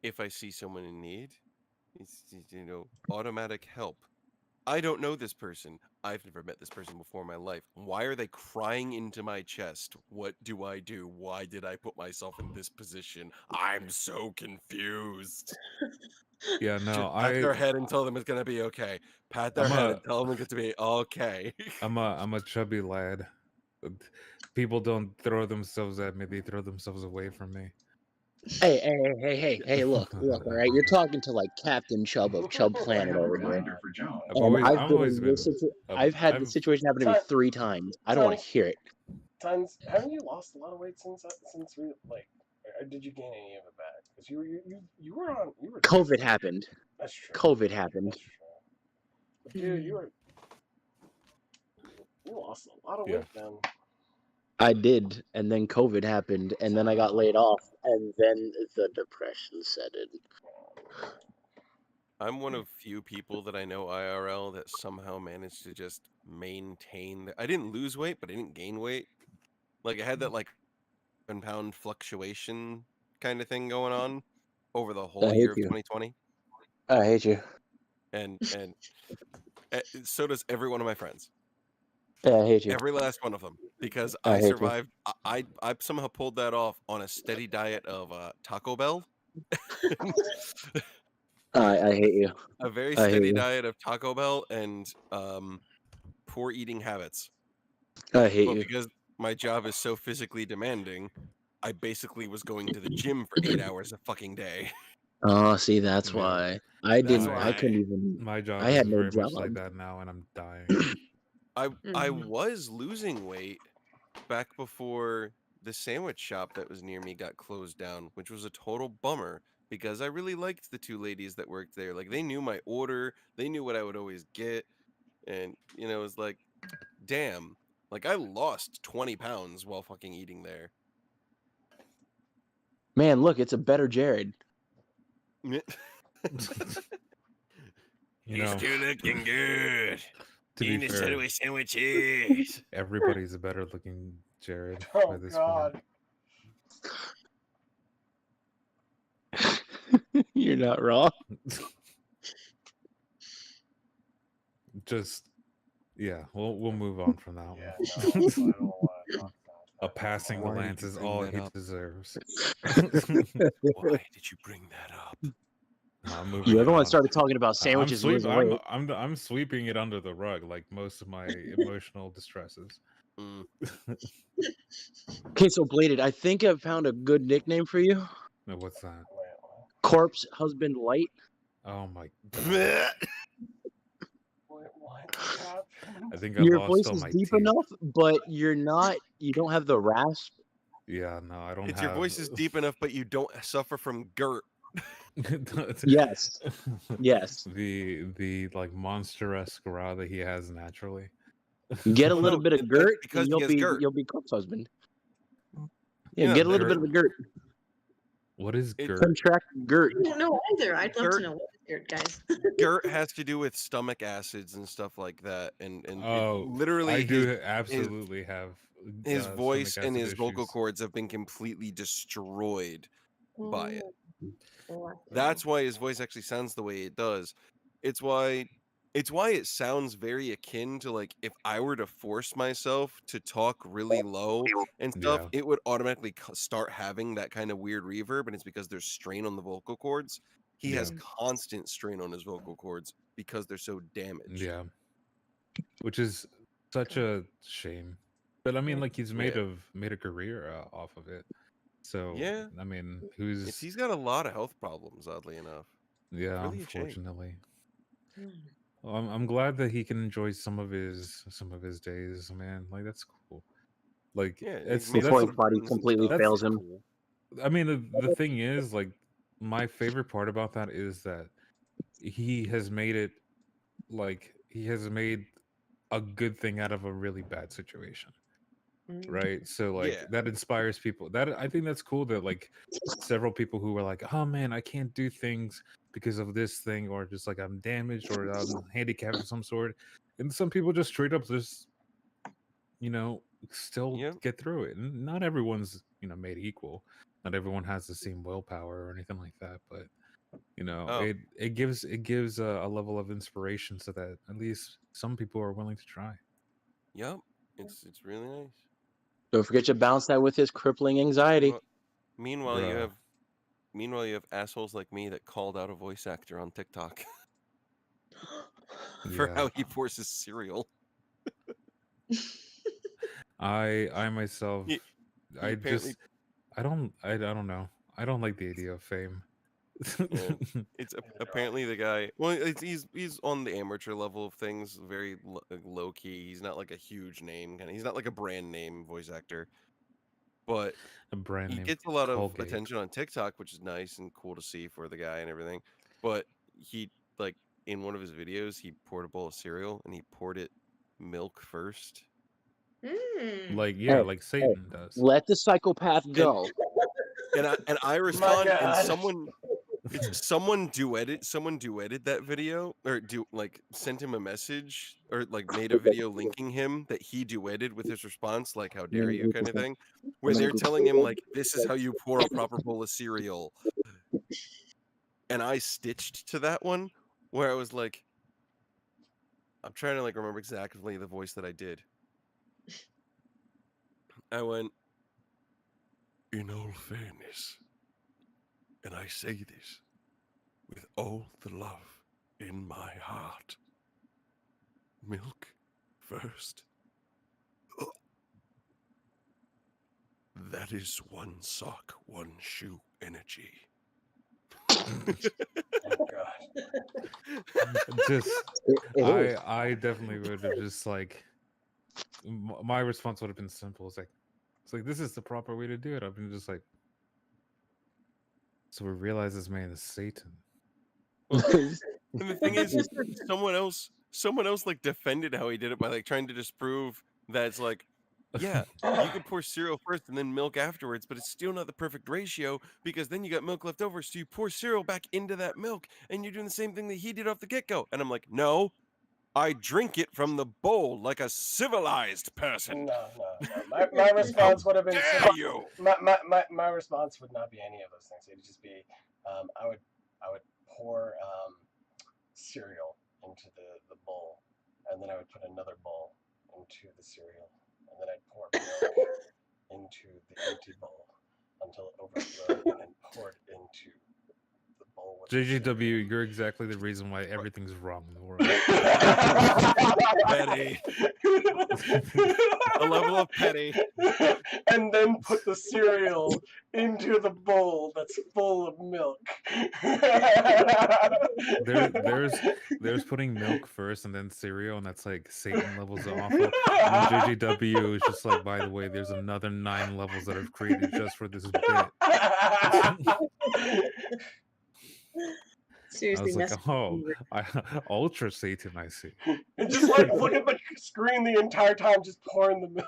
if I see someone in need, it's automatic help. I don't know this person. I've never met this person before in my life. Why are they crying into my chest? What do I do? Why did I put myself in this position? I'm so confused. Yeah, Just no, pat their head and tell them it's gonna be okay. Pat their I'm head a and tell them it's gonna be okay. I'm a chubby lad. People don't throw themselves at me; they throw themselves away from me. Hey! Look! All right, you're talking to like Captain Chubb of Chubb Planet over here, and I've always been. I've had this I've situation happen to me 3 times. I don't want to hear it. Tons. Haven't you lost a lot of weight since we like? Or did you gain any of it back? Because you were on you were. COVID happened. That's true. COVID happened. That's true. But dude, you lost a lot of Yeah. weight then. I did, and then COVID happened, and then I got laid off, and then the depression set in. I'm one of few people that I know IRL that somehow managed to just maintain. I didn't lose weight, but I didn't gain weight. Like I had that like 7-pound fluctuation kind of thing going on over the I whole year hate of you. 2020, I hate you. and so does every one of my friends. Yeah, I hate you. Every last one of them, because I I hate you. survived. I somehow pulled that off on a steady diet of Taco Bell. I hate you. A very I hate steady you. diet of Taco Bell and poor eating habits. I hate But you. because my job is so physically demanding, I basically was going to the gym for 8 hours a fucking day. Oh, see, that's Yeah. why I That's didn't. why I couldn't even. My job I is had no very much job. like that now, and I'm dying. I was losing weight back before the sandwich shop that was near me got closed down, which was a total bummer because I really liked the two ladies that worked there. Like they knew my order, they knew what I would always get. And it was like, damn, like I lost 20 pounds while fucking eating there. Man, look, it's a better Jared. He's still looking good. To be fair, sandwiches. everybody's a better looking Jared Oh by this God. You're not wrong. point. Just yeah, we'll move on from that Yeah, one. no, I don't want to talk about A that. passing Why did glance you is bring all that he up? deserves. Why did you bring that up? No, I'm moving You're it the one that on. started talking about sandwiches and losing weight. I'm sweeping it under the rug like most of my emotional distresses. Mm. Okay, so Bladed, I think I found a good nickname for you. No, what's that? Wait, what? Corpse Husband Light. Oh my god! Wait, what happened? I think I Your lost voice all is my deep teeth. enough, but you don't have the rasp. Yeah, no, I don't It's have. your voice is deep enough, but you don't suffer from GERT. Yes. Yes. The like monster-esque raw that he has naturally. Get a Well, little no, bit of that's Gert, because and he has GERT. you'll be Corpse Husband. Yeah, Yeah, get a little Gert. bit of the Gert. What is It- GERT? Contract Gert. I don't know either. I'd love to Gert- know what is Gert, guys. GERT has to do with stomach acids and stuff like that, and Oh, literally I do his absolutely have voice stomach and acid his vocal issues. cords have been completely destroyed by it. Oh, That's why his voice actually sounds the way it does. It's why it sounds very akin to like if I were to force myself to talk really low and stuff, Yeah. it would automatically start having that kind of weird reverb, and it's because there's strain on the vocal cords. He has Yeah. constant strain on his vocal cords because they're so damaged. Yeah. Which is such a shame. But I mean, like he's made Yeah. a career off of it. So Yeah. I mean, He's got a lot of health problems, oddly enough. yeah, really a shame. unfortunately. Well, I'm glad that he can enjoy some of his days, man. Like that's cool. Like Yeah, it's he's made a Before lot his of body friends and completely stuff. fails It's him. cool. I mean, the thing is, like, my favorite part about that is that he has made it like he has made a good thing out of a really bad situation, right? So like Yeah. that inspires people. That I think that's cool that like several people who were like, "Oh man, I can't do things because of this thing," or just like I'm damaged or I'm handicapped of some sort, and some people just straight up just still Yep. get through it. And not everyone's made equal. Not everyone has the same willpower or anything like that, but Oh. it gives a level of inspiration so that at least some people are willing to try. Yep. It's really nice. Don't forget to balance that with his crippling anxiety. Meanwhile, you Bruh. have assholes like me that called out a voice actor on TikTok for Yeah. how he forces cereal. I myself He I apparently- just I don't know. I don't like the idea of fame. Yeah. It's apparently the guy. Well, he's on the amateur level of things, very low key. He's not like a huge name, kind of. He's not like a brand name voice actor, but A brand he name gets a lot of Colgate. attention on TikTok, which is nice and cool to see for the guy and everything. But he like in one of his videos, he poured a bowl of cereal and he poured it milk first. Like yeah, Hey, like Satan does. Let the psychopath go. And I respond, and God. someone duetted that video, or sent him a message, or like made a video linking him that he duetted with his response, like "How dare you" kind of thing, where they're telling him like, "This is how you pour a proper bowl of cereal," and I stitched to that one where I was like, I'm trying to like remember exactly the voice that I did. I went, "In all fairness, and I say this with all the love in my heart. Milk first. That is one sock, one shoe energy." Oh God. Just It is. I definitely would have just like my response would have been simple. It's like this is the proper way to do it. I've been just like, so we realize this man is Satan. And the thing is, someone else someone else like defended how he did it by like trying to disprove that it's like, yeah, you could pour cereal first and then milk afterwards, but it's still not the perfect ratio because then you got milk left over. So you pour cereal back into that milk and you're doing the same thing that he did off the get-go. And I'm like, no, I drink it from the bowl like a civilized person. No. My response would have been Dare you? My response would not be any of those things. It'd just be I would pour cereal into the bowl, and then I would put another bowl into the cereal, and then I'd pour milk into the empty bowl until it overflowed, and then poured into the bowl with the JJW, you're exactly the reason why everything's wrong in the world. Petty. A level of petty. And then put the cereal into the bowl that's full of milk. There's putting milk first and then cereal, and that's like Satan levels of awful. And then JJW is just like, by the way, there's another 9 levels that I've created just for this bit. Seriously, I was like, oh, Ultra Satan, I see. And just like look at the screen the entire time, just pouring the milk.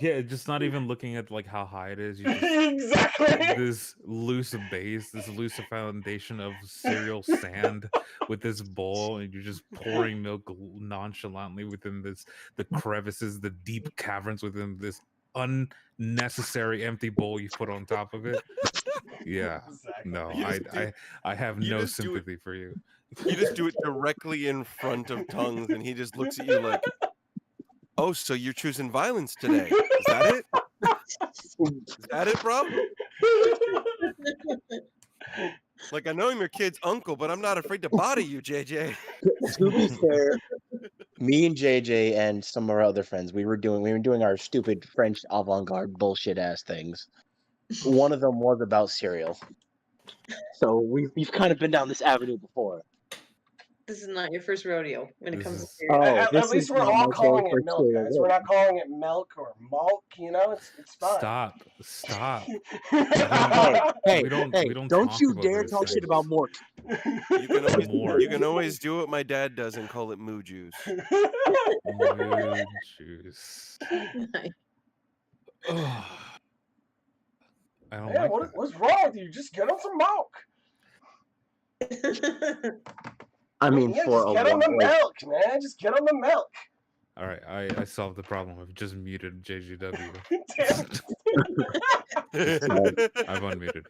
Yeah, just not even looking at like how high it is. You just, Exactly. this loose base, this loose foundation of cereal sand with this bowl, and you're just pouring milk nonchalantly within the crevices, the deep caverns within this unnecessary empty bowl you put on top of it. Yeah, Exactly. no, You just I have you no just do it- sympathy for you. You just do it directly in front of Tongues, and he just looks at you like, oh, so you're choosing violence today. Is that it? Is that it, bro? Like, I know I'm your kid's uncle, but I'm not afraid to body you, JJ. To be fair, me and JJ and some of our other friends, we were doing our stupid French avant-garde bullshit ass things. One of them was about cereal. So we've kind of been down this avenue before. This is not your first rodeo when it This comes to is- cereal. Oh, At this least is we're not all my calling very it first milk, cereal guys. We're not calling it milk or malk. You know, it's fine. Stop. Hey, We don't don't talk you about dare these talk shit things. about Mort. You can always do what my dad does and call it moo juice. Mood juice. Nice. Ugh. I don't Man, like that. what's wrong with you? Just get on some milk. I mean, Yeah, for just a get on the while, milk, man. Just get on the milk. All right, I solved the problem. I've just muted JGW. Damn. I've unmuted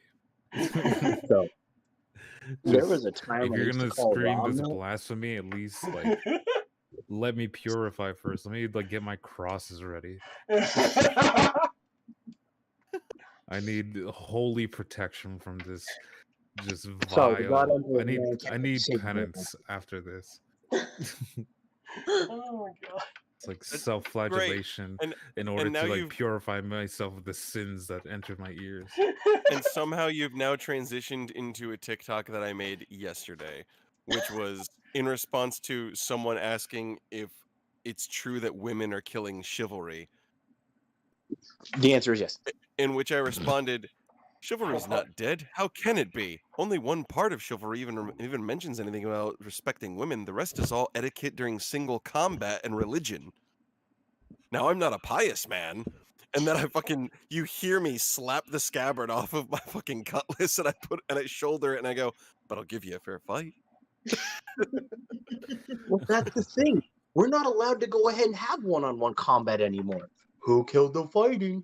so you. there was a time If when I you're used to gonna call scream raw this milk. blasphemy, at least like let me purify first. Let me like get my crosses ready. I need holy protection from this just So the God vile. Emperor I need American saved me. penance after this. Oh my god. It's like That's self-flagellation And in order now to like you've- purify myself of the sins that entered my ears. and somehow you've now transitioned into a TikTok that I made yesterday, which was in response to someone asking if it's true that women are killing chivalry, The answer is yes. in which I responded, chivalry's not dead. How can it be? Only one part of chivalry even mentions anything about respecting women. The rest is all etiquette during single combat and religion. Now, I'm not a pious man. And then you hear me slap the scabbard off of my fucking cutlass, and I shoulder it, and I go, but I'll give you a fair fight. Well, that's the thing. We're not allowed to go ahead and have one-on-one combat anymore. Who killed the fighting?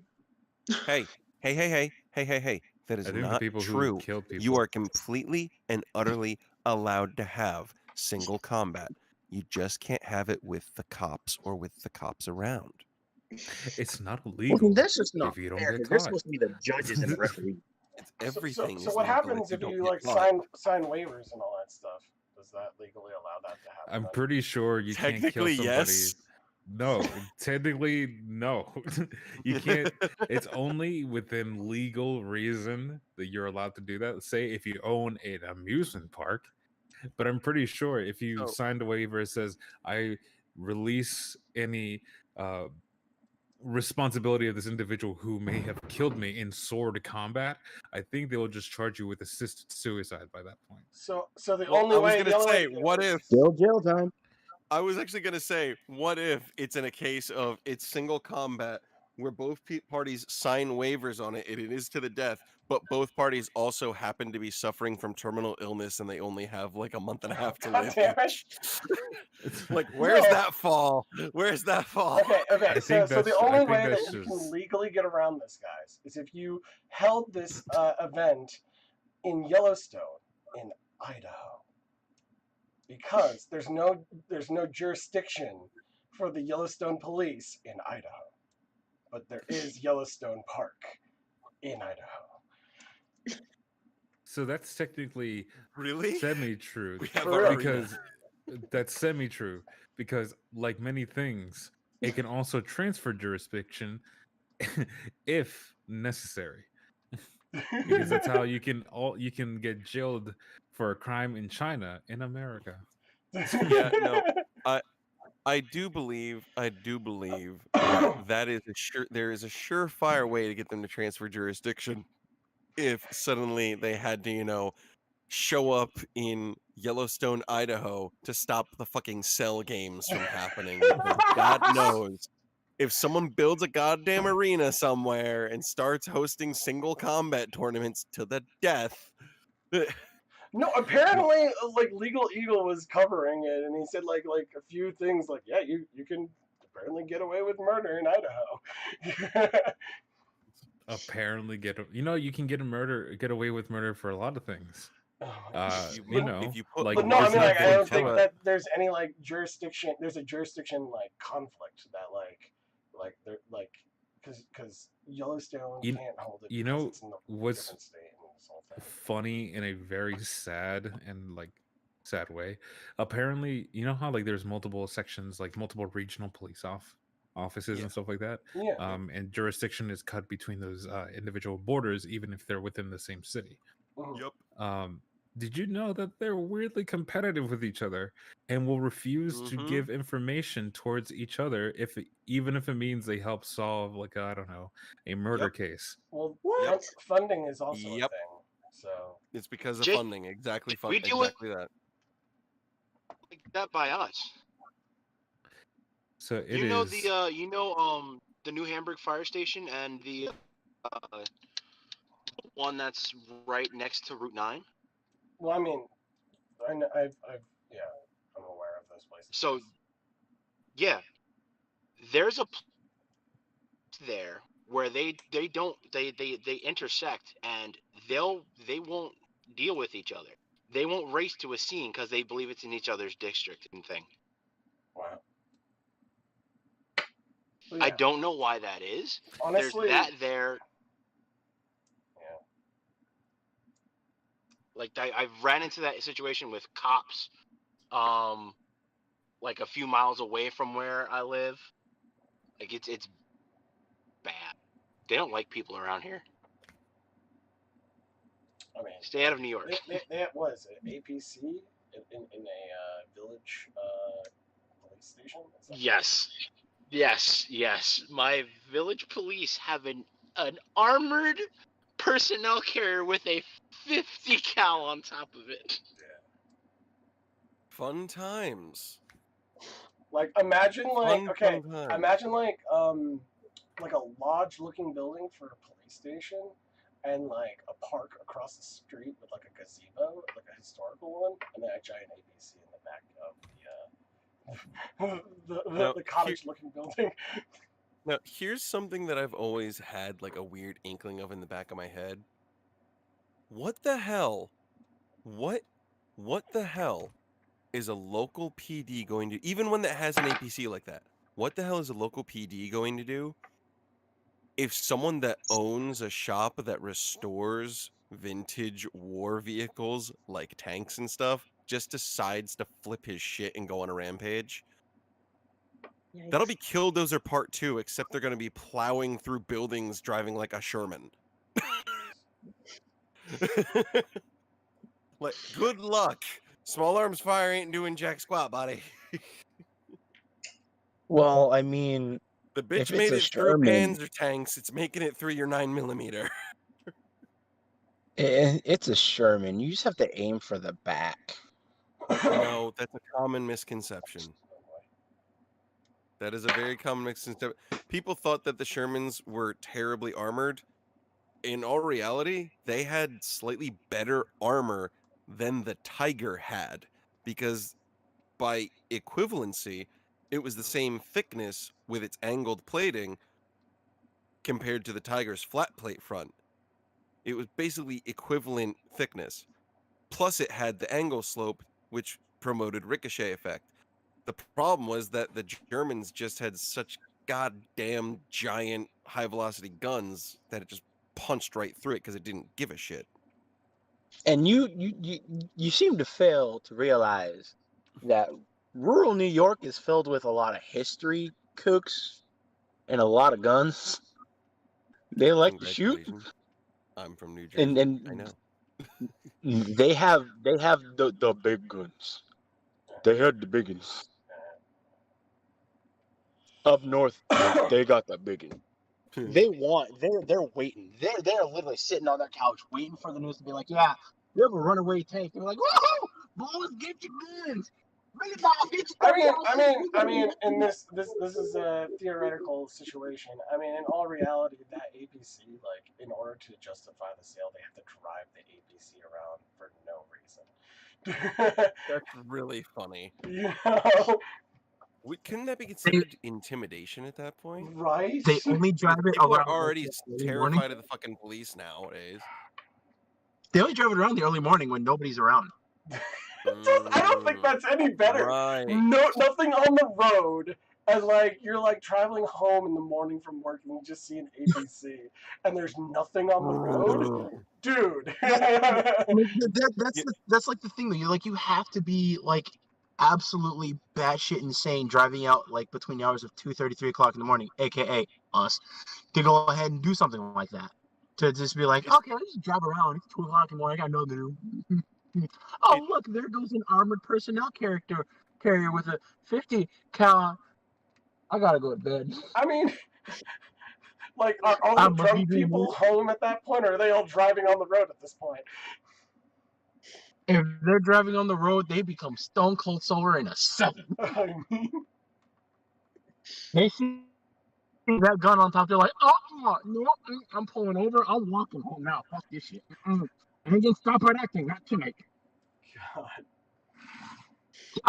Hey. That is I think the not people who true. killed people. You are completely and utterly allowed to have single combat. You just can't have it with the cops or with the cops around. It's not Well, illegal. that's just not if you don't fair. get 'Cause they're caught. supposed to be the judges and the referees. It's everything. So is what legal happens if don't you get like caught. sign waivers and all that stuff? Does that legally allow that to happen? I'm then? pretty sure you can't kill Technically, somebody. yes. No, technically, no. You can't. It's only within legal reason that you're allowed to do that. Say if you own an amusement park, but I'm pretty sure if you Oh. signed a waiver, it says I release any responsibility of this individual who may have killed me in sword combat, I think they will just charge you with assisted suicide by that point. So the Well, only I was way, gonna say, what if? Still jail time. I was actually gonna say, what if it's in a case of it's single combat where both parties sign waivers on it, and it is to the death, but both parties also happen to be suffering from terminal illness, and they only have like a month and a half to God live damn it. each. Like, where's No. that fall? Where's that fall? Okay. I So think the only way that that's you can just legally get around this, guys, is if you held this event in Yellowstone, in Idaho, because there's no jurisdiction for the Yellowstone police in Idaho, but there is Yellowstone Park in Idaho. so that's technically Really? semi-true We have For our real. arena. because that's semi-true because like many things, it can also transfer jurisdiction if necessary. Because that's how you can get jailed for a crime in China in America. Yeah, no, I do believe that is there is a surefire way to get them to transfer jurisdiction if suddenly they had to, show up in Yellowstone, Idaho to stop the fucking cell games from happening, because God knows if someone builds a goddamn arena somewhere and starts hosting single combat tournaments to the death. No, apparently, like Legal Eagle was covering it, and he said like a few things like, yeah, you can apparently get away with murder in Idaho. Apparently, you can get away with murder for a lot of things. If you put But no, I there's mean, like, I nothing don't think to- that there's any like jurisdiction. There's a jurisdiction like conflict that because Yellowstone You- can't hold it. you because know it's in a what's different state and this whole thing. funny in a very sad and sad way. Apparently, you know how there's multiple sections, multiple regional police offices Yeah. and stuff like that. Yeah. And jurisdiction is cut between those individual borders, even if they're within the same city. Mhm. Yep. Did you know that they're weirdly competitive with each other and will refuse to Mhm. give information towards each other even if it means they help solve I don't know, a murder Yep. case? Well, What? funding is also a Yep. thing. So It's because of Jake, funding. Exactly. we do it- Exactly that. like that by us. So it You know is the New Hamburg fire station and the one that's right next to Route 9. well, I mean, I've yeah, I'm aware of those places. So yeah, there's a place there where they intersect, and they won't deal with each other. They won't race to a scene because they believe it's in each other's district and thing. Wow. But I yeah, don't know why that is. honestly, There's that there. yeah. Like I've ran into that situation with cops, like a few miles away from where I live. Like it's bad. They don't like people around here. I mean, Stay out of New York. they was an APC in a village police station. Is that Yes. My village police have an armored personnel carrier with a 50 cal on top of it. Fun times. Like imagine Fun times. imagine like a lodge looking building for a police station and like a park across the street with like a gazebo, like a historical one, and then a giant APC in the back of Now, the cottage looking building. Now, here's something that I've always had like a weird inkling of in the back of my head. What the hell? What the hell is a local PD going to, even one that has an APC like that? What the hell is a local PD going to do if someone that owns a shop that restores vintage war vehicles like tanks and stuff just decides to flip his shit and go on a rampage? That'll be Killdozer Part 2, except they're going to be plowing through buildings driving like a Sherman. Like, good luck. Small arms fire ain't doing jack squat, buddy. Well, I mean, The bitch If it's made a it through Sherman, Panzer tanks. It's making it through your 9mm. it's a Sherman. You just have to aim for the back. No, that's a common misconception. That is a very common misconception. People thought that the Shermans were terribly armored. In all reality, they had slightly better armor than the Tiger had, because by equivalency, it was the same thickness with its angled plating compared to the Tiger's flat plate front. It was basically equivalent thickness. Plus, it had the angle slope, which promoted ricochet effect. The problem was that the Germans just had such goddamn giant high velocity guns that it just punched right through it because it didn't give a shit. And you seem to fail to realize that rural New York is filled with a lot of history kooks and a lot of guns. They like to shoot, Congratulations. I'm from New and Jersey. I know. they have the big guns. They had the big guns. Up north, they got the big one. They're waiting. They're literally sitting on their couch waiting for the news to be like, yeah, you have a runaway tank. They're like, woohoo! Boys, get your guns. Bring it down, get your I mean, in this is a theoretical situation. I mean, in all reality, that APC, like, in order to justify the sale, they have to drive the APC around for no reason. That's really funny. You know, Couldn't that be considered intimidation at that point? right? They only drive it People are around already the early morning. terrified of the fucking police nowadays. They only drive it around the early morning when nobody's around. I don't think that's any better. Right. No, nothing on the road. And like you're like traveling home in the morning from work and you just see an APC and there's nothing on the road, dude. That's like the thing though. You have to be like absolutely batshit insane driving out like between the hours of 2:30, 3 o'clock in the morning, aka us, to go ahead and do something like that. To just be like, okay, let's just drive around. It's 2 o'clock in the morning. I got nothing to do. Oh, look, there goes an armored personnel carrier with a 50 cal. I gotta go to bed. I mean, like, are all the drunk people home at that point, or are they all driving on the road at this point? If they're driving on the road, they become stone cold sober in a second. I mean, They see that gun on top, they're like, oh, no, I'm pulling over. I'm walking home now. Fuck this shit. I ain't gonna stop at acting, not tonight. God.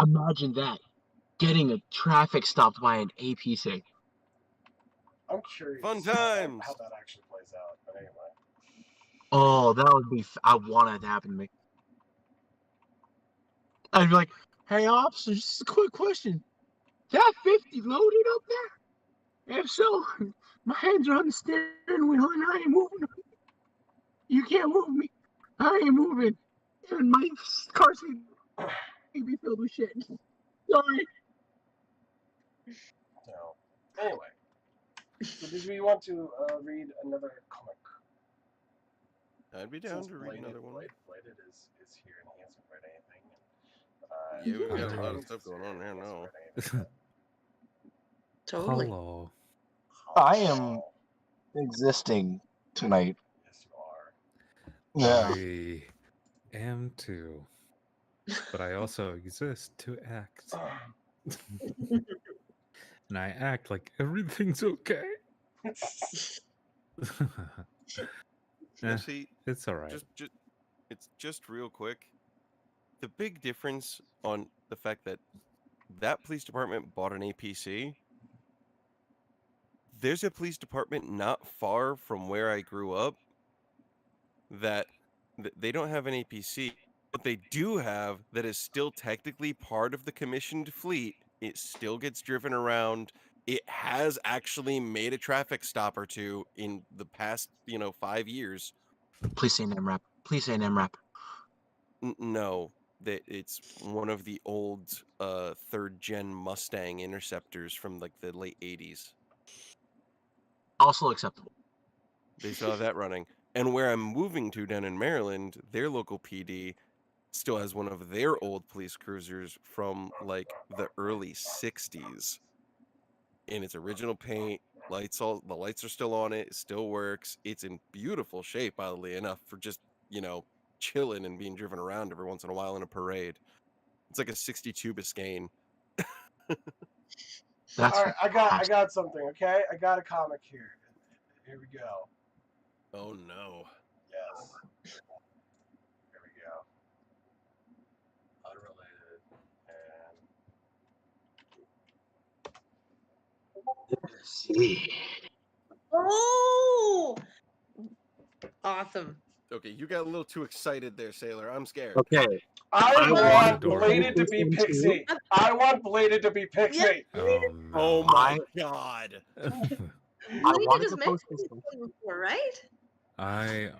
Imagine that. Getting a traffic stopped by an APC. I'm curious Fun times. how that actually plays out, but anyway. Oh, that would be. I want it to happen to me. I'd be like, hey, officer, just a quick question. That 50 loaded up there? If so, my hands are on the steering wheel and I ain't moving. You can't move me. I ain't moving. And my car seat may be filled with shit. Sorry. So, anyway. So did we want to read another comic? I'd be down to read another one. Bladed is here and he hasn't read anything. Yeah, we've got a lot of stuff going on here now. Totally. Hello. I am existing tonight. Yes, you are. Yeah. I am too. But I also exist to act. And I act like everything's okay. See, it's all right. It's just real quick. The big difference on the fact that that police department bought an APC. There's a police department not far from where I grew up that they don't have an APC. What they do have that is still technically part of the commissioned fleet. It still gets driven around. It has actually made a traffic stop or two in the past, 5 years. Please say name rap. Please say name rap. No, that it's one of the old third gen Mustang Interceptors from like the late 80s. Also acceptable. They still have that running. And where I'm moving to down in Maryland, their local PD still has one of their old police cruisers from like the early 60s. in its original paint. The lights are still on it. It still works. It's in beautiful shape, oddly enough, for just, chilling and being driven around every once in a while in a parade. It's like a 62 Biscayne. That's All right, I got something. Okay, I got a comic here. Here we go. Oh no. Yes. Here we go. Unrelated and Let's see. Oh, awesome. Okay, you got a little too excited there, Sailor. I'm scared. Okay. I I want adorable. Bladed to be Pixie. I want Bladed to be Pixie. Oh Oh no. my god. Bladed wanted has to mentioned post this this one. one before, right? I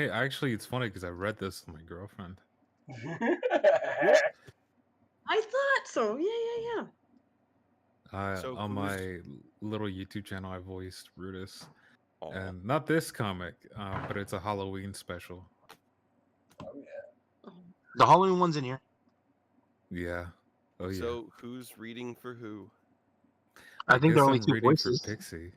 actually, it's funny because I read this with my girlfriend. I thought so. Yeah. So On who's- my little YouTube channel, I voiced Brutus, Aw. and not this comic, but it's a Halloween special. Oh yeah. The Halloween one's in here. Yeah. Oh yeah. So who's reading for who? I think there are only I'm two reading voices. for Pixie.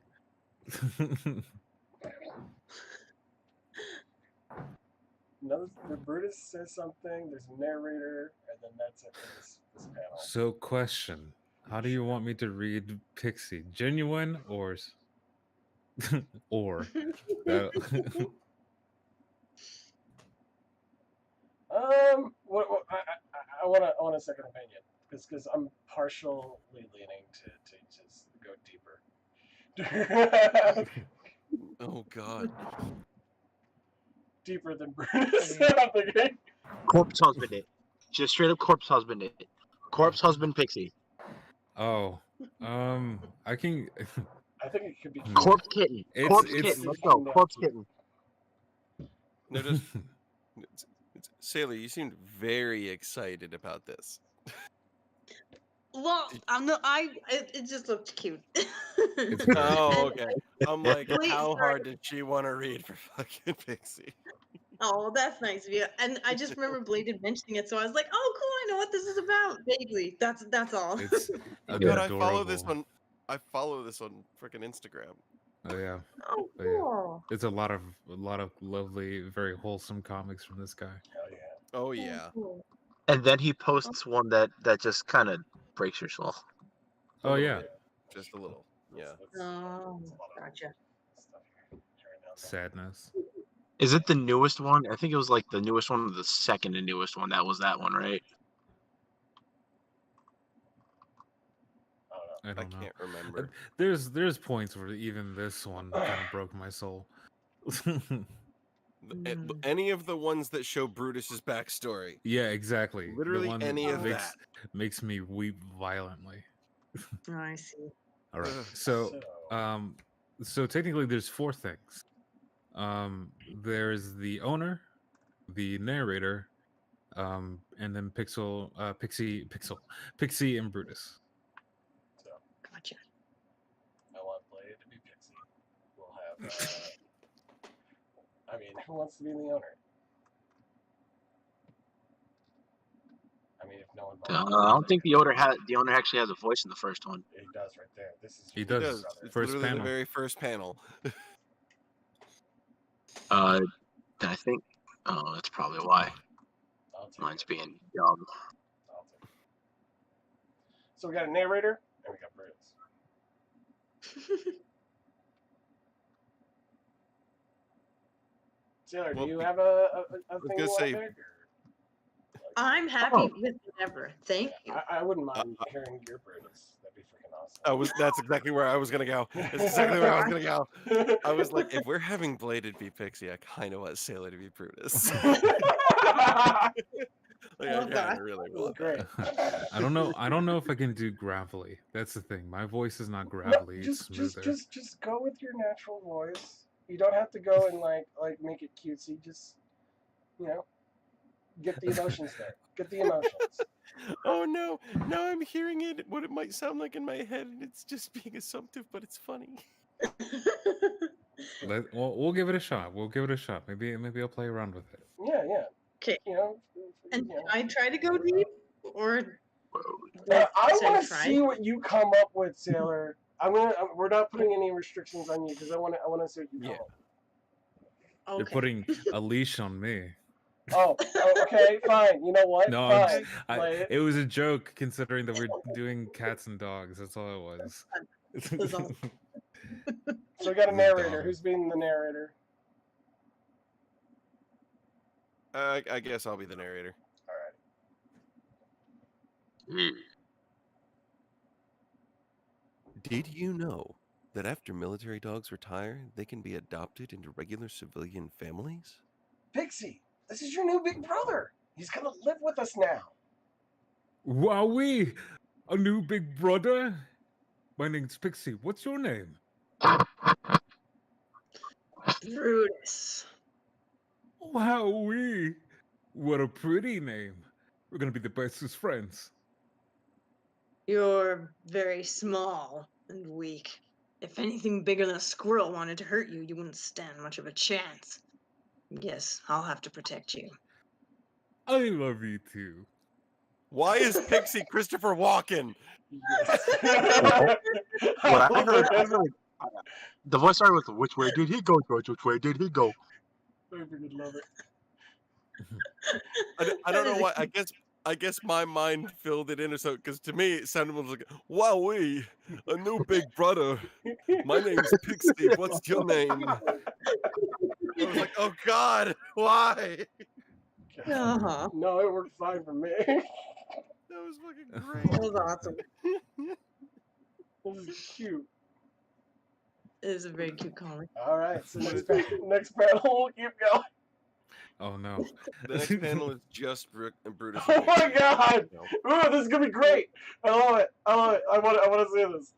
No, the Brutus says something. There's a narrator, and then that's it for this panel. So, question: how do you want me to read Pixie? Genuine or or that? What I want a second opinion because I'm partially leaning to just go deeper. Oh god. Deeper than Brutus. I'm thinking. Corpse husband it. Just straight up corpse husband it. Corpse husband Pixie. Oh, I can. I think it could be. Corpse kitten. Corpse It's- kitten. Let's go. Corpse kitten. No, just Sailor, you seemed very excited about this. Well, it just looked cute. It's very Oh, okay. I'm like, Wait, how sorry. hard did she want to read for fucking Pixie? Oh, that's nice of you. And I just remember Bladed mentioning it, so I was like, "Oh, cool! I know what this is about." Vaguely, that's all. It's God, Yeah. I follow this adorable. on. I follow this on freaking Instagram. Oh yeah, Oh, yeah. cool. It's a lot of lovely, very wholesome comics from this guy. Hell yeah. Oh yeah. Cool. And then he posts one that just kind of breaks your soul. Oh yeah, Just a little. Yeah. Oh, a lot of gotcha. stuff here. Right now. sadness. Is it the newest one? I think it was like the newest one or the second to newest one. That was that one, right? I don't know. I don't know. can't remember. There's points where even this one kind of broke my soul. Any of the ones that show Brutus's backstory. Yeah, exactly. Literally the one any of makes, makes me weep violently. Oh, I see. All right. Ugh. So technically there's four things. There's the owner, the narrator, and then Pixie and Brutus. So Gotcha. I want Blade to be Pixie. We'll have. I mean, who wants to be the owner? I mean, if no one. I don't think the owner actually has a voice in the first one. He does right there. This is. He It does. does. It's First literally panel. the very first panel. I think. Oh, that's probably why. I'll take Mine's it. being dumb. I'll take it. So we got a narrator and we got Brutus. Sailor, Well, do you have a was thing gonna you want say- to pick? I'm happy with whatever. Thank you. I wouldn't mind hearing your Brutus. That'd be freaking awesome. That's exactly where I was gonna go. That's exactly where I was gonna go. I was like, if we're having Bladed be Pixie, I kind of want Sailor to be Brutus. Like, Oh, I God. kinda really want Great. that. I don't know if I can do gravelly. That's the thing. My voice is not gravelly. It's smoother. Just go with your natural voice. You don't have to go and like make it cutesy. Just get the emotions there. Get the emotions. Oh no! Now I'm hearing it. What it might sound like in my head, and it's just being assumptive, but it's funny. We'll give it a shot. Maybe I'll play around with it. Yeah. Okay. And you know. I try to go deep, or I should want to try? see what you come up with, Sailor. We're not putting any restrictions on you because I want to see what you come Yeah. up with. They're Okay. putting a leash on me. Oh, okay, fine. You know what? No, Fine. Play it. it was a joke considering that we're doing cats and dogs. That's all it was. That's awesome. So we got a This is narrator. dumb. Who's being the narrator? I guess I'll be the narrator. All right. Did you know that after military dogs retire, they can be adopted into regular civilian families? Pixie, this is your new big brother. He's gonna live with us now. Wowee! A new big brother? My name's Pixie. What's your name? Brutus. Wowee! What a pretty name. We're gonna be the bestest friends. You're very small and weak. If anything bigger than a squirrel wanted to hurt you, you wouldn't stand much of a chance. Yes, I'll have to protect you. I love you too. Why is Pixie Christopher Walken? What I heard, the voice started with, "Which way did he go, George? Which way did he go?" I freaking love it. I don't know why. I guess my mind filled it in or so because to me it sounded like, "Wowee, a new big brother. My name's Pixie. What's your name?" I was like, "Oh God, why?" Uh-huh. No, it worked fine for me. That was fucking great. That was awesome. This is cute. It is a very cute comic. All right, so next panel, we'll keep going. Oh no. The next panel is just Brutus. Oh my God! No. Ooh, this is gonna be great. I love it. I want to see this.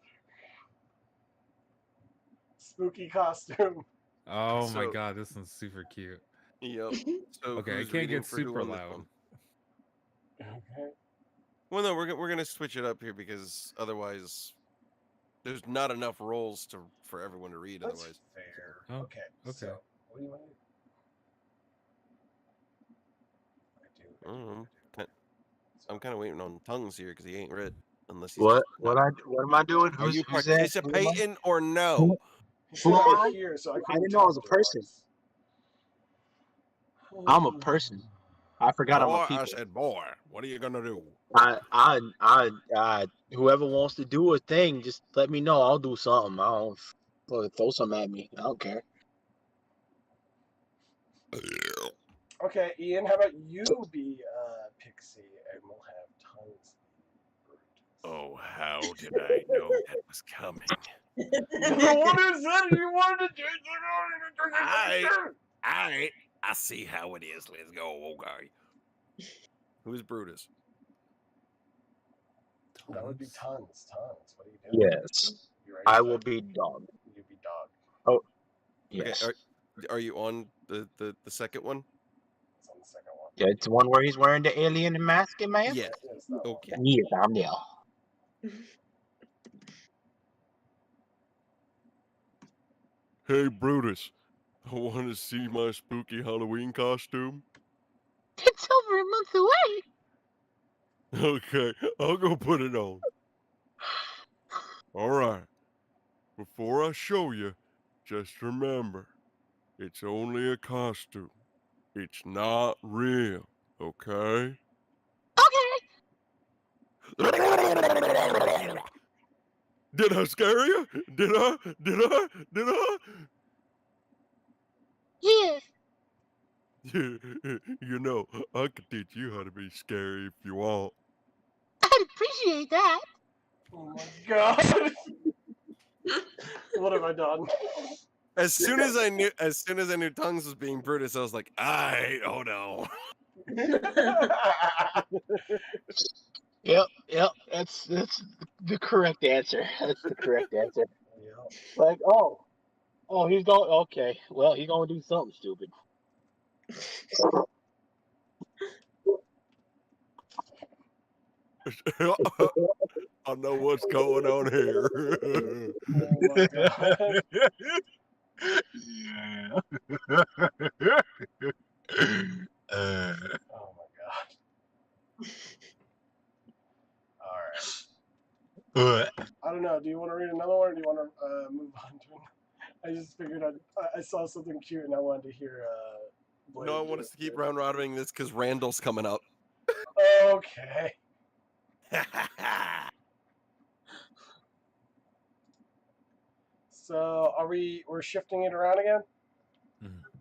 Spooky costume. Oh my So- god, this one's super cute. Yep. So Okay, I who's can't reading get for who super on this loud. one? Okay. Well, no, we're gonna switch it up here because otherwise, there's not enough roles for everyone to read. That's Otherwise, fair. Oh, Okay. okay. So, what do you want to do? I'm kind of waiting on tongues here because he ain't read unless he's. What am I doing? Are you who's that? participating or no? He said I was here, so I couldn't didn't know I was a tell person. who it I'm a was. person. I forgot I'm Boy, a I people. said, boy, what are you gonna do? I whoever wants to do a thing, just let me know. I'll do something. I don't throw something at me. I don't care. Okay, Ian, how about you be Pixie, and we'll have tongues be Brutus. Oh, how did I know that was coming? What is that? You wanted to change it? I see how it is. Let's go, okay. Who's Brutus? That would be tongues. Tongues. What are you doing? Yes, You ready I for will that? be dog. You be dog. Yes, Okay, are you on the second one? It's on the second one. yeah, it's the one where he's wearing the alien mask and mask. Yeah. Yes, that one. Okay. Yes, I'm there. Hey, Brutus. I want to see my spooky Halloween costume. It's over a month away. Okay, I'll go put it on. All right. Before I show you, just remember, it's only a costume. It's not real, okay? Okay. Did I scare you? Did I? Yes. You know, I could teach you how to be scary if you want. I'd appreciate that. Oh my God! What have I done? As soon as I knew Tongues was being Brutus, I was like, oh no. Yep. That's the correct answer. That's the correct answer. Yeah. Like, oh, he's going. Okay, well, he's gonna do something stupid. I know what's going on here. Oh my God. Yeah. Oh my God. All right. I don't know. Do you want to read another one, or do you want to move on to? I just figured I saw something cute and I wanted to hear. Blade No, I do want it. us to keep round robbing this because Randall's coming up. Okay. So we're shifting it around again?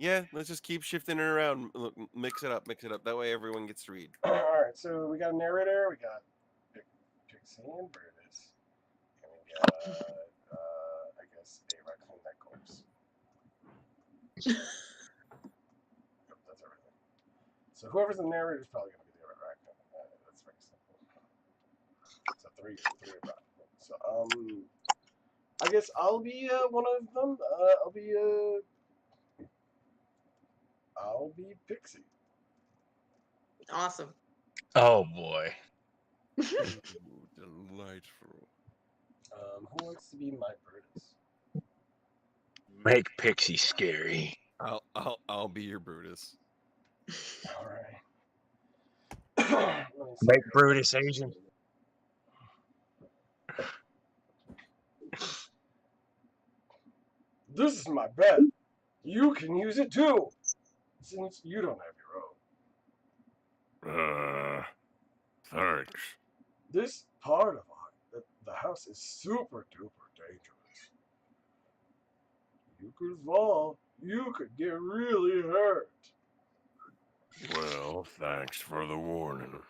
Yeah, let's just keep shifting it around. Look, mix it up. That way everyone gets to read. All right. So we got a narrator. We got Pixie and Brutus, and we got I guess a raccoon that corpse. Yep, that's everything. So whoever's the narrator is probably going to be the raccoon. That's very simple. So three raccoon. So I guess I'll be one of them. I'll be Pixie. Awesome. Oh boy. Ooh, delightful. Who wants to be my Brutus? Make Pixie scary. I'll be your Brutus. All right. Make Brutus Asian. This is my bed. You can use it too, since you don't have your own. Thanks. This part of the house is super duper dangerous. You could fall. You could get really hurt. Well, thanks for the warning.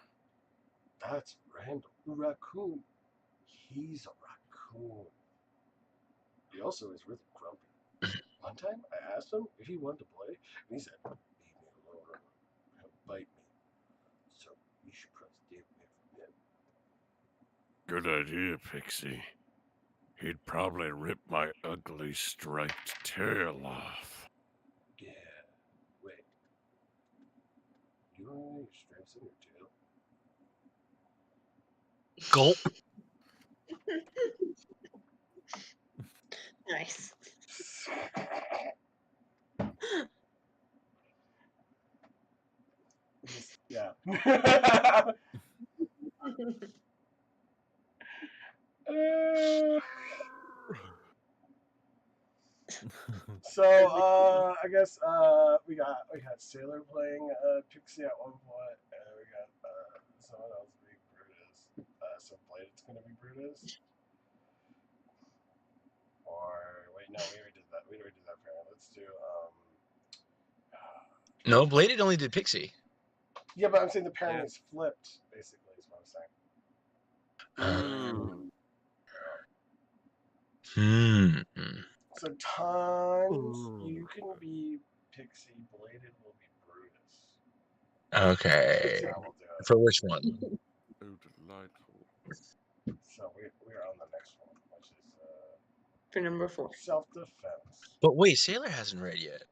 That's Randall, the raccoon. He's a raccoon. He also is really grumpy. One time, I asked him if he wanted to play, and he said, "Leave me alone, or he'll bite me. So you should probably stay away from him." Good idea, Pixie. He'd probably rip my ugly striped tail off. Yeah. Wait. You don't have any stripes in your tail? Gulp. Nice. Yeah. So I guess we got Sailor playing Pixie at one point, and we got someone else being Brutus. So Blade's gonna be Brutus. Or wait, no, we already did that. Apparently. Let's do No, Bladed only did Pixie. Yeah, but I'm saying the pairing is flipped. Basically, is what I'm saying. So times you can be Pixie, Bladed will be Brutus. Okay. That's how we'll do it. For which one? Oh, delightful. So we're on the next one, which is For number 4. self-defense. But wait, Sailor hasn't read yet.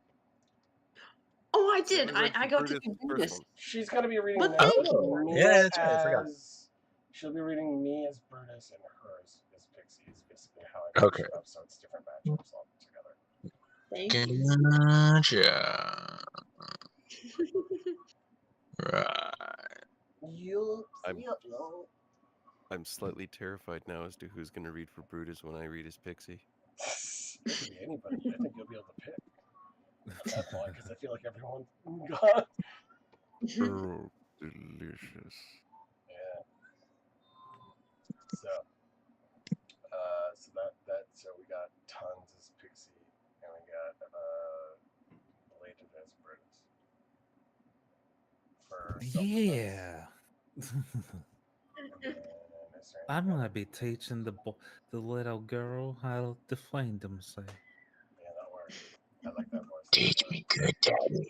Oh, I did. Sailor read I for got to Brutus do first Brutus. one. She's gonna be reading But next. thank you. Me Yeah, that's right, I forgot. She'll be reading me as Brutus and her as Pixie. Is basically how I Okay. it up, so it's different matchups all together. Thank you. Gotcha. Right. I'm slightly terrified now as to who's going to read for Brutus when I read as Pixie. It could be anybody. I think you'll be able to pick at that point because I feel like everyone's gone. Oh, delicious. Yeah. So so we got tons as Pixie, and we got Bladed as Brutus. For Yeah. I'm gonna gonna be teaching the little girl how to defend themselves. Yeah, that works. I like that voice. Teach me good, Daddy.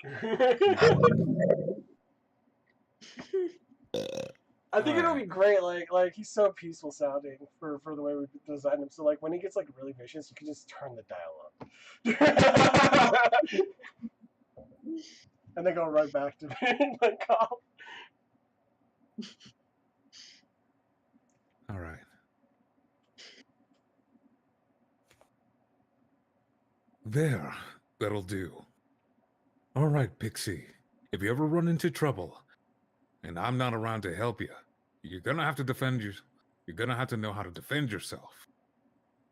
I think it'll be great. Like he's so peaceful sounding for the way we designed him. So like when he gets like really vicious, you can just turn the dial up, and then go right back to being like calm. All right. There, that'll do. All right, Pixie. If you ever run into trouble, and I'm not around to help you, you're gonna have to defend your. You're gonna have to know how to defend yourself. All right. All right. You're gonna have to know how to defend yourself. All right. Pixie, if you ever run into trouble and I'm not around to help you, you're gonna have to defend yourself. All right. Pixie, if you ever run into trouble and I'm not around to help you, you're gonna have to know how to defend yourself.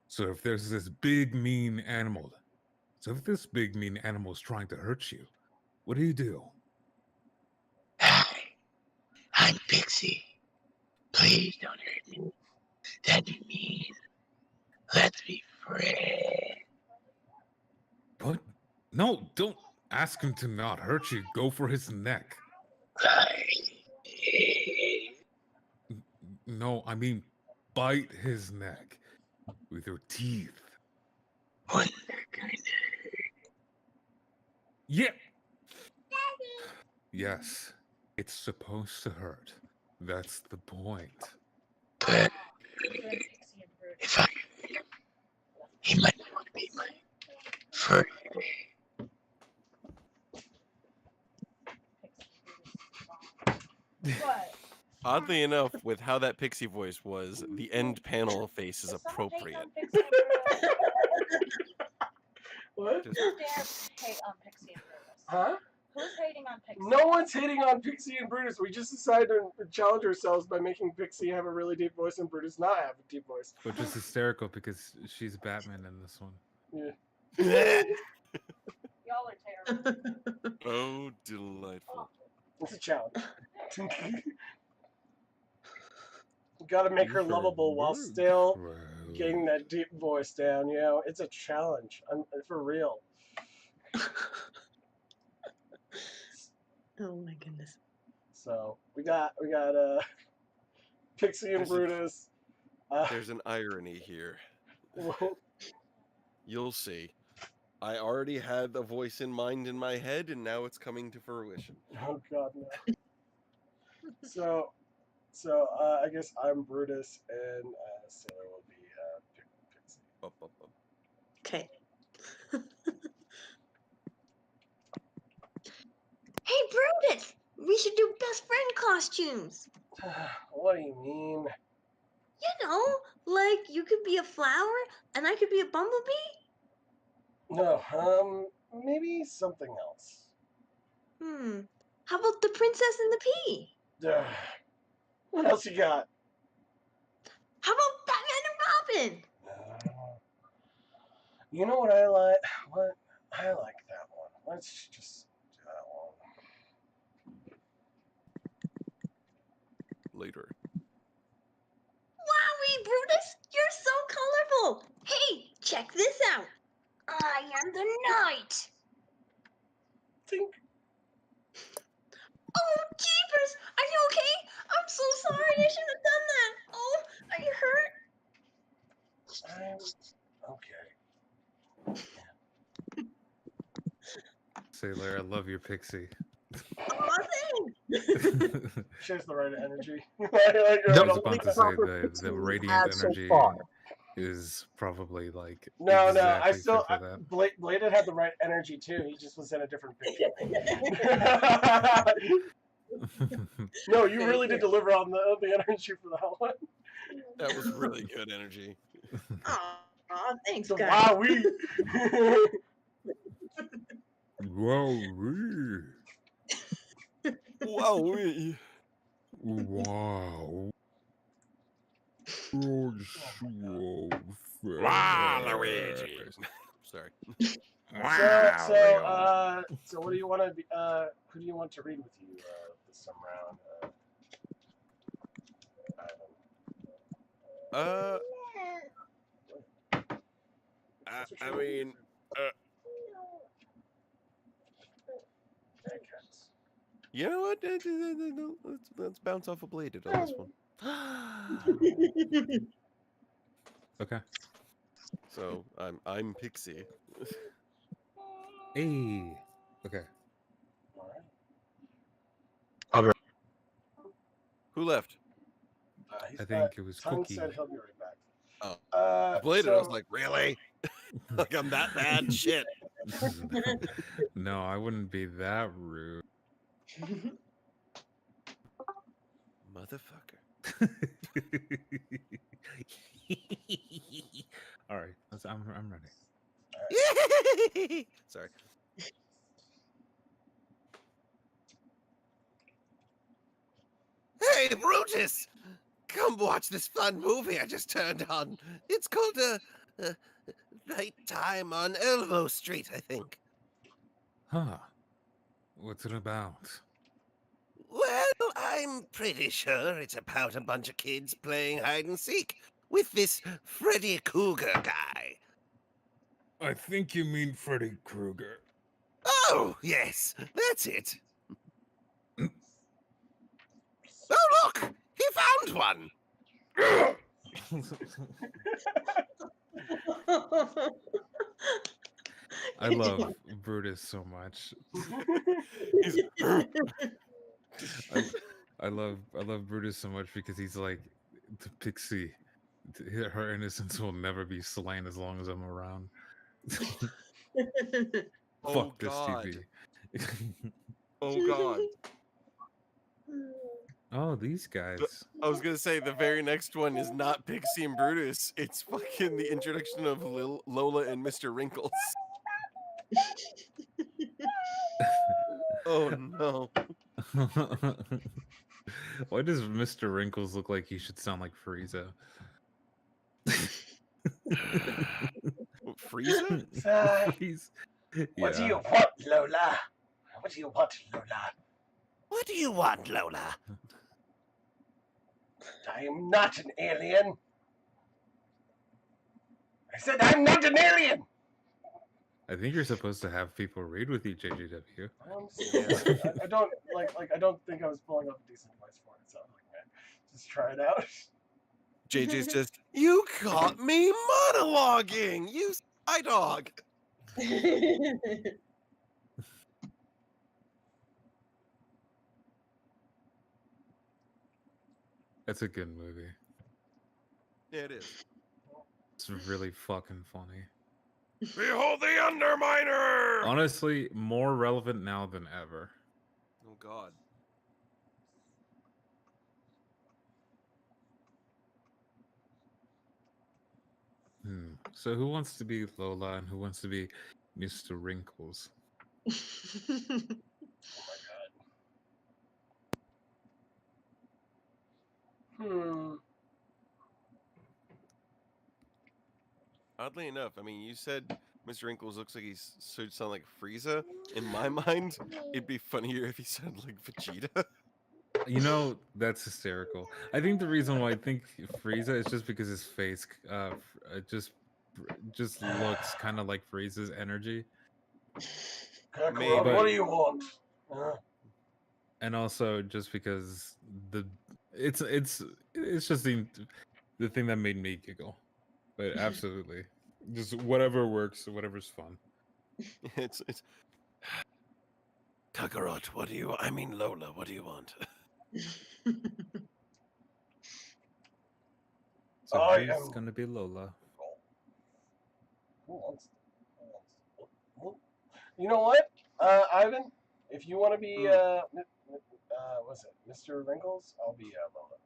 So if there's this big mean animal, if this big mean animal is trying to hurt you, what do? Hi, I'm Pixie. Please don't hurt me. That'd be mean. Let's be friends. But no, don't ask him to not hurt you. Go for his neck. No, I mean bite his neck with your teeth. Wouldn't that kind of Yeah. Yes, it's supposed to hurt. That's the point. but if I he might want to be my friend. What? Oddly enough, with how that pixie voice was, the end panel face is appropriate. What? Just- Who dares hate on Pixie and Brutus? Huh? Who's hating on Pixie? No one's hating on Pixie and Brutus. We just decided to challenge ourselves by making Pixie have a really deep voice and Brutus not have a deep voice. Which is hysterical because she's Batman in this one. Yeah. Y'all are terrible. Oh, delightful. It's a challenge. You gotta make her lovable while still getting that deep voice down. You know, it's a challenge. For real. Oh my goodness. So we got Pixie and Brutus. There's an irony here. You'll see. I already had the voice in mind in my head, and now it's coming to fruition. Oh God, no. So I guess I'm Brutus, and Sailor will be Pixie. Up, up, up. Okay. Hey, Brutus! We should do best friend costumes. What do you mean? You know, like you could be a flower and I could be a bumblebee. No, maybe something else. How about the princess and the pea? What else you got? How about Batman and Robin? You know what I like? What I like that one. Let's just do that one. Later. Wowie, Brutus, you're so colorful. Hey, check this out. I am the knight. Tink. Oh, jeepers! Are you okay? I'm so sorry. I shouldn't have done that. Oh, are you hurt? I'm okay. Sailor, I love your pixie. Aw, thanks. She has the right energy. I No, was about to say the had radiant so energy far. is probably like No, exactly I still fit for that. Bladed had the right energy too. He just was in a different picture. No, you really did deliver on the energy for that one. That was really good energy. Aw, thanks, So, guys. wow, we. Wow. Wow. we- Wow. Wow, Luigi. Sorry. So what do you want to be? Who do you want to read with you this time around? I mean, you know what? Let's bounce off a bladed on this one. Okay. So I'm Pixie. Hey. Okay. Who left? I think it was Tongue Cookie. said he'll be right back. Oh. Bladed. I was so- like, really? Like I'm that bad? Shit. No, I wouldn't be that rude. Motherfucker. All right, I'm ready. Sorry. Hey, Brutus! Come watch this fun movie I just turned on. It's called Night time on Elbow Street, I think. Huh. What's it about? Well, I'm pretty sure it's about a bunch of kids playing hide and seek with this Freddy Krueger guy. I think you mean Freddy Krueger. Oh, yes, that's it. Oh, look! He found one! I love Brutus so much. He's- I love Brutus so much because he's like the pixie. Her innocence will never be slain as long as I'm around. Oh, Fuck this God. TV. Oh, God. Oh, these guys. I was gonna say the very next one is not Pixie and Brutus. It's fucking the introduction of Lola and Mr. Wrinkles. Oh no. Why does Mr. Wrinkles look like he should sound like Frieza? Frieza? What do you Yeah. want, Lola? What do you want, Lola? What do you want, Lola? I am not an alien. I said I'm not an alien. I think you're supposed to have people read with you, JJW. I don't I don't think I was pulling off a decent voice for it, so I'm like, man, just try it out. JJ's just, you caught me monologuing, you spy dog. That's a good movie. Yeah, it is. It's really fucking funny. Behold the Underminer! Honestly, more relevant now than ever. Oh God. So who wants to be Lola and who wants to be Mr. Wrinkles? Oh my god. Oddly enough, I mean, you said Mr. Wrinkles looks like he should sound like Frieza. In my mind, it'd be funnier if he sounded like Vegeta. You know, that's hysterical. I think the reason why I think Frieza is just because his face just looks kind of like Frieza's energy. Kakarot, what do you want? And also just because it's just the thing that made me giggle. But absolutely. Just whatever works, whatever's fun. It's Kakarot, what do you I mean Lola, what do you want? So I who's am- gonna be Lola? Who wants? You know what, Ivan? If you want to be what's it, Mr. Wrinkles? I'll be Lola.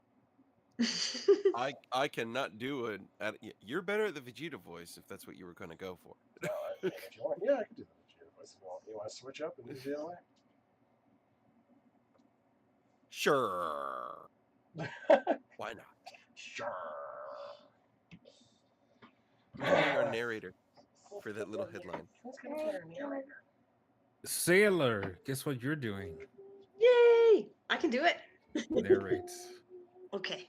I cannot do it. You're better at the Vegeta voice if that's what you were going to go for. If you want, yeah, I can do the Vegeta voice. You want to switch up and do the other way? Sure. Why not? Sure. Who's being our narrator for that little headline? Who's gonna be our narrator? Sailor, guess what you're doing? Yay! I can do it. Narrate. Okay.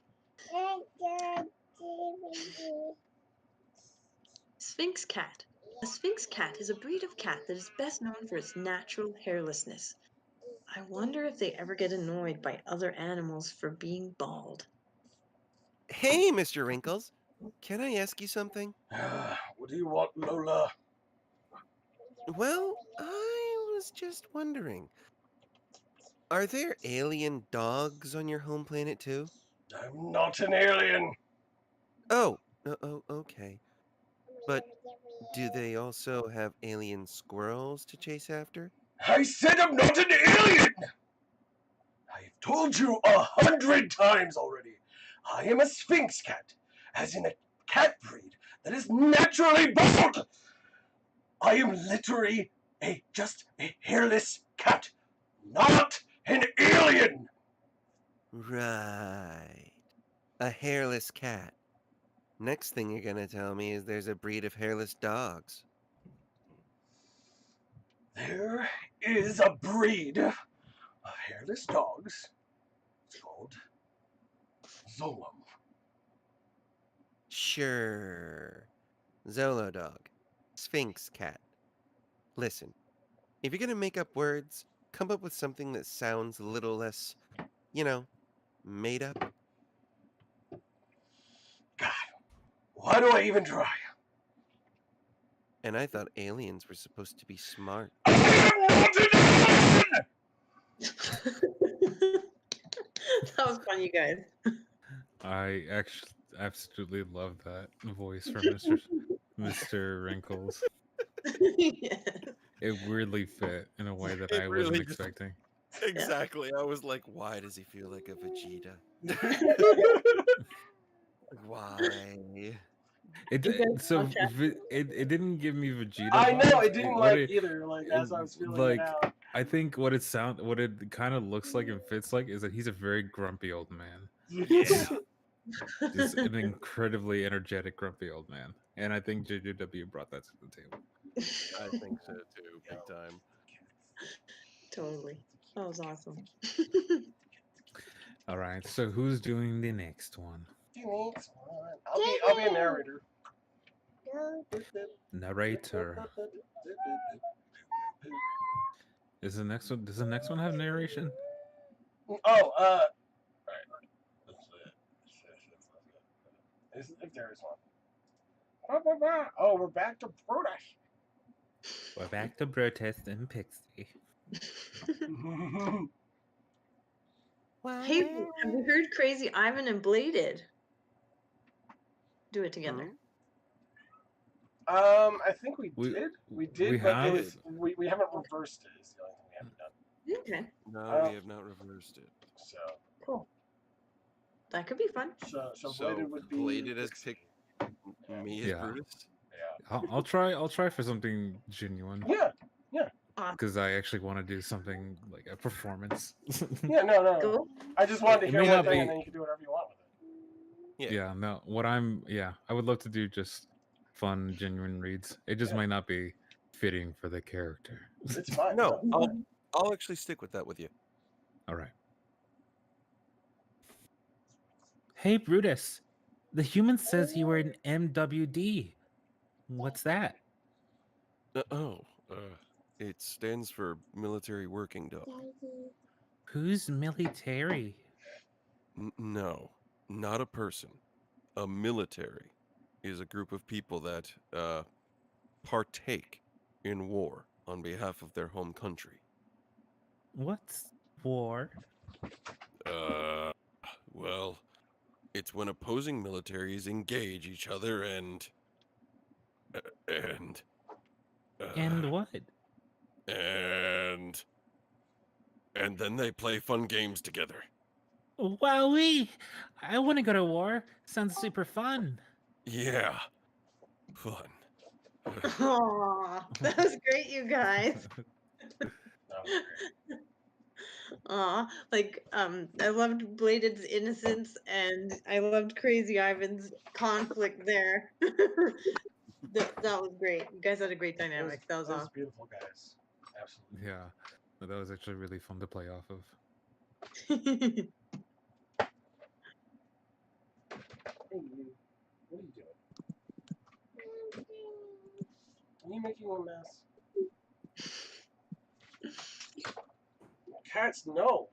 Sphinx cat. A sphinx cat is a breed of cat that is best known for its natural hairlessness. I wonder if they ever get annoyed by other animals for being bald. Hey, Mr. Wrinkles. Can I ask you something? What do you want, Lola? Well, I was just wondering. Are there alien dogs on your home planet too? I'm not an alien. Oh, okay. But do they also have alien squirrels to chase after? I said I'm not an alien! I've told you 100 times already. I am a sphinx cat, as in a cat breed that is naturally bald. I am literally just a hairless cat, not an alien. Right. A hairless cat. Next thing you're gonna tell me is there's a breed of hairless dogs. There is a breed of hairless dogs. It's called Zolo. Sure. Zolo dog. Sphinx cat. Listen, if you're gonna make up words, come up with something that sounds a little less, made up. God, why do I even try? And I thought aliens were supposed to be smart. That was fun, you guys. I actually absolutely love that voice from Mr. Wrinkles. Yeah. It weirdly fit in a way that It I really wasn't just- expecting. Exactly. I was like, why does he feel like a Vegeta? Why? It You guys so watch that? it didn't give me Vegeta. I know vibes. it didn't what either. Like as I was feeling it out. I think what it kind of looks like and fits like is that he's a very grumpy old man. Yeah. Just an incredibly energetic grumpy old man. And I think JJW brought that to the table. I think so too, big time. Totally. That was awesome. All right, so who's doing the next one? I'll be a narrator. Narrator. Does the next one have narration? Oh, alright. If there is one. Oh, we're back to Brutus. We're back to Protest and Pixie. Hey, have you heard Crazy Ivan and Bladed? Do it together. I think we did. We we but have. we haven't reversed it. Is the only thing we haven't done. Okay, No, we have not reversed it. So cool. That could be fun. so Bladed would be Bladed has picked me as Yeah. Brutus. Yeah. I'll try for something genuine. Yeah. Because I actually want to do something like a performance. Yeah. No. Cool. I just wanted to It hear may one not thing, be- and then you can do whatever you want with it. Yeah. No. I would love to do just fun, genuine reads. It just might not be fitting for the character. It's fine. No, I'll actually stick with that with you. All right. Hey, Brutus. The human says you were an MWD. What's that? It stands for Military Working Dog. Who's military? No, not a person. A military is a group of people that partake in war on behalf of their home country. What's war? Well, it's when opposing militaries engage each other and And what? and then they play fun games together. Wowee! I want to go to war. Sounds super fun. Yeah, fun. Aw, that was great, you guys. Aw, I loved Bladed's innocence, and I loved Crazy Ivan's conflict there. that was great. You guys had a great dynamic. That was awesome. Beautiful, guys. Absolutely. Yeah, but that was actually really fun to play off of. Hey, you. What are you doing? Are you making a mess? Cats, no.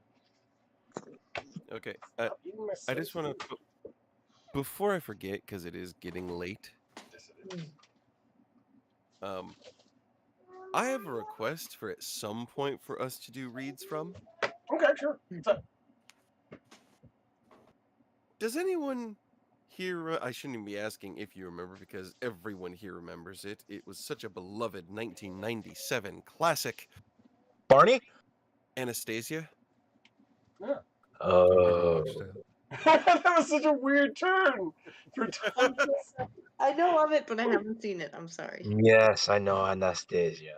Okay, Stop eating my I just slice want of to, before I forget, because it is getting late. Yes, it is. I have a request for at some point for us to do reads from. Okay, sure. What's up? Does anyone here? I shouldn't even be asking if you remember, because everyone here remembers it. It was such a beloved 1997 classic. Barney? Anastasia. Yeah. Oh. That was such a weird turn for Tom. I know of it, but I haven't seen it. I'm sorry. Yes, I know Anastasia.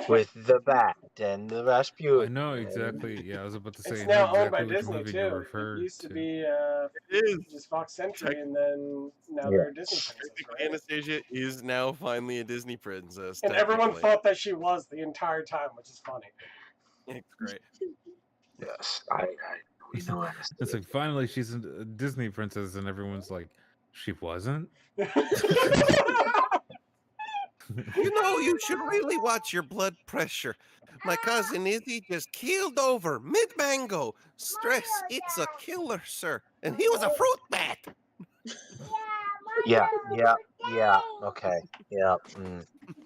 with the bat and the Rasputin. I know exactly. Yeah, I was about to say It's I know now owned by exactly which Disney movie you too. It referred used to to. be It is. just Fox Century, and then now Yeah. they're a Disney princess, Technically, right? Anastasia is now finally a Disney princess. And everyone technically. thought that she was the entire time, which is funny. It's great. Yes, we know Anastasia. It's like finally she's a Disney princess, and everyone's like, she wasn't. You know, you should really watch your blood pressure. My cousin Izzy just keeled over mid-mango. Stress, it's a killer, sir. And he was a fruit bat. Yeah. Okay. Yeah.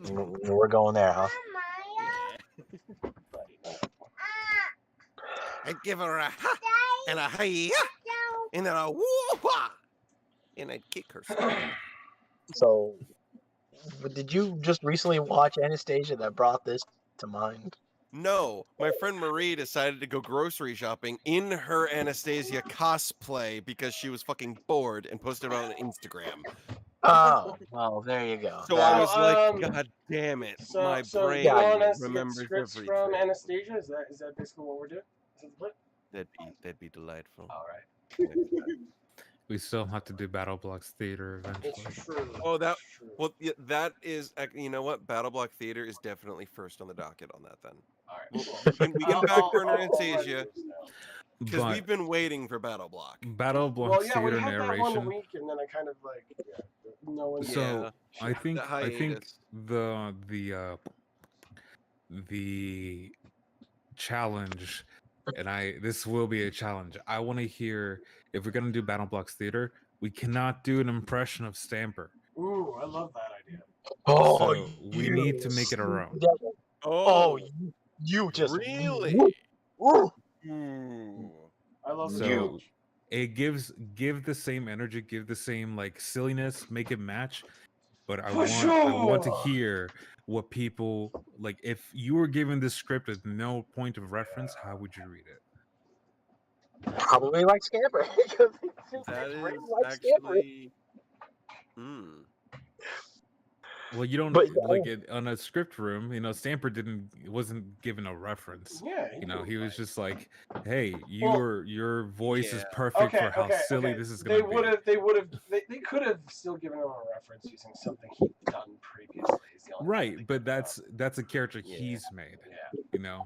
We're going there, huh? I'd give her a ha and a hi-ya and then a woo-ha. And I'd kick her skull. So, did you just recently watch Anastasia that brought this to mind? No, my friend Marie decided to go grocery shopping in her Anastasia cosplay because she was fucking bored and posted it on Instagram. Oh, well, there you go. So I was like, God damn it, my So brain you want us to get remembers scripts everything. from Anastasia? Is that basically what we're doing? Is that the plan? That'd be delightful. All right. We still have to do Battle Blocks Theater eventually. It's true. Oh, that It's true. well, yeah, that is. You know what? Battle Block Theater is definitely first on the docket on that. Then All right. Well, Cool. we can back burner I'll write Anastasia this down. because But we've been waiting for Battle Block. Battle Blocks Well, yeah, we Theater had that one narration. week, and then I kind of like, no one. So Yeah, I think the I think hiatus. the challenge, and this will be a challenge. I want to hear, if we're gonna do Battle Blocks Theater, we cannot do an impression of Stamper. Ooh, I love that idea. Oh, So we need to make it our own. Oh, you just really? Woo. Ooh. I love So the it give the same energy, give the same like silliness, make it match. But I want to hear what people like. If you were given this script with no point of reference, how would you read it? Probably like Scamper. That is like Scamper. actually. Hmm. Well, you don't But like it on a script room. Stamper wasn't given a reference. Yeah. He was just like, "Hey, your voice is Yeah. perfect for how silly this is gonna be." They could have still given him a reference using something he'd done previously. Is the only thing Right, they but could have that's a character Yeah. he's made. Yeah.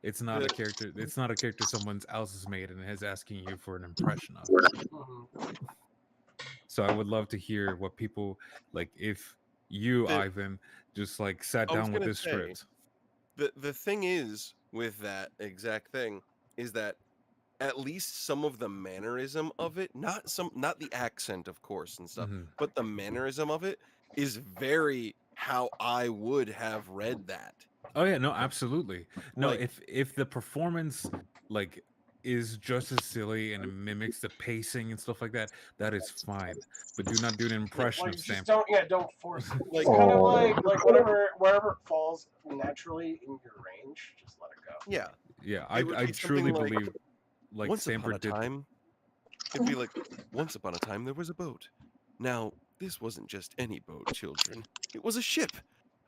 It's not The- a character. It's not a character someone else has made and is asking you for an impression of. Mhm. So I would love to hear what people like. If you, The- Ivan, just like sat I was down with gonna this say, script. The thing is with that exact thing is that at least some of the mannerism of it, not the accent, of course, and stuff, Mhm. but the mannerism of it is very how I would have read that. Oh yeah, no, absolutely. No, Like- if the performance like is just as silly and it mimics the pacing and stuff like that, that is fine. But do not do an impression Like of just Stamper. don't force it. Like- Just kind of like wherever it falls naturally in your range, just let it go. Yeah, Yeah, It would I be truly something like, believe like once Stamper upon a did. time, it'd be like, once upon a time there was a boat. Now, this wasn't just any boat, children. It was a ship.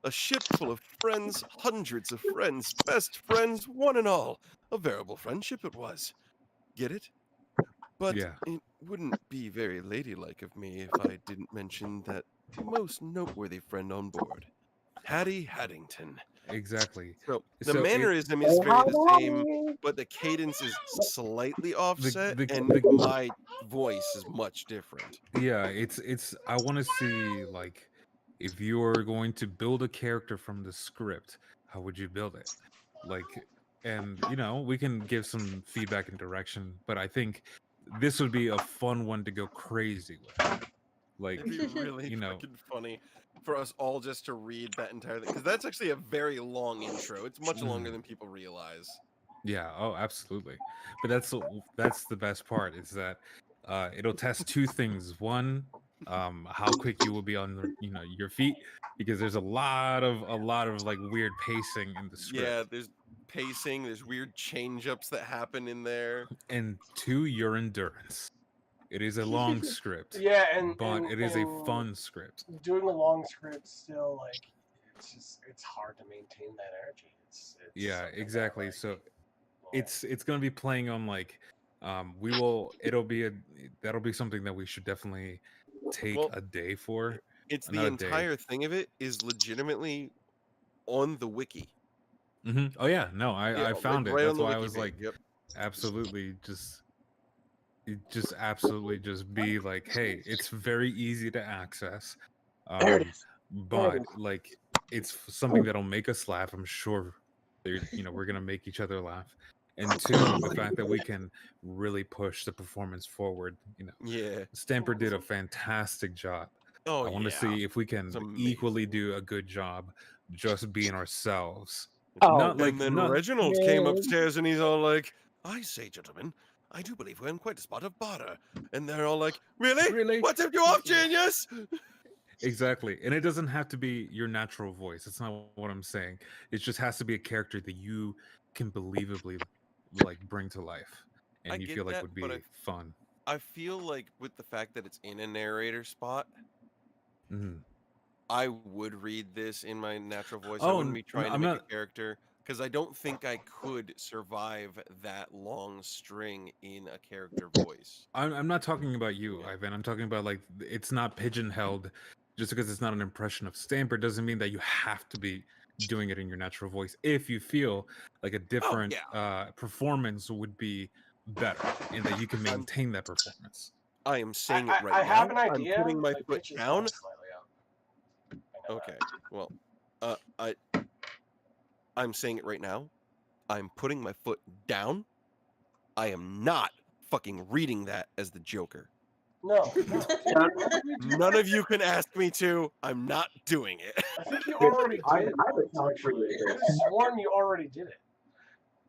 A ship full of friends, hundreds of friends, best friends, one and all. A veritable friendship it was. Get it? But Yeah. it wouldn't be very ladylike of me if I didn't mention that most noteworthy friend on board, Hattie Haddington. Exactly. So the So it- mannerism is very the same, but the cadence is slightly offset, and my voice is much different. Yeah, it's I want to see like if you're going to build a character from the script, how would you build it? Like, and we can give some feedback and direction, but I think this would be a fun one to go crazy with. Like, It'd be really fucking funny for us all just to read that entire thing, because that's actually a very long intro. It's much longer than people realize. yeah, oh, absolutely. But that's the best part is that it'll test two things. One, how quick you will be on your feet, because there's a lot of like weird pacing in the script. Yeah, there's pacing, there's weird change-ups that happen in there. And two, your endurance. It is a long script. Yeah, but it is a fun script. Doing a long script still it's hard to maintain that energy. It's Yeah, something that, exactly. like, So yeah. it's gonna be playing on like we will it'll be a that'll be something that we should definitely take Well, a day for. it's the Not a day. entire thing of it is legitimately on the wiki. Oh yeah, no, Yeah, I like found it. right on That's the why I wiki was page. like, Yep. absolutely, just absolutely just be like, hey, it's very easy to access, There it um, is. but like it's something that'll make us laugh. I'm sure, we're gonna make each other laugh. And two, the fact that we can really push the performance forward. Yeah. Stamper did a fantastic job. Oh I want to yeah. see if we can It's equally amazing. do a good job just being ourselves. Oh, Not And like then not Reginald came upstairs and he's all like, "I say, gentlemen, I do believe we're in quite a spot of bother." And they're all like, "Really? really. What tipped you off, genius?" Exactly. And it doesn't have to be your natural voice. That's not what I'm saying. It just has to be a character that you can believably like bring to life I and you get feel like that, would but be fun. I feel like with the fact that it's in a narrator spot, Mhm. I would read this in my natural voice. I Oh, wouldn't be trying to I'm make a not character because I don't think I could survive that long string in a character voice. I'm not talking about you, Yeah. Ivan. I'm talking about like it's not pigeon-held just because it's not an impression of Stamper doesn't mean that you have to be doing it in your natural voice. If you feel like a Oh different yeah. performance would be better and that you can I'm maintain that performance. I am saying it right I have now. an I'm idea. putting my My foot pitch is down. slightly up. I know Okay. Well, I'm saying it right now. I'm putting my foot down. I am not fucking reading that as the Joker. that. No, no. None of you can ask me to. I'm not doing it. I think you already did. Actually, I could have sworn you already did it.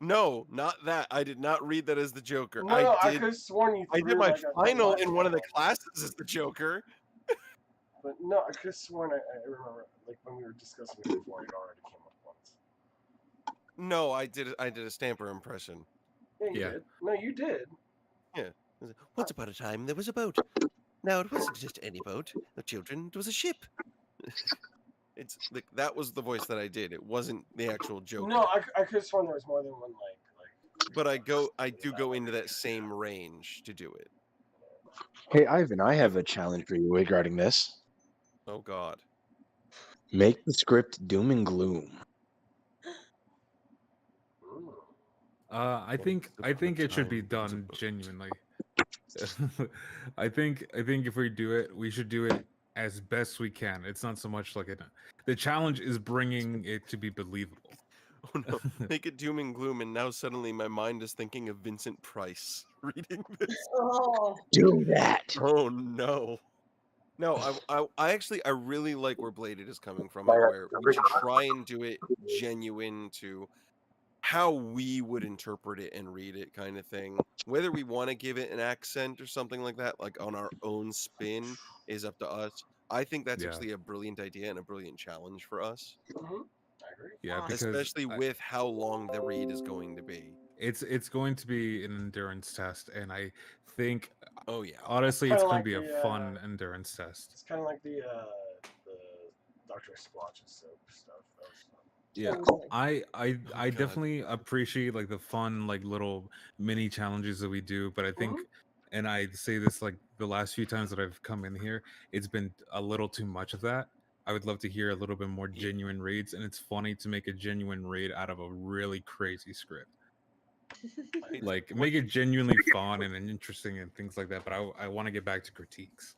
No, not that. I did not read that as the Joker. No, I could have sworn you I threw did my like a final line in one of the down. classes as the Joker. But no, I could have sworn I remember, like, when we were discussing it before, it already came up once. No, I did a Stamper impression. Yeah, you Yeah. did. No, you did. Yeah. Once upon a time there was a boat. Now it wasn't just any boat, the children, it was a ship. It's like that was the voice that I did. It wasn't the actual Joker. No, I could have sworn there was more than one But I do go into that same range to do it. Hey, Ivan, I have a challenge for you regarding this. Oh God. Make the script doom and gloom. I think it should be done genuinely. I think if we do it, we should do it as best we can. It's not so much like the challenge is bringing it to be believable. Oh no. Make it doom and gloom, and now suddenly my mind is thinking of Vincent Price reading this. Oh. Do that. Oh no. No, I actually I really like where Bladed is coming from, of where we should try and do it genuine to how we would interpret it and read it, kind of thing. Whether we want to give it an accent or something like that, like on our own spin, is up to us. I think that's Yeah. actually a brilliant idea and a brilliant challenge for us. Mm-hmm. I agree. Yeah, because Especially with how long the read is going to be. it's going to be an endurance test, and I think Oh yeah. honestly, Kinda it's going like to be a the, fun endurance test. It's kind of like the Dr. Squatch's soap stuff. That was fun. Yeah, I God. definitely appreciate like the fun like little mini challenges that we do, but I think and I say this like the last few times that I've come in here, it's been a little too much of that. I would love to hear a little bit more genuine reads, and it's funny to make a genuine read out of a really crazy script. Like make it genuinely fun and interesting and things like that. But I want to get back to critiques.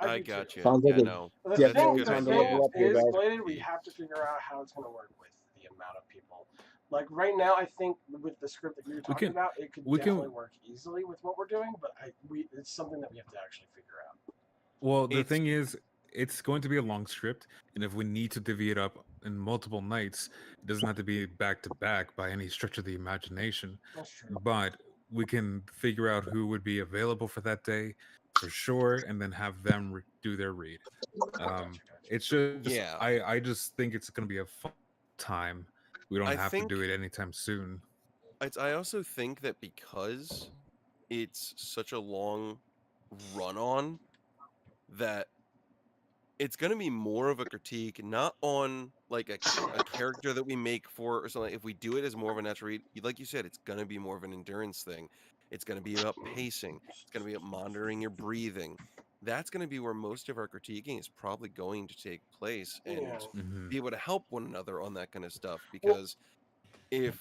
I do got too. you. Sounds like Yeah, a no. The That's a thing, good the time to thing idea. level up your is, guys' Bladed, we critique. have to figure out how it's going to work with the amount of people. Like right now, I think with the script that you're talking about, it could definitely work easily with what we're doing. But it's something that we have to actually figure out. Well, the thing is, it's going to be a long script, and if we need to divvy it up in multiple nights, it doesn't have to be back to back by any stretch of the imagination. That's true. But we can figure out who would be available for that day for sure, and then have them do their read. It's just Yeah. I just think it's going to be a fun time. We don't I have think- to do it anytime soon. I also think that because it's such a long run on, that it's going to be more of a critique, not on like a character that we make for or something. If we do it as more of a natural read, like you said, it's going to be more of an endurance thing. It's going to be about pacing. It's going to be about monitoring your breathing. That's going to be where most of our critiquing is probably going to take place, and Yeah. Hmm. be able to help one another on that kind of stuff. Well, Because if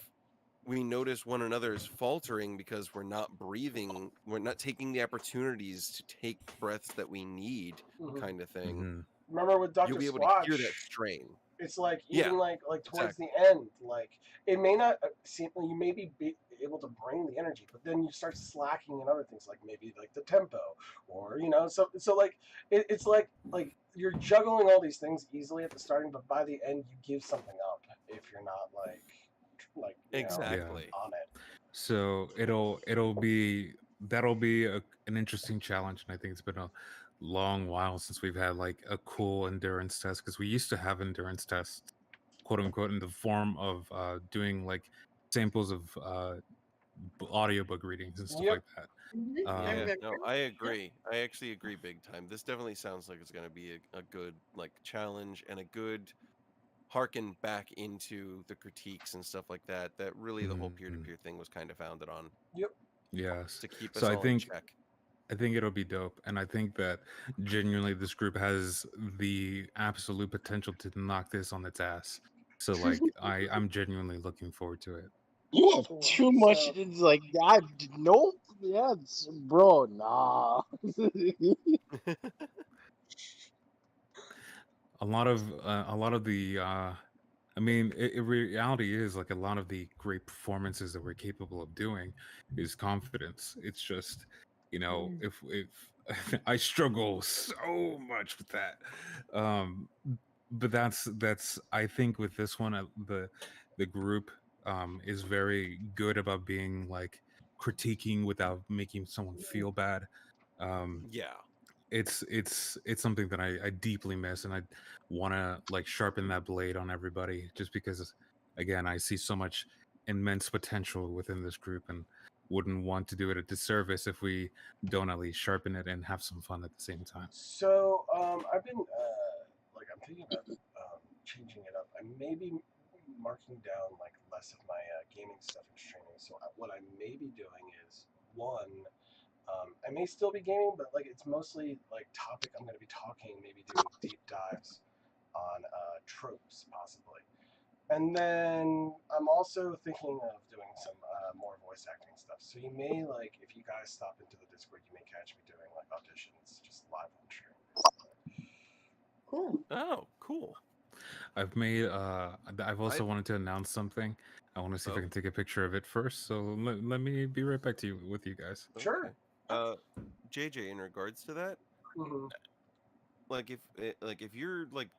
we notice one another is faltering because we're not breathing, we're not taking the opportunities to take breaths that we need, mhm. kind of thing, Hmm. Remember with you'll Dr. be able to hear that Squatch, strain. it's like Yeah, even like towards the exactly. end, like it may not seem you may be able to bring the energy, but then you start slacking in other things, like maybe like the tempo, or so like it's like you're juggling all these things easily at the starting, but by the end you give something up if you're not like Yeah. Exactly. on it. So it'll be that'll be an interesting challenge, and I think it's been a long while since we've had like a cool endurance test, because we used to have endurance tests, quote unquote, in the form of doing like samples of audiobook readings and stuff Yep. like that. I Yeah, Um, remember. no, I Yep. agree. I actually agree big time. This definitely sounds like it's going to be a good like challenge and a good harken back into the critiques and stuff like that. That really the whole peer to mhm. peer thing was kind of founded on, Yep. Yes. to keep So us all in check. I think it'll be dope, and I think that genuinely this group has the absolute potential to knock this on its ass. So like I'm genuinely looking forward to it. You have Cool. too much. So It's like I nope. Yeah, bro. Nah. A lot of the I mean, reality is like a lot of the great performances that we're capable of doing is confidence. It's just, Mm. if I struggle so much with that. Um, but that's I think with this one, the group is very good about being like critiquing without making someone feel bad. Um, Yeah. it's something that I deeply miss, and I want to like sharpen that blade on everybody, just because again I see so much immense potential within this group, and wouldn't want to do it a disservice if we don't at least sharpen it and have some fun at the same time. I've been like I'm thinking about changing it up. I may be marking down like less of my gaming stuff and streaming. So what I may be doing is one, I may still be gaming, but like it's mostly like topic. I'm going to be talking, maybe doing deep dives on tropes possibly. And then I'm also thinking of doing some more voice acting stuff. So you may like, if you guys stop into the Discord, you may catch me doing like auditions, just live on stream. Cool. Oh, cool. I've I also wanted to announce something. I want to see if I oh, can take a picture of it first. So let me be right back to you with you guys. Sure. okay. Uh, JJ, in regards to that, Mm-hmm. like if you're like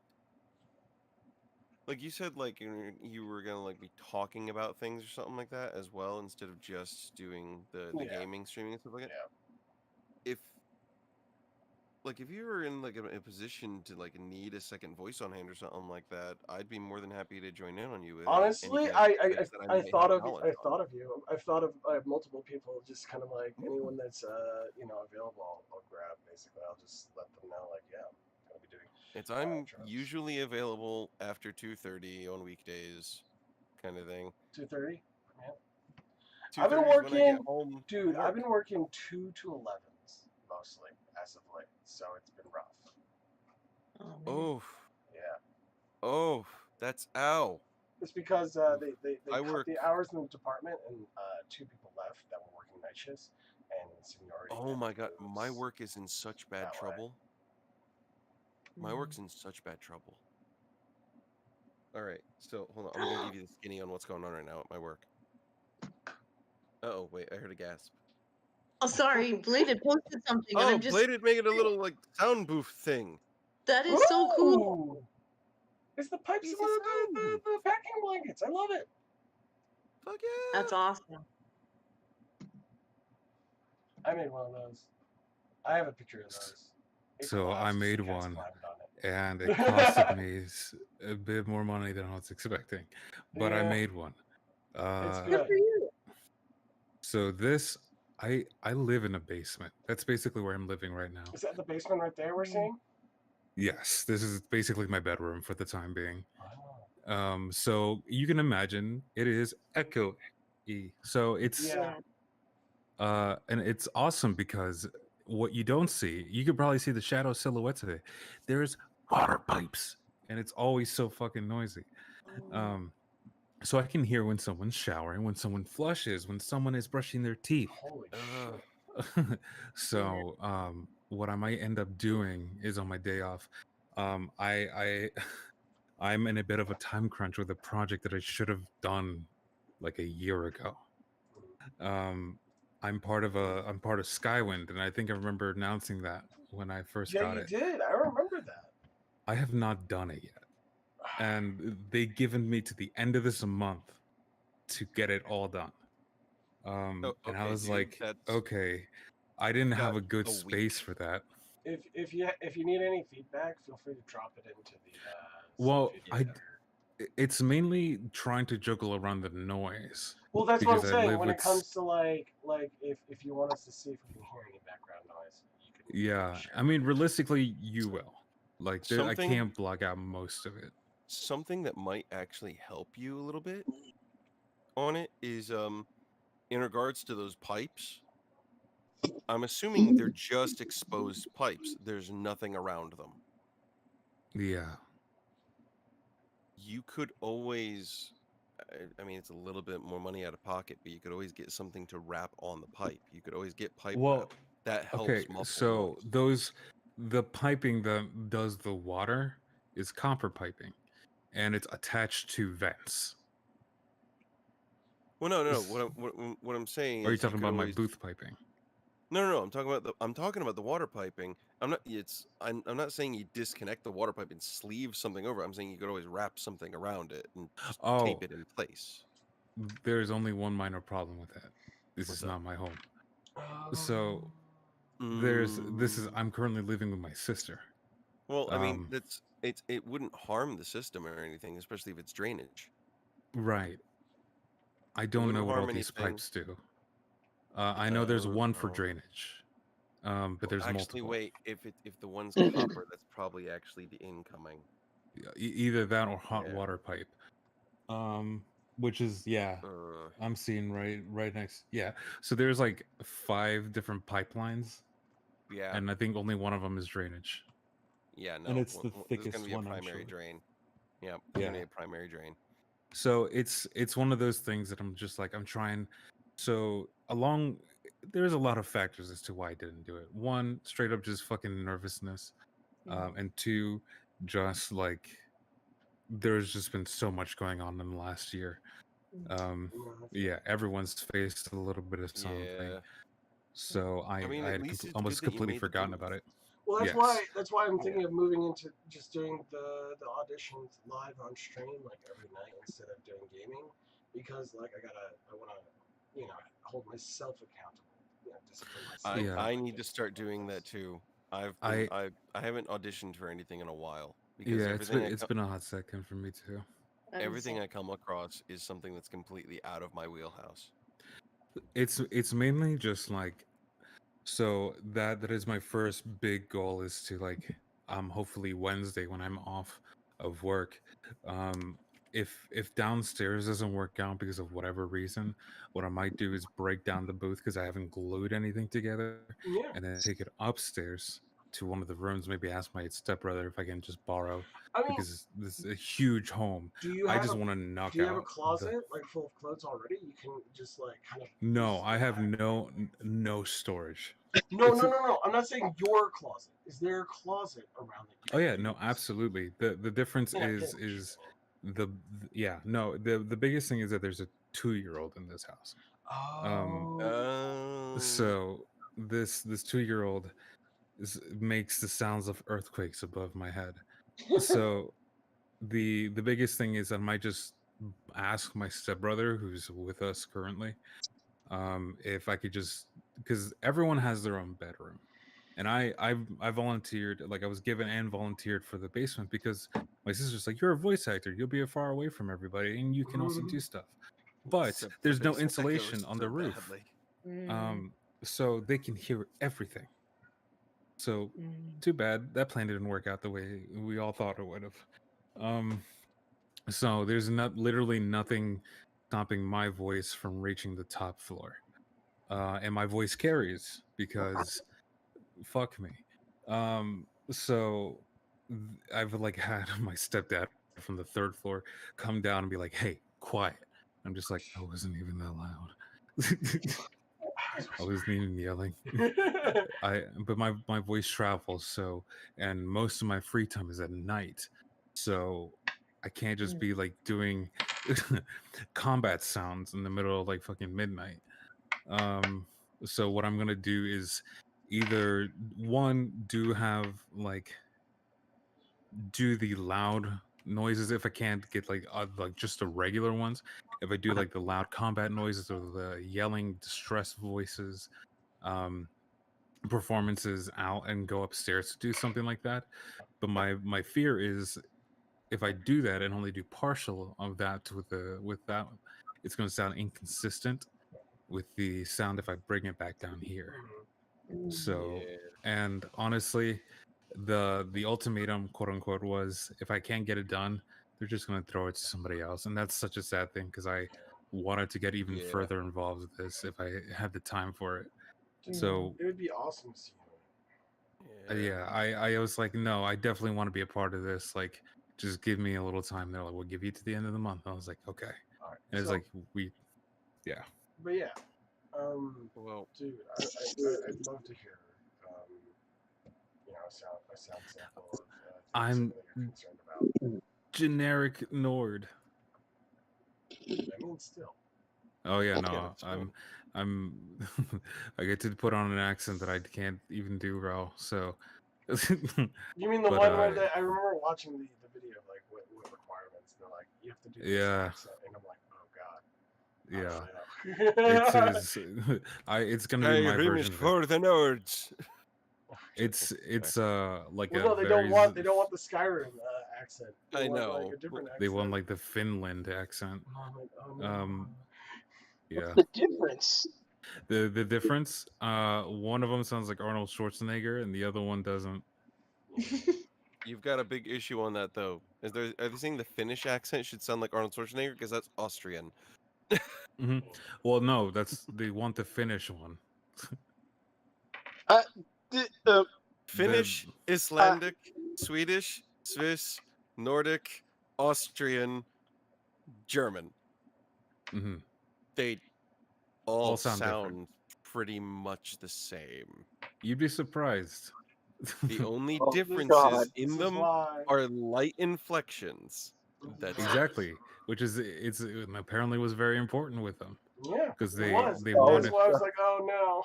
you said, like you were gonna like be talking about things or something like that as well, instead of just doing the Yeah. gaming streaming and stuff like that. Yeah. If like if you were in like a position to like need a second voice on hand or something like that, I'd be more than happy to join in on you with any Honestly, kind of topics that I I might have thought of knowledge I on. thought of you. I've thought of multiple people. Just kind of like Ooh. anyone that's available, I'll grab. Basically, I'll just let them know like yeah, I'm gonna be doing It's I'm tropes. usually available after 2:30 on weekdays, kind of thing. 2:30. Yeah. I've been 2:30 is when I get working, home dude. from I've work. been working 2 to 11s mostly as of late, so it's been rough. Oh man. Oh, Yeah, oh, that's ow. it's because Oof. they I cut work. the hours in the department, and two people left that were working night shifts, and seniority Oh kind of my god, my goes work is in such bad that way. trouble. My Mm. work's in such bad trouble. All right, so hold on. I'm gonna give you the skinny on what's going on right now at my work. Oh, wait, I heard a gasp. Oh, sorry. Bladed posted something, and Oh, I'm just. Bladed making a little like sound booth thing. That is so cool. Ooh, it's the pipes He's of a sound booth. the packing blankets. I love it. Fuck That's yeah. awesome. I made one of those. I have a picture of S- those. It So I collapsed as made the cats one, climbed on and it costed it. me a bit more money than I was expecting, but I Yeah, made one. it's Uh, Good good. for you. so this I live in a basement. That's basically where I'm living right now. Is that the basement right there we're Mm. seeing? Yes, this is basically my bedroom for the time being. Oh. So you can imagine it is echo-y. So it's Yeah. and it's awesome because what you don't see, you could probably see the shadow silhouettes of it. There's water pipes, and it's always so fucking noisy. Um, so I can hear when someone's showering, when someone flushes, when someone is brushing their teeth. Holy Ugh. shit. So what I might end up doing is on my day off, I I'm in a bit of a time crunch with a project that I should have done like a year ago. Um, I'm part of Skywind, and I think I remember announcing that when I first Yeah, got you it. did. I remember that. I have not done it yet, and they given me to the end of this month to get it all done. Oh, And I okay, was dude. like, That's okay, I didn't you've have got a good a space week. for that. If you need any feedback, feel free to drop it into the Well, video editor. it's mainly trying to juggle around the noise Well, that's what I'm because I saying. live When it with comes to like if you want us to see if we can hear any background noise, you can yeah. share I it mean, with us. realistically, you will. Like, I Something can't block out most of it. something that might actually help you a little bit on it is in regards to those pipes. I'm assuming they're just exposed pipes. There's nothing around them. Yeah. You could always I mean it's a little bit more money out of pocket, but you could always get something to wrap on the pipe. You could always get pipe Well, wrap. That okay. helps muffle So noise. the piping that does the water is copper piping, and it's attached to vents. Well, no, no, no. S- What I'm saying Are you is you talking could about my always booth piping? no, no, no. I'm talking about the water piping. I'm not saying you disconnect the water pipe and sleeve something over. I'm saying you could always wrap something around it and just tape Oh, it in place. there's only one minor problem with that. This What's is that? not my home. Um, So Mm, I'm currently living with my sister. well, I mean, Um, it wouldn't harm the system or anything, especially if it's drainage. right. I It don't know wouldn't what all harm these anything. pipes do. I know there's one for Oh. drainage, but Well, there's actually, multiple. wait. If the one's copper, that's probably actually the incoming. Either that or hot Yeah. water pipe. Um, which is yeah, Uh, I'm seeing right next. Yeah, so there's like 5 different pipelines, yeah. and I think only one of them is drainage, Yeah. and No. it's the There's gonna thickest be a one, I'm primary sure. drain. Yeah. There's gonna Yeah. be a primary drain. So it's one of those things that I'm just like I'm trying. So along, there's a lot of factors as to why I didn't do it. One, straight up just fucking nervousness, and two, just like there's just been so much going on in the last year. Um, yeah, everyone's faced a little bit of something. Yeah. So I mean, I at had least it's good almost that you completely made the forgotten booth. about it. Well, Yes. that's why I'm Yeah. thinking of moving into just doing the auditions live on stream like every night instead of doing gaming, because like I want to hold myself accountable, discipline myself. Yeah. I like need get to start like doing that this. too. I I haven't auditioned for anything in a while because yeah, it's been a hot second for me too. everything I come across is something that's completely out of my wheelhouse. It's mainly just like so that is my first big goal is to like hopefully Wednesday when I'm off of work, um if downstairs doesn't work out because of whatever reason, what I might do is break down the booth because I haven't glued anything together, Yeah. and then take it upstairs to one of the rooms, maybe ask my stepbrother if I can just borrow, I mean, because this is a huge home. do you I have just a want to knock do you have a out the closet like full of clothes already? You can just like kind of no, use I the have back. no storage. No, It's no, no, no. I'm not saying your closet. Is there a closet around that you Oh yeah, can no, use? absolutely. The difference In a pinch. is yeah, no, the biggest thing is that there's a 2-year-old in this house. Um Oh. so this 2-year-old makes the sounds of earthquakes above my head. So the biggest thing is I might just ask my stepbrother who's with us currently, if I could just, because everyone has their own bedroom, and I volunteered, like I was given and volunteered for the basement because my sister's like, you're a voice actor, you'll be far away from everybody and you can also do stuff, but Except the there's no basement that goes insulation on so the roof, badly. so they can hear everything. So too bad that plan didn't work out the way we all thought it would have. So there's literally nothing stopping my voice from reaching the top floor. And my voice carries because fuck me. So I've like had my stepdad from the third floor come down and be like, "Hey, quiet." I'm just like, I wasn't even that loud. I wasn't even yelling. But my voice travels, so, and most of my free time is at night, so I can't just be like doing combat sounds in the middle of like fucking midnight. So what I'm gonna do is either one do the loud noises if I can't get like just the regular ones. If I do like the loud combat noises or the yelling distress voices, performances out and go upstairs to do something like that. But my fear is if I do that and only do partial of that with that, it's going to sound inconsistent with the sound if I bring it back down here. So, and honestly, the ultimatum, quote unquote, was if I can't get it done, they're just going to throw it to somebody else, and that's such a sad thing because I wanted to get even further involved with this if I had the time for it. Dude, So it would be awesome to see you. yeah, I was like, no, I definitely want to be a part of this. Like, just give me a little time. They're like, we'll give you to the end of the month. I was like, okay. All right. And it's So, like yeah. but yeah, Well, dude, I'd love to hear, a sound sample of I'm something that you're concerned about. generic Nord. I mean, still. Oh yeah, Okay, no, that's fine. I'm I get to put on an accent that I can't even do well. So You mean the but, one where I remember watching the video of like what requirements they're like you have to do this yeah, accent, and I'm like, oh god. yeah, it's gonna be my Skyrim is version of it. for the nerds. It's like Well, a no, they very don't want the Skyrim accent. They I want, know. like a different accent. they want like the Finland accent. Oh, no. Yeah. What's the difference? The difference, one of them sounds like Arnold Schwarzenegger and the other one doesn't. You've got a big issue on that though. Are they saying the Finnish accent should sound like Arnold Schwarzenegger because that's Austrian? Mm-hmm. Well, no, they want the Finnish one. Finnish, Icelandic, Swedish, Swiss, Nordic, Austrian, German. Mm-hmm. They all sound different. sound pretty much the same. You'd be surprised. The only Oh, differences God. in them are light inflections. That's exactly, which is it apparently was very important with them. Yeah, because it they was. wanted. That's why I was like, oh no.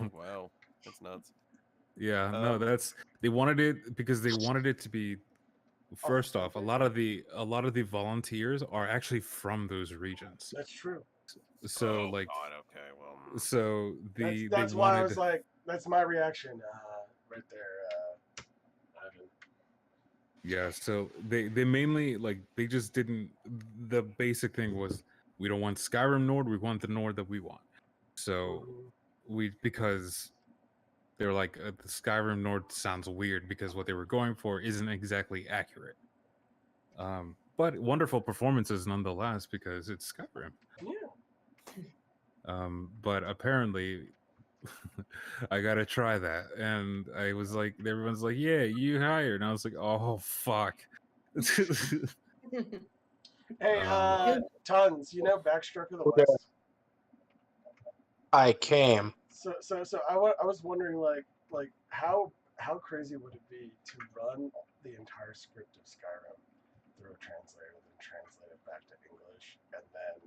Oh, wow, that's nuts. Yeah, no, they wanted it because they wanted it to be. First off, a lot of the volunteers are actually from those regions. That's true. So Oh, like, God, okay, well, so That's why I was like, that's my reaction right there, Ivan. Yeah, so they mainly like they just didn't. The basic thing was we don't want Skyrim Nord, we want the Nord that we want. So because they're like the Skyrim Nord sounds weird because what they were going for isn't exactly accurate. But wonderful performances nonetheless because it's Skyrim. Yeah. But apparently I gotta try that, and I was like, everyone's like, "Yeah, you hired," and I was like, "Oh fuck." Hey, Tons, you know Backstroke of the West? I came. So I was wondering like how crazy would it be to run the entire script of Skyrim through a translator, then translate it back to English, and then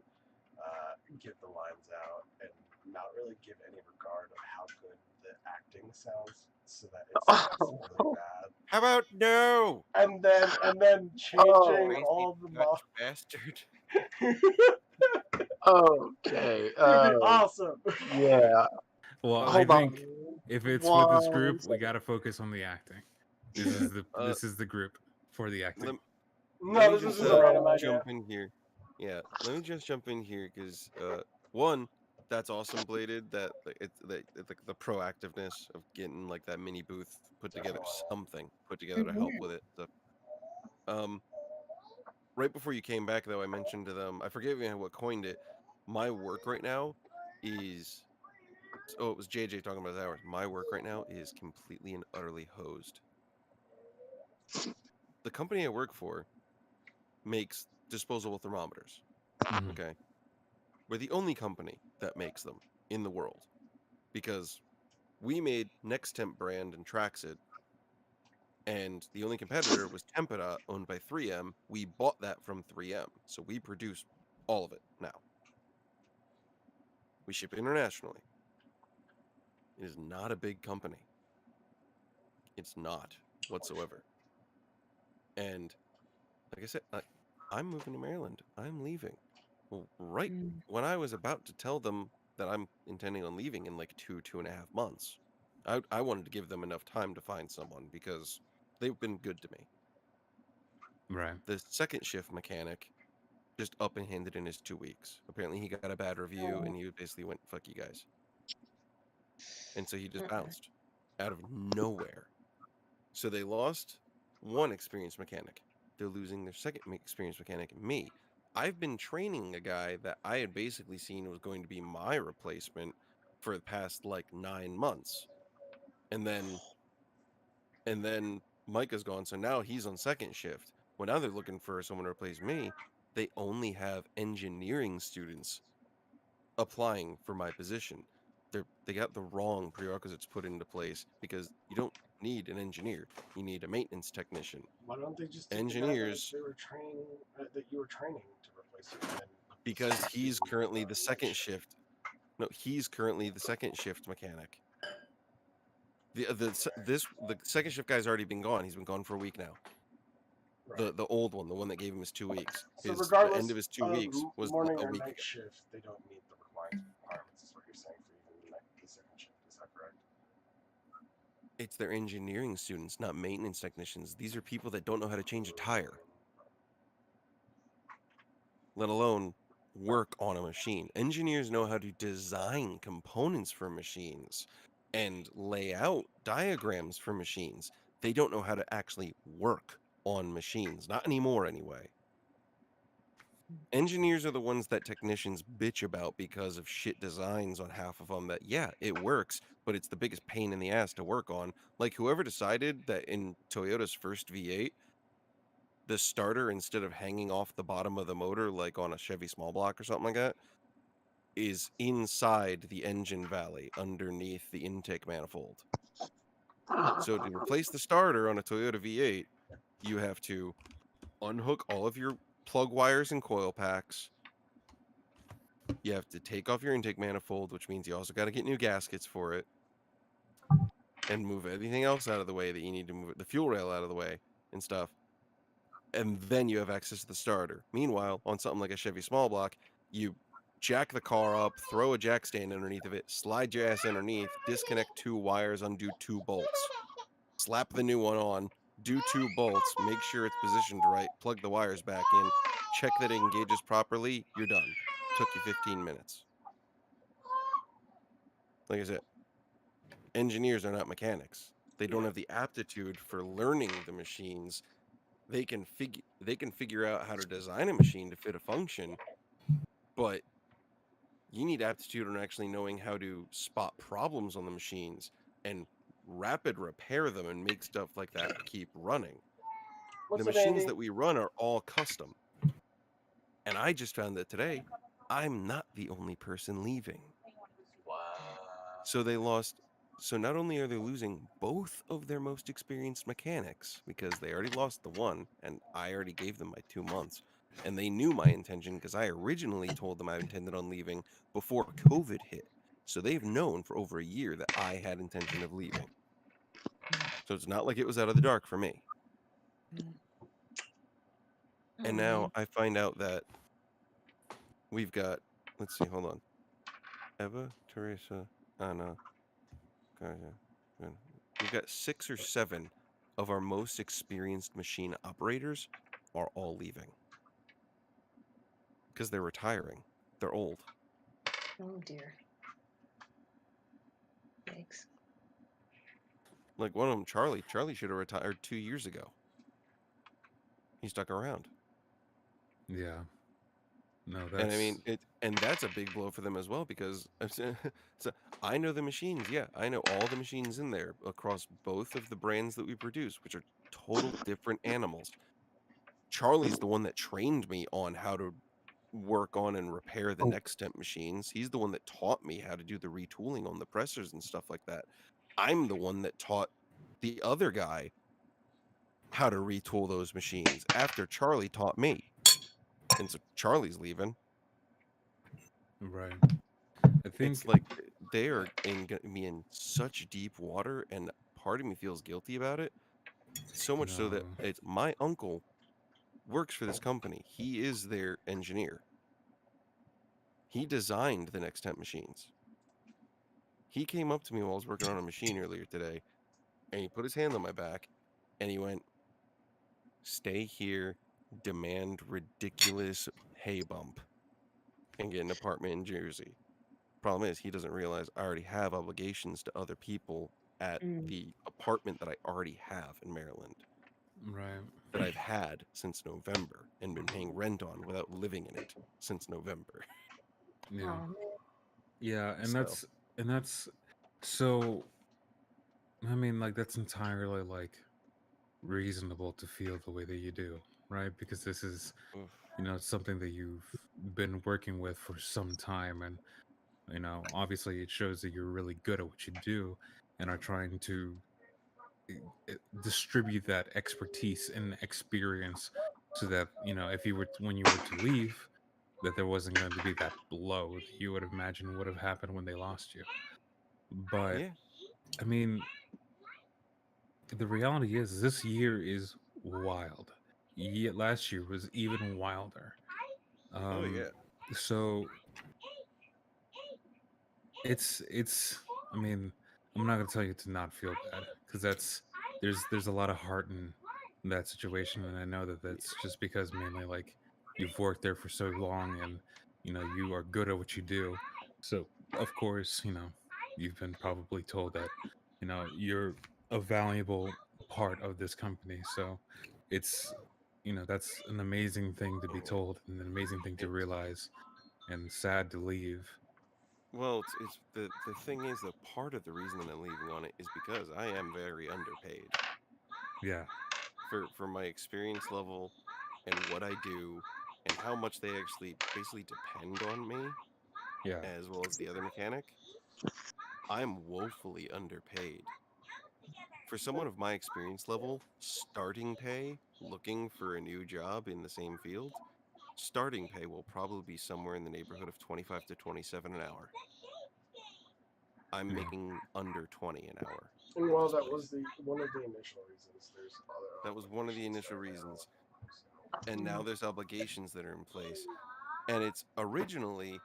get the lines out and not really give any regard of how good the acting sounds, so that it sounds really bad. How about no? And then changing Crazy all the Dutch bastard. Okay. Awesome. Yeah. Well, Hold I on. think if it's with this group, we second. got to focus on the acting. This is the this is the group for the acting. No, this is a random idea. Jump in here. Yeah, let me just jump in here because one, That's awesome, Bladed. That like, it's like the proactiveness of getting like that mini booth put together, Definitely. something put together to help with it. So, um, right before you came back, though, I mentioned to them, I forget even what coined it. My work right now is, oh, it was JJ talking about his hours. My work right now is completely and utterly hosed. The company I work for makes disposable thermometers. Mhm. Okay. We're the only company that makes them in the world because we made Next Temp brand and Traxit, and the only competitor was Tempera, owned by 3M. We bought that from 3M, so we produce all of it now. We ship internationally. It is not a big company. It's not whatsoever. And like I said, I'm moving to Maryland. I'm leaving. Well, right when I was about to tell them that I'm intending on leaving in like 2.5 months, I wanted to give them enough time to find someone because they've been good to me. Right. The second shift mechanic just up and handed in his 2 weeks. Apparently, he got a bad review and he basically went, "Fuck you guys," and so he just bounced out of nowhere. So they lost one experienced mechanic. They're losing their second experienced mechanic, me. I've been training a guy that I had basically seen was going to be my replacement for the past like 9 months. And then Micah's gone, so now he's on second shift. Well, now they're looking for someone to replace me. They only have engineering students applying for my position. They got the wrong prerequisites put into place because you don't need an engineer. You need a maintenance technician. Why don't they just take the guy that Engineers, they were training, that you were training to replace you, and then because he's do currently the night second shift. No, he's currently the second shift mechanic. The second shift guy's already been gone. He's been gone for a week now. Right. The old one, the one that gave him his 2 weeks. So The end regardless of his 2 of weeks was morning a or week night ago. shift, they don't meet the requirements, is what you're saying for even the second shift. Is that correct? It's their engineering students, not maintenance technicians. These are people that don't know how to change a tire, let alone work on a machine. Engineers know how to design components for machines and lay out diagrams for machines. They don't know how to actually work on machines, not anymore anyway. Engineers are the ones that technicians bitch about because of shit designs on half of them that, yeah, it works, but it's the biggest pain in the ass to work on. Like whoever decided that in Toyota's first V8, the starter, instead of hanging off the bottom of the motor like on a Chevy small block or something like that, is inside the engine valley underneath the intake manifold. So to replace the starter on a Toyota V8, you have to unhook all of your plug wires and coil packs. You have to take off your intake manifold, which means you also got to get new gaskets for it and move everything else out of the way that you need to move the fuel rail out of the way and stuff. And then you have access to the starter. Meanwhile, on something like a Chevy small block, you jack the car up, throw a jack stand underneath of it, slide your ass underneath, disconnect 2 wires, undo 2 bolts, slap the new one on, do 2 bolts, make sure it's positioned right, plug the wires back in, check that it engages properly, you're done. Took you 15 minutes. Like I said, engineers are not mechanics. They don't have the aptitude for learning the machines. They can figure out how to design a machine to fit a function, but you need aptitude on actually knowing how to spot problems on the machines and rapid repair them and make stuff like that keep running. The What's up, machines Andy? that we run are all custom. And I just found that today I'm not the only person leaving. Wow. So they lost. So not only are they losing both of their most experienced mechanics because they already lost the one, and I already gave them my 2 months, and they knew my intention because I originally told them I intended on leaving before COVID hit. So they've known for over a year that I had intention of leaving. So it's not like it was out of the dark for me. And now I find out that we've got, let's see, hold on. Eva, Teresa, Anna, Kaya. We've got 6 or 7 of our most experienced machine operators are all leaving because they're retiring. They're old. Oh dear. Thanks. Like one of them, Charlie. Charlie should have retired 2 years ago. He stuck around. Yeah. No, And I that's mean, and that's a big blow for them as well because so I know the machines. Yeah, I know all the machines in there across both of the brands that we produce, which are total different animals. Charlie's the one that trained me on how to work on and repair the Oh, next step machines. He's the one that taught me how to do the retooling on the pressers and stuff like that. I'm the one that taught the other guy how to retool those machines after Charlie taught me. And so Charlie's leaving. right. I It's think like they are in gonna be in such deep water, and part of me feels guilty about it. So much so that no. it's my uncle works for this company. He is their engineer. He designed the next temp machines. He came up to me while I was working on a machine earlier today, and he put his hand on my back, and he went, "Stay here, demand ridiculous hay bump, and get an apartment in Jersey." Problem is, he doesn't realize I already have obligations to other people at Mm. the apartment that I already have in Maryland Right. that I've had since November and been paying rent on without living in it since November. Yeah. Oh, Yeah, So, and that's so I mean like that's entirely like reasonable to feel the way that you do, right? Because this is, oof, something that you've been working with for some time, and obviously it shows that you're really good at what you do and are trying to distribute that expertise and experience so that, if you were when you were to leave, that there wasn't going to be that blow that you would imagine would have happened when they lost you. But yeah. I mean, the reality is this year is wild. Yet last year was even wilder. Oh, Um, yeah. so it's I mean, I'm not gonna tell you to not feel bad because there's a lot of heart in that situation, and I know that that's just because mainly like you've worked there for so long and you are good at what you do. So of course, you've been probably told that you're a valuable part of this company. So it's that's an amazing thing to be told and an amazing thing to It's realize and sad to leave. well, it's the thing is that part of the reason that I'm leaving on it is because I am very underpaid Yeah. for my experience level and what I do and how much they actually basically depend on me Yeah. as well as the other mechanic. I'm woefully underpaid. For someone of my experience level, starting pay, looking for a new job in the same field, starting pay will probably be somewhere in the neighborhood of 25 to 27 an hour. I'm Yeah. making under 20 an hour And at while this that place. was the one of the initial reasons, there's other That was one of the obligations that initial are now reasons. in place. And now mm, there's obligations that are in place. And it's originally,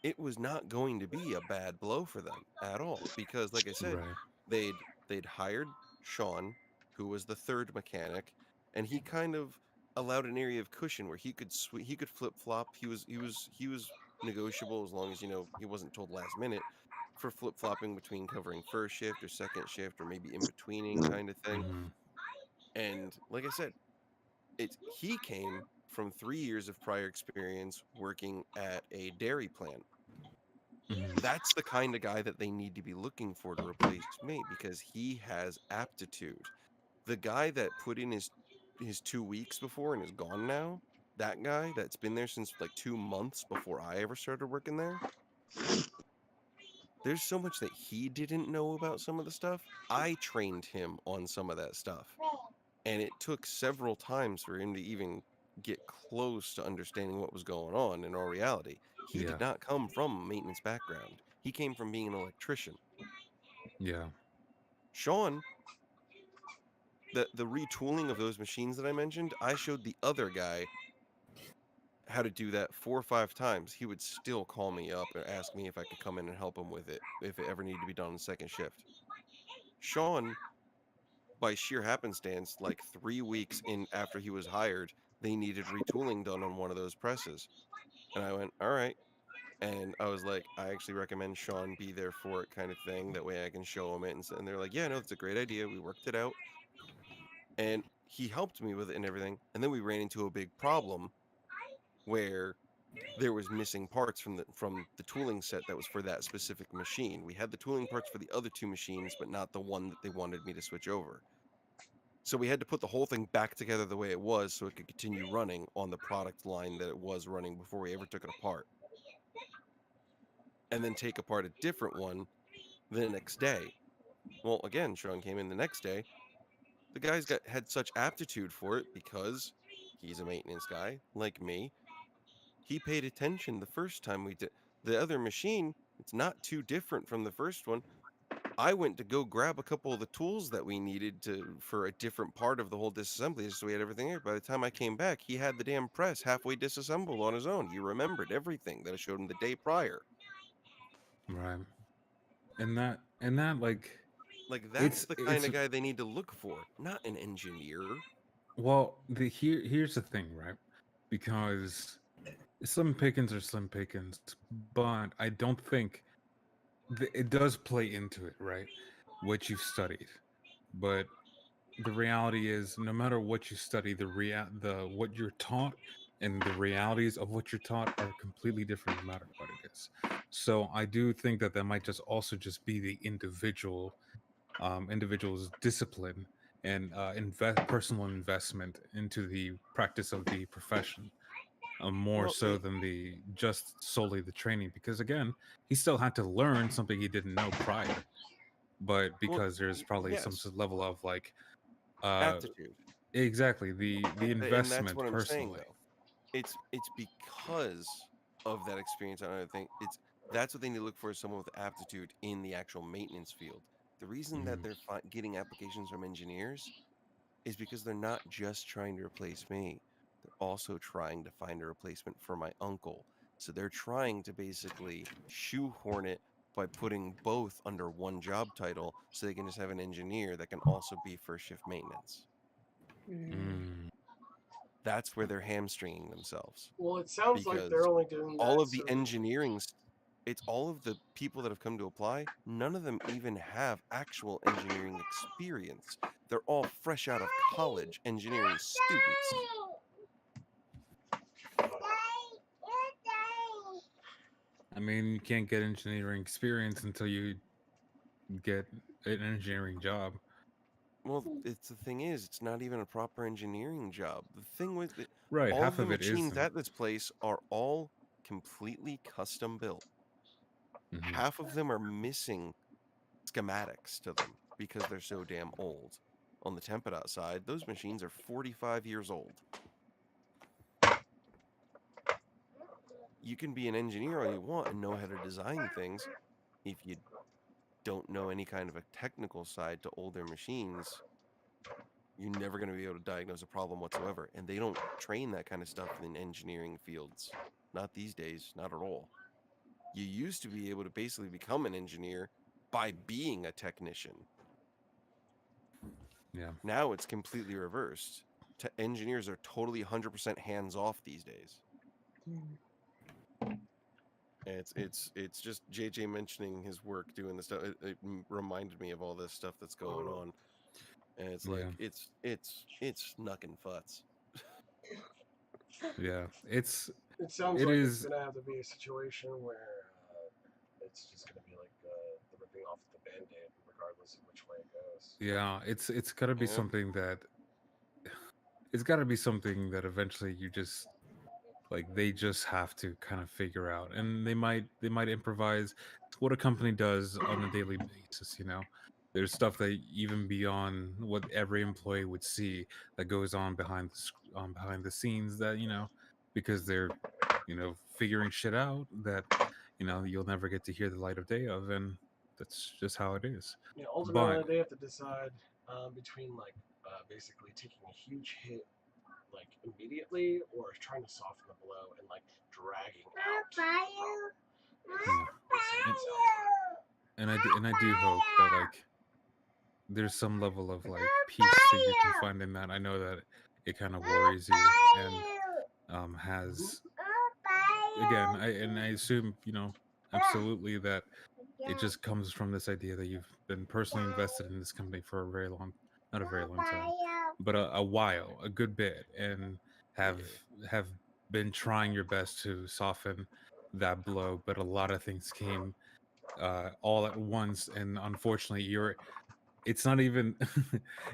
it was not going to be a bad blow for them at all because, like I said, Right. they'd hired Sean, who was the third mechanic, and he kind of allowed an area of cushion where he could flip flop. He was negotiable as long as he wasn't told last minute for flip flopping between covering first shift or second shift or maybe in betweening kind of thing. Hmm. And like I said, he came from 3 years of prior experience working at a dairy plant. Hmm. That's the kind of guy that they need to be looking for to replace me because he has aptitude. The guy that put in his 2 weeks before and is gone now, that guy that's been there since like 2 months before I ever started working there, there's so much that he didn't know about some of the stuff. I trained him on some of that stuff. And it took several times for him to even get close to understanding what was going on in our reality. He did Yeah. not come from a maintenance background. He came from being an electrician. Yeah. Sean, the retooling of those machines that I mentioned, I showed the other guy how to do that 4 or 5 times. He would still call me up and ask me if I could come in and help him with it if it ever needed to be done on second shift. Sean, by sheer happenstance, like 3 weeks in after he was hired, they needed retooling done on one of those presses. And I went, all right. And I was like, I actually recommend Sean be there for it, kind of thing. That way I can show him it. And they're like, yeah, no, that's a great idea. We worked it out. And he helped me with it and everything. And then we ran into a big problem where there was missing parts from the tooling set that was for that specific machine. We had the tooling parts for the other two machines, but not the one that they wanted me to switch over. So we had to put the whole thing back together the way it was so it could continue running on the product line that it was running before we ever took it apart. And then take apart a different one the next day. Well, again, Sean came in the next day. The guy's had such aptitude for it because he's a maintenance guy like me. He paid attention the first time we did the other machine. It's not too different from the first one. I went to go grab a couple of the tools that we needed for a different part of the whole disassembly, so we had everything there. By the time I came back, he had the damn press halfway disassembled on his own. He remembered everything that I showed him the day prior. Right. And that Like that's the kind it's of guy they need to look for, not an engineer. well, here's the thing, right? Because slim pickings are slim pickings, but I don't think it does play into it, right? What you've studied. But the reality is no matter what you study, the what you're taught and the realities of what you're taught are completely different no matter what it is. So I do think that might just also just be the individual's discipline and personal investment into the practice of the profession, more Well, so than the just solely the training, because again, he still had to learn something he didn't know prior, but well, because there's probably some yes, level of like uh aptitude, exactly, the and that's investment what I'm saying personally. though. It's because of that experience on other thing. That's what they need to look for is someone with aptitude in the actual maintenance field. The reason that Mhm. they're getting applications from engineers is because they're not just trying to replace me. They're also trying to find a replacement for my uncle. So they're trying to basically shoehorn it by putting both under one job title so they can just have an engineer that can also be first shift maintenance. Mm. That's where they're hamstringing themselves Well, it sounds like they're because only doing all that of the so. engineering it's all of the people that have come to apply, none of them even have actual engineering experience. They're all fresh out of college engineering students. I mean, you can't get engineering experience until you get an engineering job. Well, it's the thing is, it's not even a proper engineering job. The thing with it, Right, all half of the of it machines isn't. at this place are all completely custom built. Hmm. Half of them are missing schematics to them because they're so damn old. On the Tempedot side, those machines are 45 years old. You can be an engineer all you want and know how to design things. If you don't know any kind of a technical side to older machines, you're never going to be able to diagnose a problem whatsoever. And they don't train that kind of stuff in engineering fields. Not these days, not at all. You used to be able to basically become an engineer by being a technician. Yeah. Now it's completely reversed. Engineers are totally 100% hands off these days. And it's just JJ mentioning his work doing this stuff. It reminded me of all this stuff that's going on, and it's like Yeah. it's knucking futz. Yeah. It sounds It like it's is. gonna have to be a situation where it's just gonna be like the ripping off the band-aid, regardless of which way it goes. Yeah. It's got to be Yeah. something that. It's got to be something that eventually you just like they just have to kind of figure out, and they might improvise. It's what a company does on a daily basis. There's stuff that even beyond what every employee would see that goes on behind the scenes, that because they're figuring shit out that you'll never get to hear the light of day of, and that's just how it is. Yeah, But ultimately they have to decide between like basically taking a huge hit like immediately or trying to soften the blow and like dragging out. yeah, and and I do hope that like there's some level of like peace that you can find in that. I know that it kind of worries you and has again, I assume, absolutely that it just comes from this idea that you've been personally invested in this company for a very long, not a very long time, but a while, a good bit, and have have been trying your best to soften that blow, but a lot of things came all at once, and unfortunately, it's not even,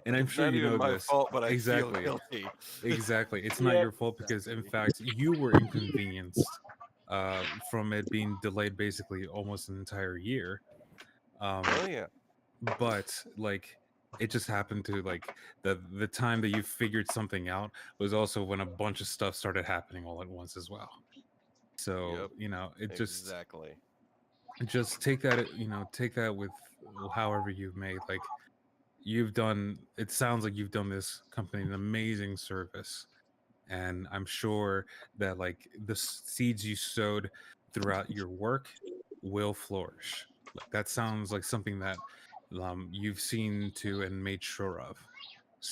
and I'm It's sure not you even know my this fault, but I feel exactly. guilty. Exactly. It's not Yeah. your fault because, in Exactly. fact, you were inconvenienced from it being delayed basically almost an entire year. Oh yeah. But like, it just happened to like the time that you figured something out was also when a bunch of stuff started happening all at once as well. So Yep. it Exactly. just take that, take that with however you've made, like, you've done, it sounds like you've done this company an amazing service, and I'm sure that like the seeds you sowed throughout your work will flourish. Like, that sounds like something that you've seen to and made sure of.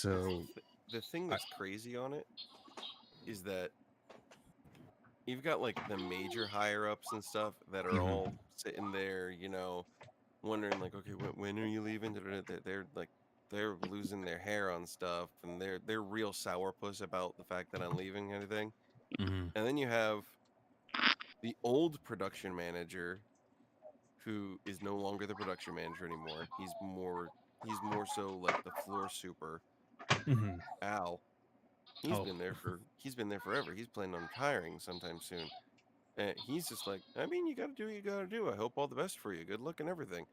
The So the thing I, that's crazy on it is that you've got like the major higher ups and stuff that are mhm, all sitting there, wondering like, okay, when are you leaving? They're like, they're losing their hair on stuff, and they're real sourpuss about the fact that I'm leaving and everything. mhm, And then you have the old production manager who is no longer the production manager anymore. He's more so like the floor super. mhm. Al. Oh, He's been there forever. He's planning on retiring sometime soon. And he's just like, I mean, you got to do what you got to do. I hope all the best for you. Good luck and everything.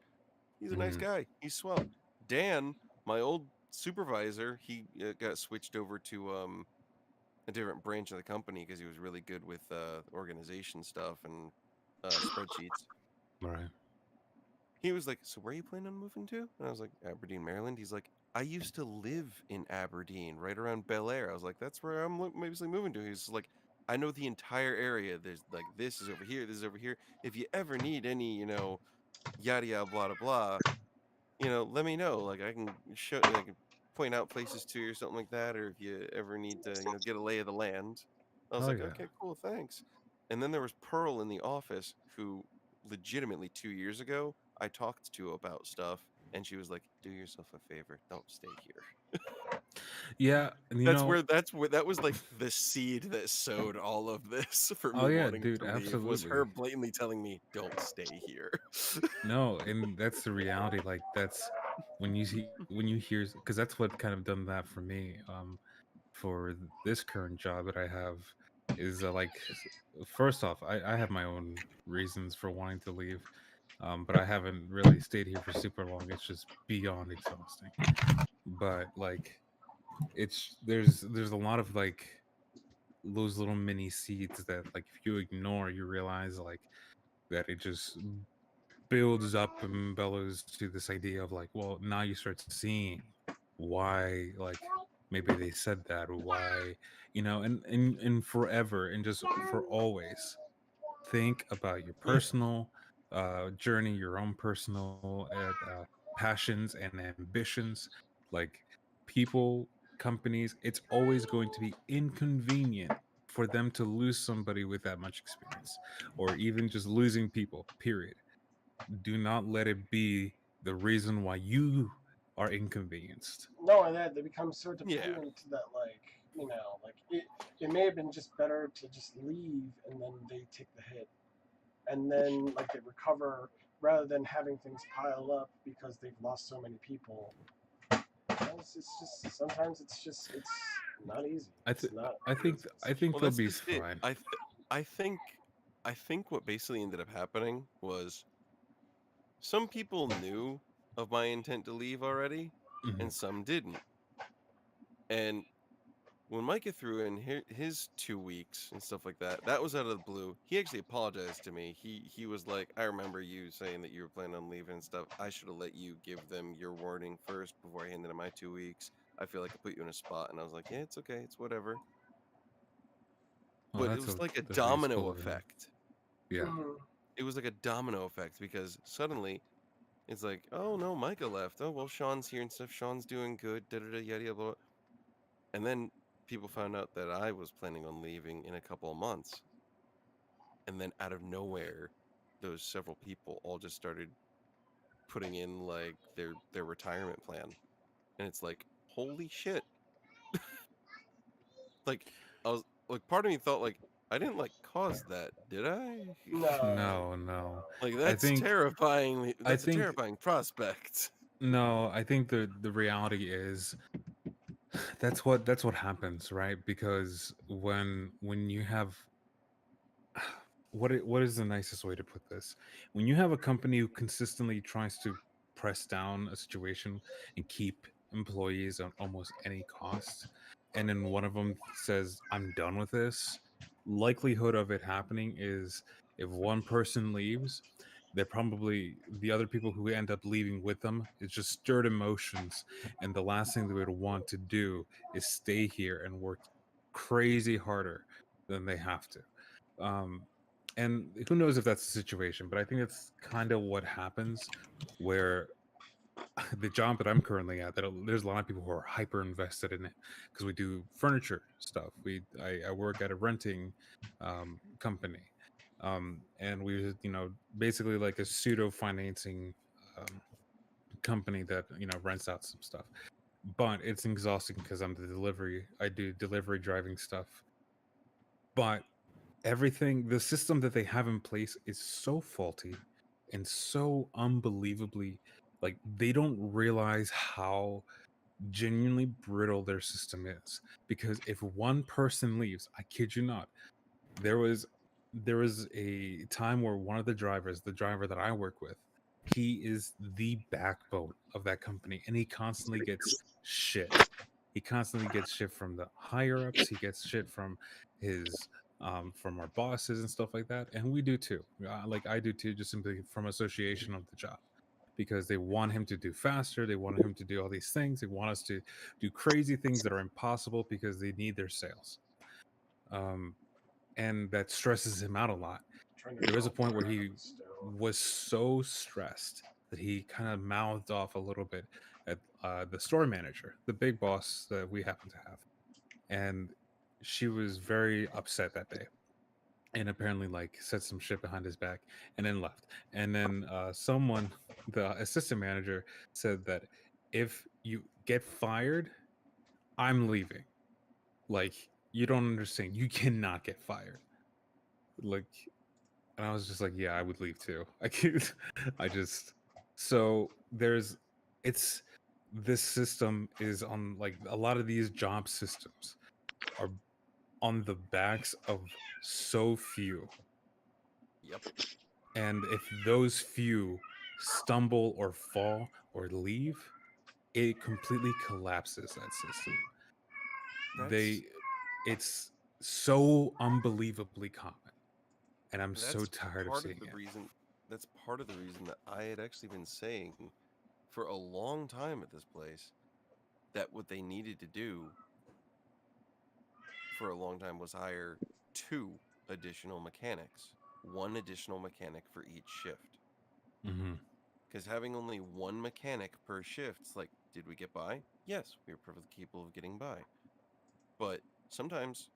He's a nice mhm, guy. He's swell. Dan, my old supervisor, he got switched over to a different branch of the company because he was really good with organization stuff and spreadsheets. right. He was like, "So where are you planning on moving to?" And I was like, "Aberdeen, Maryland." He's like, "I used to live in Aberdeen, right around Bel Air." I was like, "That's where I'm basically moving to." He's like, "I know the entire area. There's like this is over here, this is over here. If you ever need any, yada yada blah blah blah, let me know. Like I can show, like point out places to you or something like that, or if you ever need to, get a lay of the land." I was Oh like, yeah. "Okay, cool, thanks." And then there was Pearl in the office who legitimately 2 years ago I talked to about stuff, and she was like, "Do yourself a favor, don't stay here." Yeah, and That was like the seed that sowed all of this for oh me yeah, wanting dude, to leave was absolutely. her blatantly telling me, "Don't stay here." No, and that's the reality. Like, that's when you hear, because that's what kind of done that for me. For this current job that I have is like, first off, I have my own reasons for wanting to leave, but I haven't really stayed here for super long. It's just beyond exhausting. But like, there's a lot of like those little mini seeds that, like, if you ignore, you realize like that it just builds up and bellows to this idea of like, well, now you start seeing why, like, maybe they said that, or why, and forever, and just for always, think about your Yeah. personal journey, your own personal passions and ambitions. Like, people, companies, it's always going to be inconvenient for them to lose somebody with that much experience, or even just losing people, period. Do not let it be the reason why you are inconvenienced. Knowing that they become so Yeah. dependent that like it may have been just better to just leave and then they take the hit and then like they recover rather than having things pile up because they've lost so many people. It's just sometimes it's not easy. I It's th- not. I think Well, they'll that's be just it. fine. I think I think what basically ended up happening was some people knew of my intent to leave already, Mhm. and some didn't. And when Micah threw in his 2 weeks and stuff like that, that was out of the blue. He actually apologized to me. He was like, "I remember you saying that you were planning on leaving and stuff. I should have let you give them your warning first before I handed in my 2 weeks. I feel like I put you in a spot." And I was like, "Yeah, it's okay. It's whatever." Well, But it was like a that's a useful domino of him. effect. Yeah. Mhm. It was like a domino effect because suddenly it's like, "Oh no, Micah left. Oh well, Sean's here and stuff. Sean's doing good. Da da da yada yada." Blah. And then people found out that I was planning on leaving in a couple of months. and then out of nowhere, those several people all just started putting in like their retirement plan, and it's like, holy shit! Like I was like, part of me thought like, I didn't like cause that, did I? No. No. Like I that's think terrifying. I That's a think terrifying prospect. no, I think the reality is that's what happens, right? Because when you have what is the nicest way to put this? When you have a company who consistently tries to press down a situation and keep employees on almost any cost, and then one of them says, "I'm done with this," likelihood of it happening is if one person leaves, they're probably the other people who end up leaving with them is just stirred emotions, and the last thing they would want to do is stay here and work crazy harder than they have to. Um, and who knows if that's the situation, but I think that's kind of what happens where the job that I'm currently at, there's a lot of people who are hyper invested in it because we do furniture stuff. I work at a renting company, and we basically like a pseudo financing um, company that rents out some stuff. But it's exhausting because I do delivery driving stuff. But the system that they have in place is so faulty and so unbelievably, like, they don't realize how genuinely brittle their system is, because if one person leaves, I kid you not, there was a time where one of the driver that I work with, he is the backbone of that company, and he constantly gets shit. He constantly gets shit from the higher ups. He gets shit his from our bosses and stuff like that, and we do too. Like I do too, just simply from association of the job, because they want him to do faster. They want him to do all these things. They want us to do crazy things that are impossible because they need their sales. Um, and that stresses him out a lot. Trying to There was a calm point where down he with the stone. was so stressed that he kind of mouthed off a little bit at the store manager, the big boss that we happen to have, and she was very upset that day, and apparently like said some shit behind his back, and then left. And then someone, the assistant manager, said that if you get fired, I'm leaving. Like, you don't understand. You cannot get fired. Like, and I was just like, yeah, I would leave too. I can't. I just so there's it's this system is on, like, a lot of these job systems are on the backs of so few, Yep. and if those few stumble or fall or leave, it completely collapses that system. That's They It's so unbelievably common, and I'm so that's tired of part of seeing the it. reason. That's part of the reason that I had actually been saying for a long time at this place that what they needed to do for a long time was hire two additional mechanics, one additional mechanic for each shift. Hmm. Because having only one mechanic per shift, it's like, did we get by? Yes, we were perfectly capable of getting by. But sometimes,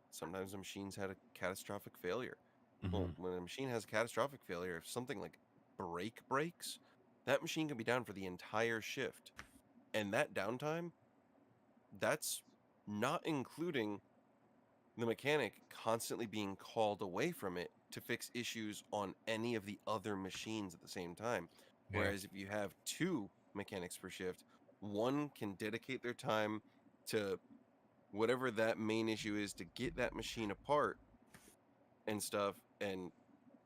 sometimes the machines had a catastrophic failure. Well, Hmm. when a machine has a catastrophic failure, if something like brake breaks, that machine can be down for the entire shift. And that downtime, that's not including the mechanic constantly being called away from it to fix issues on any of the other machines at the same time. Yeah. Whereas if you have two mechanics per shift, one can dedicate their time to whatever that main issue is to get that machine apart and stuff, and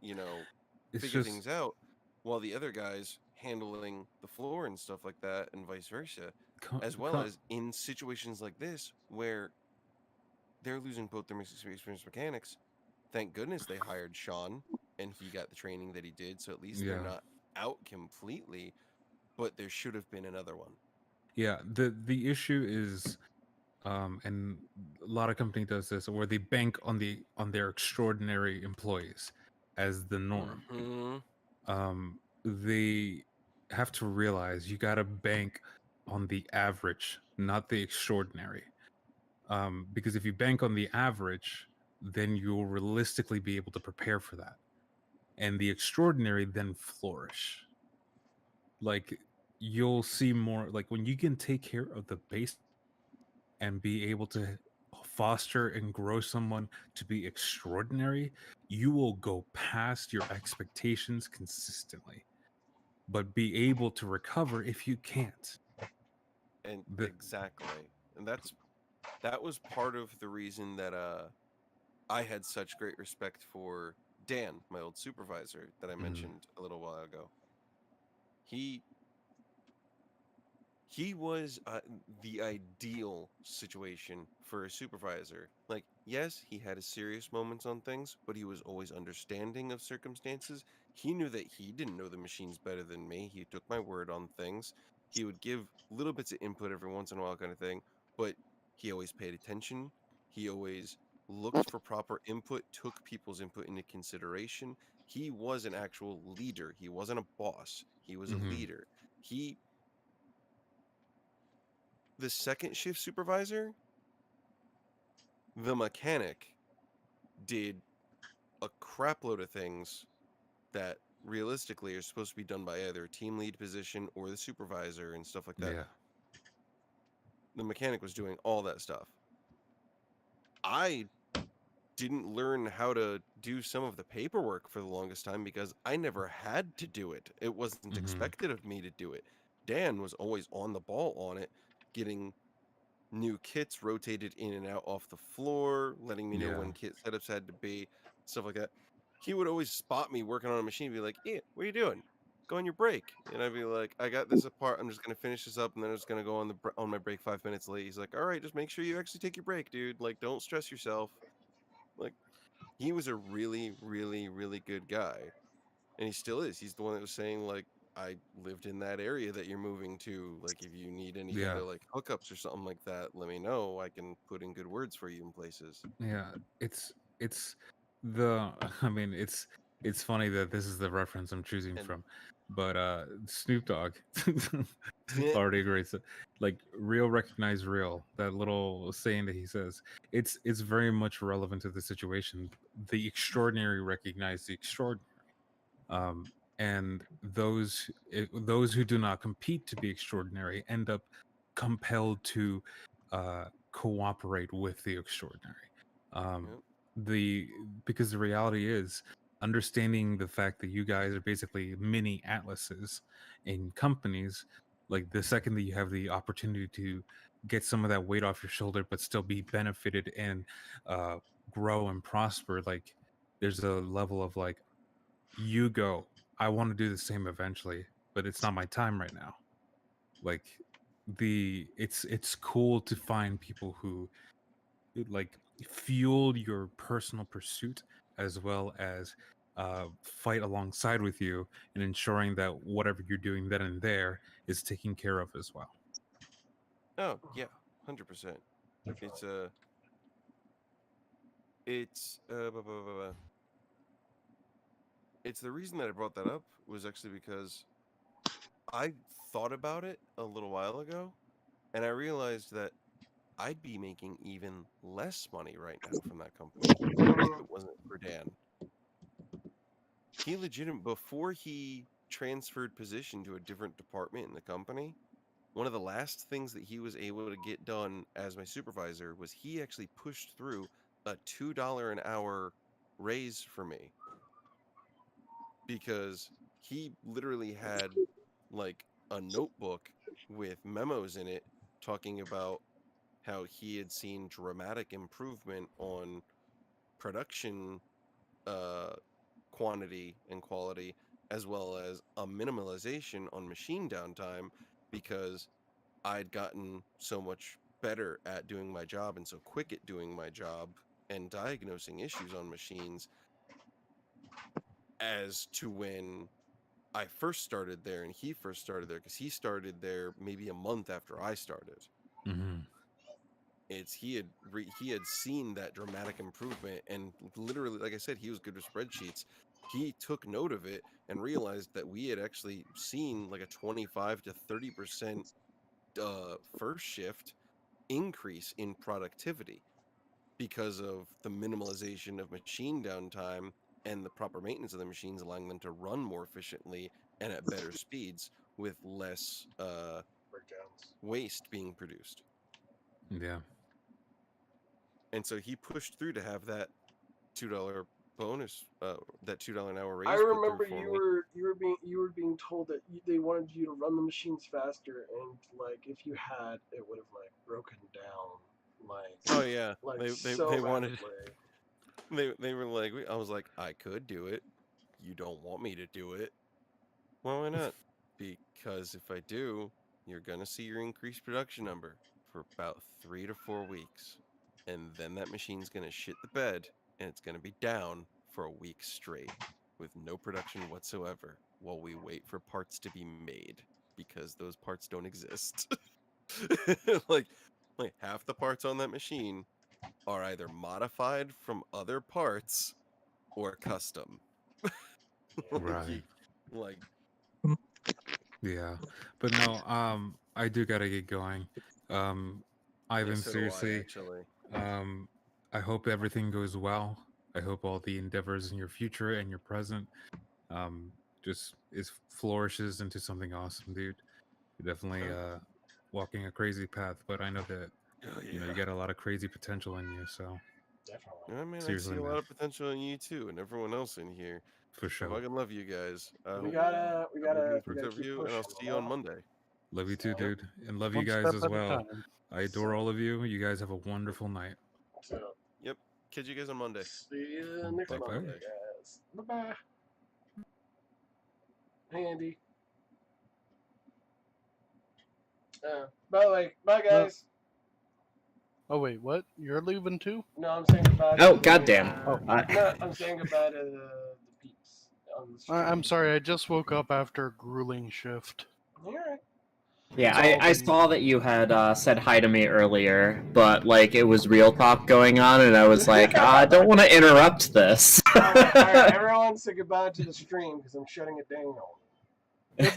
you know It's figure just things out, while the other guys handling the floor and stuff like that, and vice versa, co- as well co- as in situations like this where they're losing both their experienced mechanics. Thank goodness they hired Sean and he got the training that he did, so at least they're yeah. not out completely, but there should have been another one. Yeah, the issue is, and a lot of company does this, where they bank on their extraordinary employees as the norm. Mm-hmm. They have to realize you got to bank on the average, not the extraordinary. Because if you bank on the average, then you'll realistically be able to prepare for that. And the extraordinary then flourish. Like you'll see more like when you can take care of the base and be able to foster and grow someone to be extraordinary, you will go past your expectations consistently, but be able to recover if you can't. And The, exactly. And that was part of the reason that I had such great respect for Dan, my old supervisor that I Mhm. mentioned a little while ago. He he was the ideal situation for a supervisor. Like, yes, he had his serious moments on things, but he was always understanding of circumstances. He knew that he didn't know the machines better than me. He took my word on things. He would give little bits of input every once in a while, kind of thing, but he always paid attention. He always looked for proper input, took people's input into consideration. He was an actual leader. He wasn't a boss, he was a Mhm. leader. He The second shift supervisor, the mechanic, did a crap load of things that realistically are supposed to be done by either a team lead position or the supervisor and stuff like that. Yeah. The mechanic was doing all that stuff. I didn't learn how to do some of the paperwork for the longest time because I never had to do it. It wasn't Mhm. expected of me to do it. Dan was always on the ball on it, getting new kits rotated in and out off the floor, letting me know Yeah. when kit setups had to be, stuff like that. He would always spot me working on a machine and be like, "Yeah, what are you doing? Go on your break." And I'd be like, "I got this apart. I'm just gonna finish this up, and then I'm just gonna go on on my break 5 minutes late." He's like, "All right, just make sure you actually take your break, dude. Like, don't stress yourself." Like, he was a really, really, really good guy, and he still is. He's the one that was saying like, "I lived in that area that you're moving to. Like, if you need any kind Yeah. of like hookups or something like that, let me know. I can put in good words for you in places." Yeah. It's the I mean it's funny that this is the reference I'm choosing And from. But Snoop Dogg yeah, already agrees that like real recognize real, that little saying that he says, it's very much relevant to the situation. The extraordinary recognize the extraordinary. And those who do not compete to be extraordinary end up compelled to cooperate with the extraordinary. Um, yep, the Because the reality is understanding the fact that you guys are basically mini atlases in companies. Like the second that you have the opportunity to get some of that weight off your shoulder, but still be benefited and uh, grow and prosper, like there's a level of like, you go. I want to do the same eventually, but it's not my time right now. Like it's cool to find people who like fuel your personal pursuit as well as fight alongside with you and ensuring that whatever you're doing then and there is taken care of as well. oh yeah, 100%. It's Definitely. it's blah, blah, blah, blah. It's the reason that I brought that up was actually because I thought about it a little while ago, and I realized that I'd be making even less money right now from that company if it wasn't for Dan. He legitimate before he transferred position to a different department in the company, one of the last things that he was able to get done as my supervisor was he actually pushed through a $2 an hour raise for me because he literally had like a notebook with memos in it talking about how he had seen dramatic improvement on production uh quantity and quality, as well as a minimalization on machine downtime because I'd gotten so much better at doing my job and so quick at doing my job and diagnosing issues on machines as to when I first started there and he first started there because he started there maybe a month after I started. Hmm. It's he had seen that dramatic improvement and literally, like I said, he was good with spreadsheets. He took note of it and realized that we had actually seen like a 25 to 30% first shift increase in productivity because of the minimalization of machine downtime and the proper maintenance of the machines, allowing them to run more efficiently and at better speeds with less Breakdowns. waste being produced. Yeah. And so he pushed through to have that $2 bonus, that $2 an hour raise. I put through remember for you were being told that they wanted you to run the machines faster, and like if you had, it would have like broken down like. Oh yeah, Like they wanted. rapidly. They were like, I was like, I could do it. You don't want me to do it. Well, why not? Because if I do, you're gonna see your increased production number for about 3 to 4 weeks, and then that machine's gonna shit the bed, and it's gonna be down for a week straight with no production whatsoever while we wait for parts to be made because those parts don't exist. like like half the parts on that machine are either modified from other parts or custom. Right. Like Yeah. But no, I do gotta get going. Ivan, so do I, seriously, actually. I hope everything goes well. I hope all the endeavors in your future and your present just flourishes into something awesome, dude. You're definitely walking a crazy path, but I know that you know you got a lot of crazy potential in you. So Definitely. I mean, I seriously, see a lot man, of potential in you too, and everyone else in here. for I sure. fucking love you guys. We gotta Everything we works gotta out for keep you, and pushing. I'll see you on Monday. Love you too, So- dude, and love you One guys step as at a well. time. I adore all of you. You guys have a wonderful night. So Yep. Catch you guys on Monday. see you next Bye-bye. Monday, guys. Bye bye. Hey Andy. By the way, bye guys. Oh wait, what? You're leaving too? No, I'm saying goodbye. Oh, to goddamn. Oh. No, I'm saying goodbye to the peeps on the stream. I'm sorry, I just woke up after a grueling shift. Alright. Yeah, It's all I been- saw that you had said hi to me earlier, but like it was real talk going on, and I was like, I don't want to interrupt this. Alright, everyone say goodbye to the stream because I'm shutting it down.